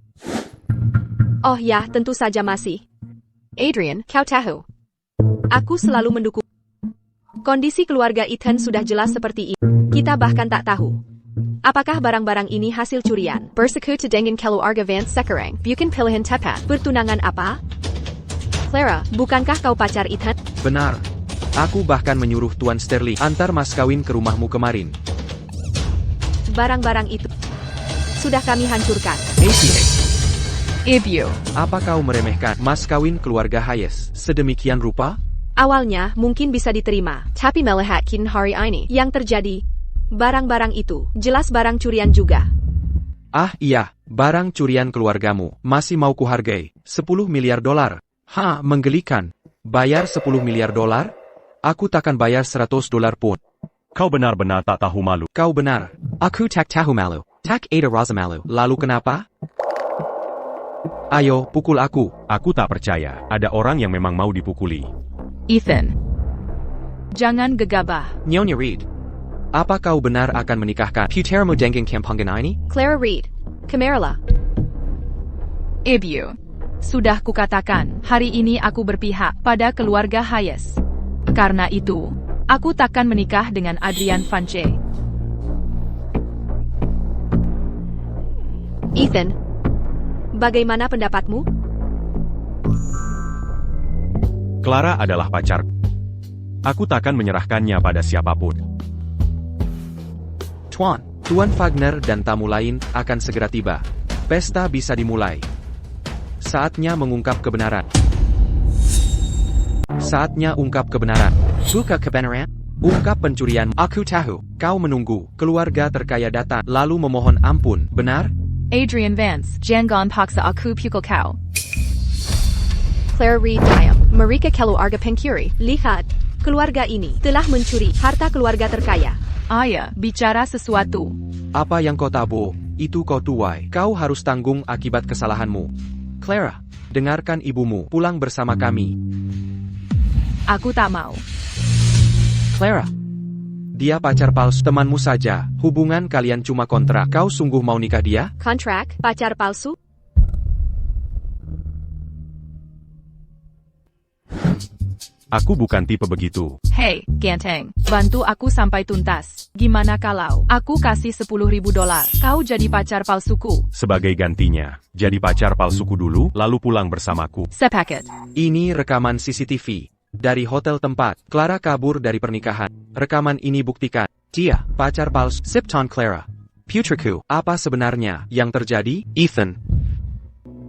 A: Oh ya, tentu saja masih. Adrian, kau tahu. Aku selalu mendukung. Kondisi keluarga Ethan sudah jelas seperti ini. Kita bahkan tak tahu. Apakah barang-barang ini hasil curian? Bersekutu dengan keluarga Vance sekarang. Bukan pilihan tepat. Pertunangan apa? Clara, bukankah kau pacar Ethan?
D: Benar. Aku bahkan menyuruh Tuan Sterling antar mas kawin ke rumahmu kemarin.
A: Barang-barang itu sudah kami hancurkan.
C: Ibyo,
D: Apa kau meremehkan mas kawin keluarga Hayes sedemikian rupa?
A: Awalnya mungkin bisa diterima, tapi melihat kini hari ini yang terjadi, barang-barang itu jelas barang curian juga.
D: Ah iya, barang curian keluargamu masih mau kuhargai 10 miliar dolar. Menggelikan. Bayar 10 miliar dolar? Aku takkan bayar 100 dolar pun.
B: Kau benar-benar tak tahu malu.
D: Kau benar. Aku tak tahu malu. Tak ada rasa malu. Lalu kenapa? Ayo, pukul aku.
B: Aku tak percaya. Ada orang yang memang mau dipukuli.
C: Ethan. Jangan gegabah.
D: Nyonya Reed. Apa kau benar akan menikahkan putermu dengan kampungan ini?
A: Clara Reed, Camarilla.
C: Ibyo. Sudah kukatakan, hari ini aku berpihak pada keluarga Hayes. Karena itu, aku takkan menikah dengan Adrian Vance.
A: Ethan, bagaimana pendapatmu?
B: Clara adalah pacarku. Aku takkan menyerahkannya pada siapapun.
D: Tuan Wagner dan tamu lain akan segera tiba. Pesta bisa dimulai. Saatnya mengungkap kebenaran. Saatnya ungkap kebenaran. Buka kebenaran. Ungkap pencurian. Aku tahu. Kau menunggu. Keluarga terkaya datang. Lalu memohon ampun. Benar?
C: Adrian Vance, jangan paksa aku pukul kau.
A: Clara Reed diam. Mereka keluarga pencuri. Lihat, keluarga ini telah mencuri harta keluarga terkaya.
C: Ayah, bicara sesuatu.
D: Apa yang kau tahu, itu kau tuai. Kau harus tanggung akibat kesalahanmu. Clara, dengarkan ibumu. Pulang bersama kami.
C: Aku tak mau.
D: Clara. Dia pacar palsu temanmu saja. Hubungan kalian cuma kontrak. Kau sungguh mau nikah dia?
A: Kontrak, pacar palsu?
B: Aku bukan tipe begitu.
C: Hei, ganteng, bantu aku sampai tuntas. Gimana kalau aku kasih 10.000 dolar, kau jadi pacar palsuku?
B: Sebagai gantinya, jadi pacar palsuku dulu, lalu pulang bersamaku.
C: Sepaket.
D: Ini rekaman CCTV. Dari hotel tempat Clara kabur dari pernikahan. Rekaman ini buktikan. Dia, pacar palsu. Sipton Clara. Putriku, apa sebenarnya yang terjadi? Ethan.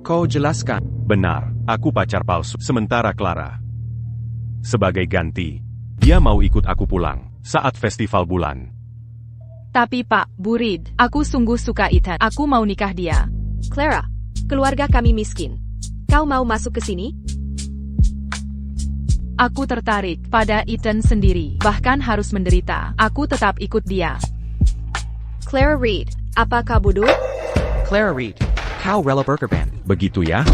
D: Kau jelaskan.
B: Benar, aku pacar palsu. Sementara Clara, sebagai ganti, dia mau ikut aku pulang saat festival bulan.
C: Tapi Pak, Bu Reed, aku sungguh suka Ethan. Aku mau nikah dia.
A: Clara, keluarga kami miskin. Kau mau masuk ke sini?
C: Aku tertarik pada Ethan sendiri. Bahkan harus menderita. Aku tetap ikut dia.
A: Clara Reed, apakah bodoh?
D: Clara Reed, kau rela berkorban.
B: Begitu ya?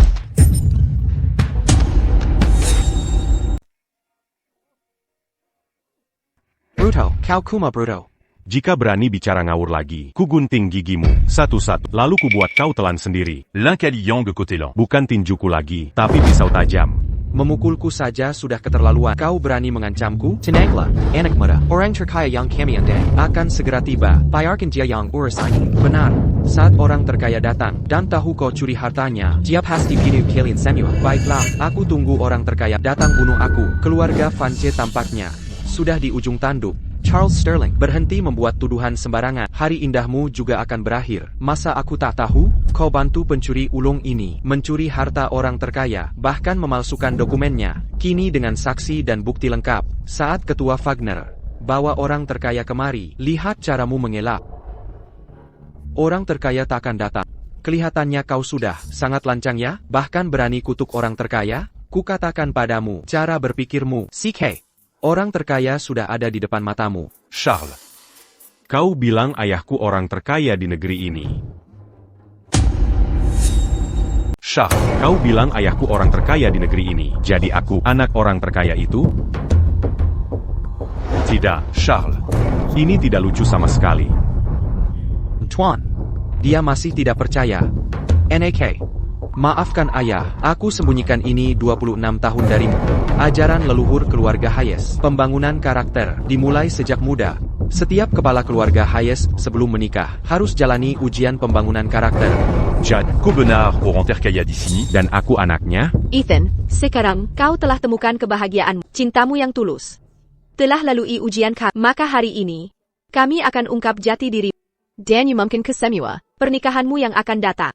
D: Bruto, kau kuma bruto.
B: Jika berani bicara ngawur lagi, ku gunting gigimu satu-satu, lalu ku buat kau telan sendiri.
F: L'un Caliang de Cotelan.
B: Bukan tinjuku lagi, tapi pisau tajam.
D: Memukulku saja sudah keterlaluan. Kau berani mengancamku? Tenanglah, anak muda. Orang terkaya yang kami andai akan segera tiba. Bayarkan dia yang urusan ini. Benar. Saat orang terkaya datang dan tahu kau curi hartanya, dia pasti bunuh kalian semua. Baiklah, aku tunggu orang terkaya datang bunuh aku. Keluarga Vance tampaknya sudah di ujung tanduk. Charles Sterling, berhenti membuat tuduhan sembarangan. Hari indahmu juga akan berakhir. Masa aku tak tahu? Kau bantu pencuri ulung ini mencuri harta orang terkaya, bahkan memalsukan dokumennya. Kini dengan saksi dan bukti lengkap, saat Ketua Wagner bawa orang terkaya kemari, lihat caramu mengelak. Orang terkaya takkan datang. Kelihatannya kau sudah sangat lancang ya, bahkan berani kutuk orang terkaya. Kukatakan padamu, cara berpikirmu, CK. Orang terkaya sudah ada di depan matamu.
F: Charles.
B: Kau bilang ayahku orang terkaya di negeri ini.
F: Charles.
B: Kau bilang ayahku orang terkaya di negeri ini. Jadi aku anak orang terkaya itu? Tidak,
F: Charles.
B: ini tidak lucu sama sekali.
D: Tuan, dia masih tidak percaya. NAK. Maafkan ayah, aku sembunyikan ini 26 tahun darimu. Ajaran leluhur keluarga Hayes. Pembangunan karakter dimulai sejak muda. Setiap kepala keluarga Hayes sebelum menikah harus jalani ujian pembangunan karakter.
F: Jad, Cobenard, orang terkaya di sini.
B: Dan aku anaknya?
A: Ethan, sekarang kau telah temukan kebahagiaanmu, cintamu yang tulus. Telah lalui ujian maka hari ini, kami akan ungkap jati diri. Dan mungkin ke semua pernikahanmu yang akan datang.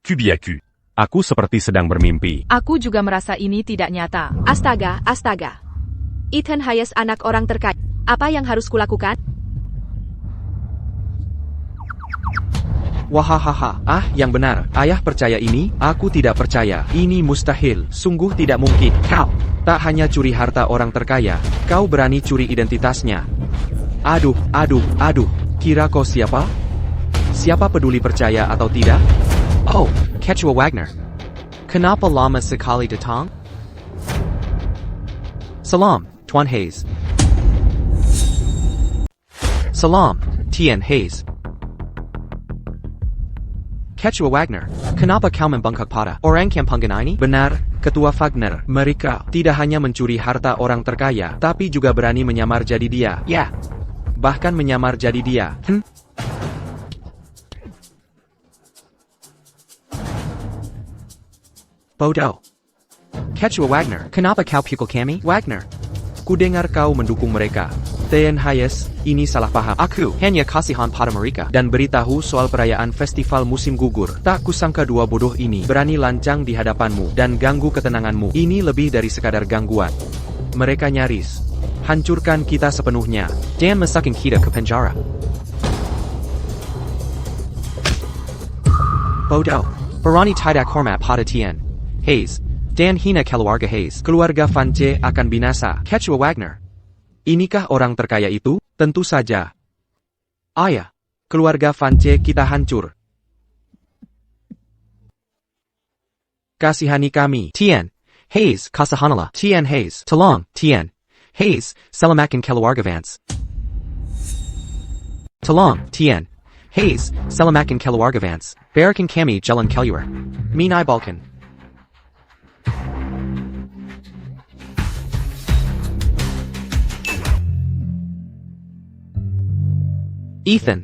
F: Kubiaku.
B: Aku seperti sedang bermimpi.
C: Aku juga merasa ini tidak nyata.
A: Astaga, astaga. Ethan Hayes anak orang terkaya. Apa yang harus kulakukan?
D: Wahahaha, yang benar, ayah percaya ini, aku tidak percaya, ini mustahil, sungguh tidak mungkin. Kau tak hanya curi harta orang terkaya, kau berani curi identitasnya. Aduh, kira kau siapa? Siapa peduli percaya atau tidak? Oh, Ketua Wagner. Kenapa lama sekali datang? Salam, Tuan Hayes. Salam, Tian Hayes. Ketua Wagner, kenapa kau membengkak pada orang kampungan ini? Benar, Ketua Wagner, mereka tidak hanya mencuri harta orang terkaya, tapi juga berani menyamar jadi dia. Ya, bahkan menyamar jadi dia. Bodoh. Ketua Wagner, kenapa kau pukul kami? Wagner, ku dengar kau mendukung mereka. Tian Hayes, ini salah paham. Aku hanya kasihan pada mereka dan beritahu soal perayaan festival musim gugur. Tak kusangka dua bodoh ini berani lancang di hadapanmu dan ganggu ketenanganmu. Ini lebih dari sekadar gangguan. Mereka nyaris hancurkan kita sepenuhnya dan masukin kita ke penjara. Bodoh. Berani tidak hormat pada Tian Hayes dan hina keluarga Hayes. Keluarga Vance akan binasa. Ketua Wagner, inikah orang terkaya itu? Tentu saja. Ayah, keluarga Vance kita hancur. Kasihani kami. Tian Hayes, kasihanlah. Tian Hayes, tolong. Tian Hayes, selamatkan keluarga Vance. Tolong, Tian Hayes, selamatkan keluarga Vance. Biarkan kami jalan keluar. Minai Balkan. Ethan,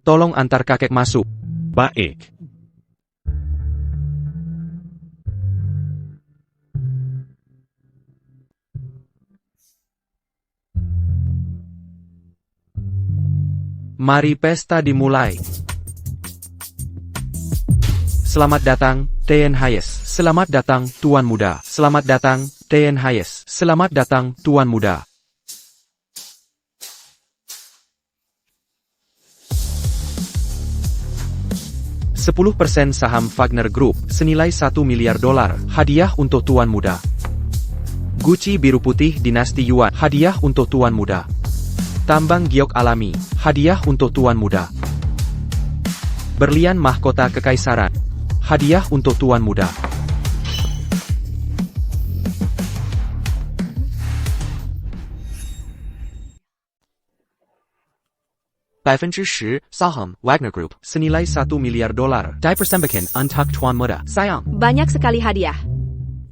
D: tolong antar kakek masuk.
B: Baik.
D: Mari pesta dimulai. Selamat datang, Tian Hayes. Selamat datang, Tuan Muda. Selamat datang, Tian Hayes. Selamat datang, Tuan Muda. $10% saham Wagner Group, senilai $1 miliar, hadiah untuk Tuan Muda. Gucci biru putih dinasti Yuan, hadiah untuk Tuan Muda. Tambang giok alami, hadiah untuk Tuan Muda. Berlian mahkota kekaisaran, hadiah untuk Tuan Muda. 10% saham Wagner Group senilai $1 miliar. Dipersembahkan untuk Tuan Muda. Sayang.
A: Banyak sekali hadiah.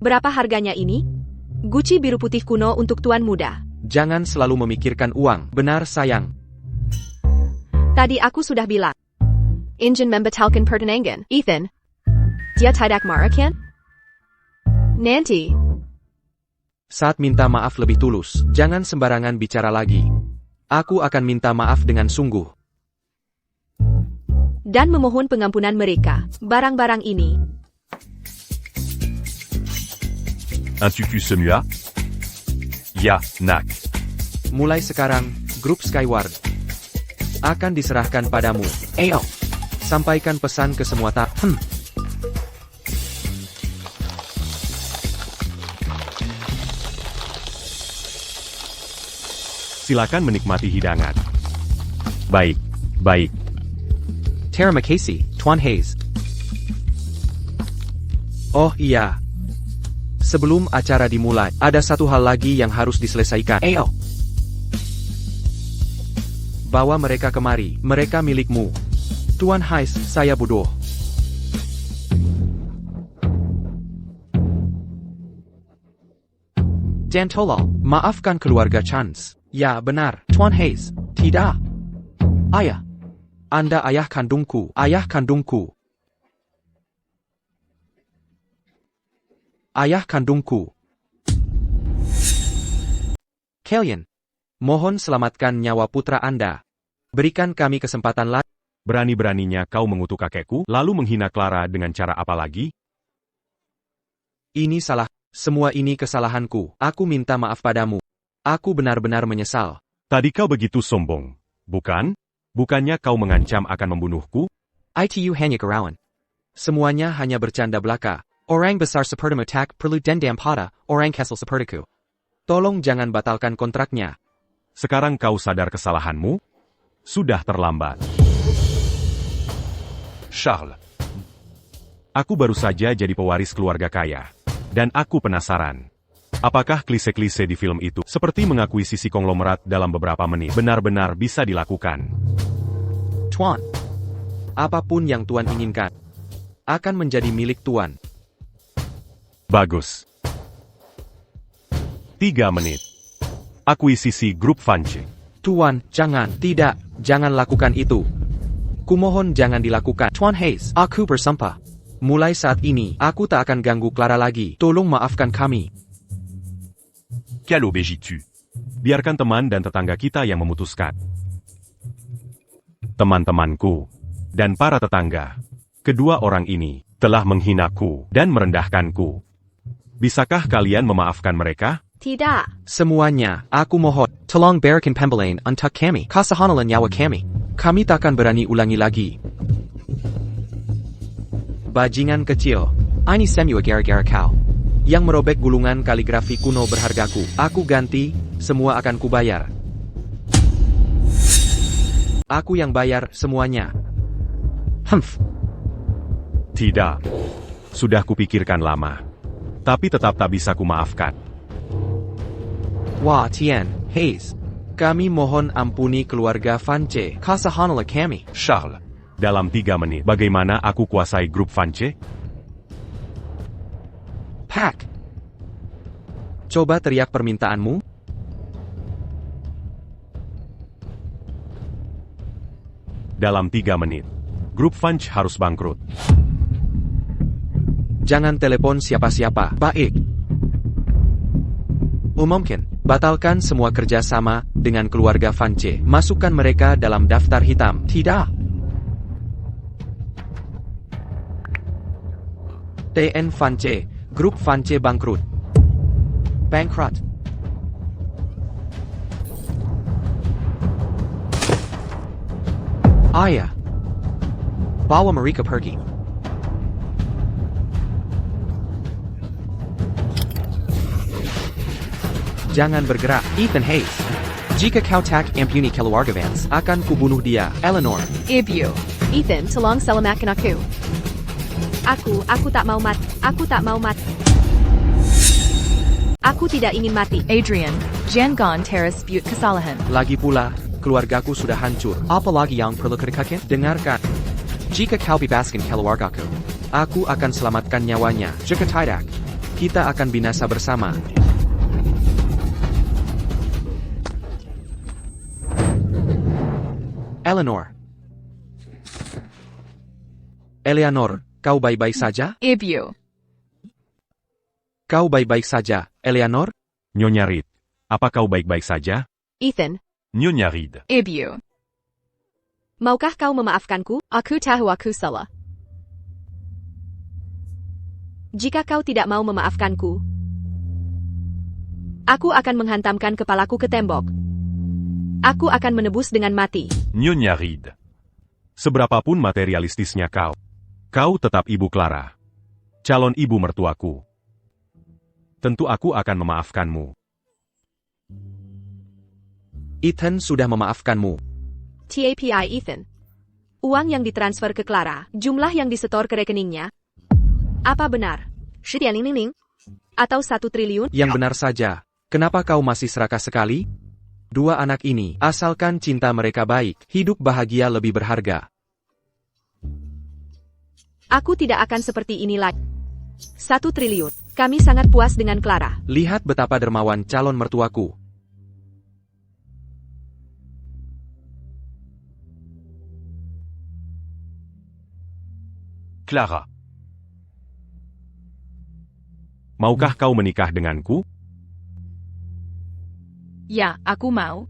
A: Berapa harganya ini? Gucci biru putih kuno untuk tuan muda.
D: Jangan selalu memikirkan uang. Benar sayang.
A: Tadi aku sudah bilang. Ingin membatalkan pertunangan, Ethan. Dia tidak marah kan? Nanti.
D: Saat minta maaf lebih tulus, jangan sembarangan bicara lagi. Aku akan minta maaf dengan sungguh.
A: Dan memohon pengampunan mereka. Barang-barang ini.
F: Un tutu semua? Ya, nak.
D: Mulai sekarang, grup Skyward akan diserahkan padamu. Ayo, sampaikan pesan ke semua
B: Silakan menikmati hidangan. Baik, baik.
D: Terima kasih, Tuan Hayes. Oh iya. Sebelum acara dimulai, ada satu hal lagi yang harus diselesaikan. Ayo. Bawa mereka kemari, mereka milikmu. Tuan Hayes, saya bodoh. Dan tolong, maafkan keluarga Chance. Ya benar, Tuan Hayes. Tidak. Ayah. Anda ayah kandungku. Ayah kandungku. Ayah kandungku. Kalian. Mohon selamatkan nyawa putra Anda. Berikan kami kesempatan lagi.
B: Berani-beraninya kau mengutuk kakekku, lalu menghina Clara dengan cara apa lagi?
D: Ini salah. Semua ini kesalahanku. Aku minta maaf padamu. Aku benar-benar menyesal.
B: Tadi kau begitu sombong, bukan? Bukannya kau mengancam akan membunuhku?
D: Itu hanya kerawan. Semuanya hanya bercanda belaka. Orang besar sepertimu tak perlu dendam pada orang kecil sepertiku. Tolong jangan batalkan kontraknya.
B: Sekarang kau sadar kesalahanmu? Sudah terlambat.
F: Charles.
B: Aku baru saja jadi pewaris keluarga kaya. Dan aku penasaran. Apakah klise-klise di film itu, seperti mengakuisisi konglomerat dalam beberapa menit, benar-benar bisa dilakukan?
D: Tuan. Apapun yang Tuan inginkan, akan menjadi milik Tuan.
B: Bagus. 3 menit. Akuisisi grup Vance.
D: Tuan, jangan, tidak, jangan lakukan itu. Kumohon jangan dilakukan. Tuan Hayes, aku bersumpah. Mulai saat ini, aku tak akan ganggu Clara lagi. Tolong maafkan kami.
F: Quelle obéis-tu?
B: Biarkan teman dan tetangga kita yang memutuskan. Teman-temanku dan para tetangga, kedua orang ini telah menghinaku dan merendahkanku. Bisakah kalian memaafkan mereka?
A: Tidak.
D: Semuanya, aku mohon, tolong berikan pembelain untuk kami. Kasahanan nyawa kami. Kami takkan berani ulangi lagi. Bajingan kecil. Ini semua gara-gara kau. Yang merobek gulungan kaligrafi kuno berhargaku. Aku ganti, semua akan kubayar. Aku yang bayar semuanya.
B: Tidak. Sudah kupikirkan lama. Tapi tetap tak bisa kumaafkan.
D: Wah, Tian, Hayes. Kami mohon ampuni keluarga Vance. Kasahanlah kami.
F: Charles.
B: Dalam 3 menit, bagaimana aku kuasai grup Vance?
D: Pak. Coba teriak permintaanmu.
B: Dalam 3 menit, grup Vance harus bangkrut.
D: Jangan telepon siapa-siapa. Baik. Umumkan, batalkan semua kerjasama dengan keluarga Vance. Masukkan mereka dalam daftar hitam. Tidak. TN Vance, grup Vance bangkrut. Bankrupt. Ayah. Bawa mereka pergi. Jangan bergerak, Ethan Hayes. Jika kau tak ampuni keluarga Vance, akan kubunuh dia, Eleanor.
C: Ibu.
A: Ethan, tolong selamatkan aku. Aku tak mau mati. Aku tak mau mati. Aku tidak ingin mati.
C: Adrian, jangan terus sebut kesalahan.
D: Lagi pula, keluargaku sudah hancur. Apalagi yang perlu kedekatkan? Dengarkan. Jika kau bebaskan keluargaku, aku akan selamatkan nyawanya. Jika tidak, kita akan binasa bersama. Eleanor, kau baik-baik saja?
C: Ibyo.
D: Kau baik-baik saja, Eleanor?
B: Nyonya Reed, apa kau baik-baik saja?
A: Ethan,
F: Nyonya Reed.
C: Ibyo.
A: maukah kau memaafkanku? Aku tahu aku salah. Jika kau tidak mau memaafkanku, aku akan menghantamkan kepalaku ke tembok. Aku akan menebus dengan mati.
F: Nyonya Reed.
B: Seberapapun materialistisnya kau tetap Ibu Clara. Calon ibu mertuaku. Tentu aku akan memaafkanmu.
D: Ethan sudah memaafkanmu.
A: TAPI Ethan. Uang yang ditransfer ke Clara, jumlah yang disetor ke rekeningnya. Apa benar? 10.000 atau 1 triliun?
D: Yang benar saja. Kenapa kau masih serakah sekali? Dua anak ini, asalkan cinta mereka baik, hidup bahagia lebih berharga.
A: Aku tidak akan seperti ini lagi. 1 triliun. Kami sangat puas dengan Clara.
D: Lihat betapa dermawan calon mertuaku.
F: Clara.
B: Maukah kau menikah denganku?
C: Ya, aku mau.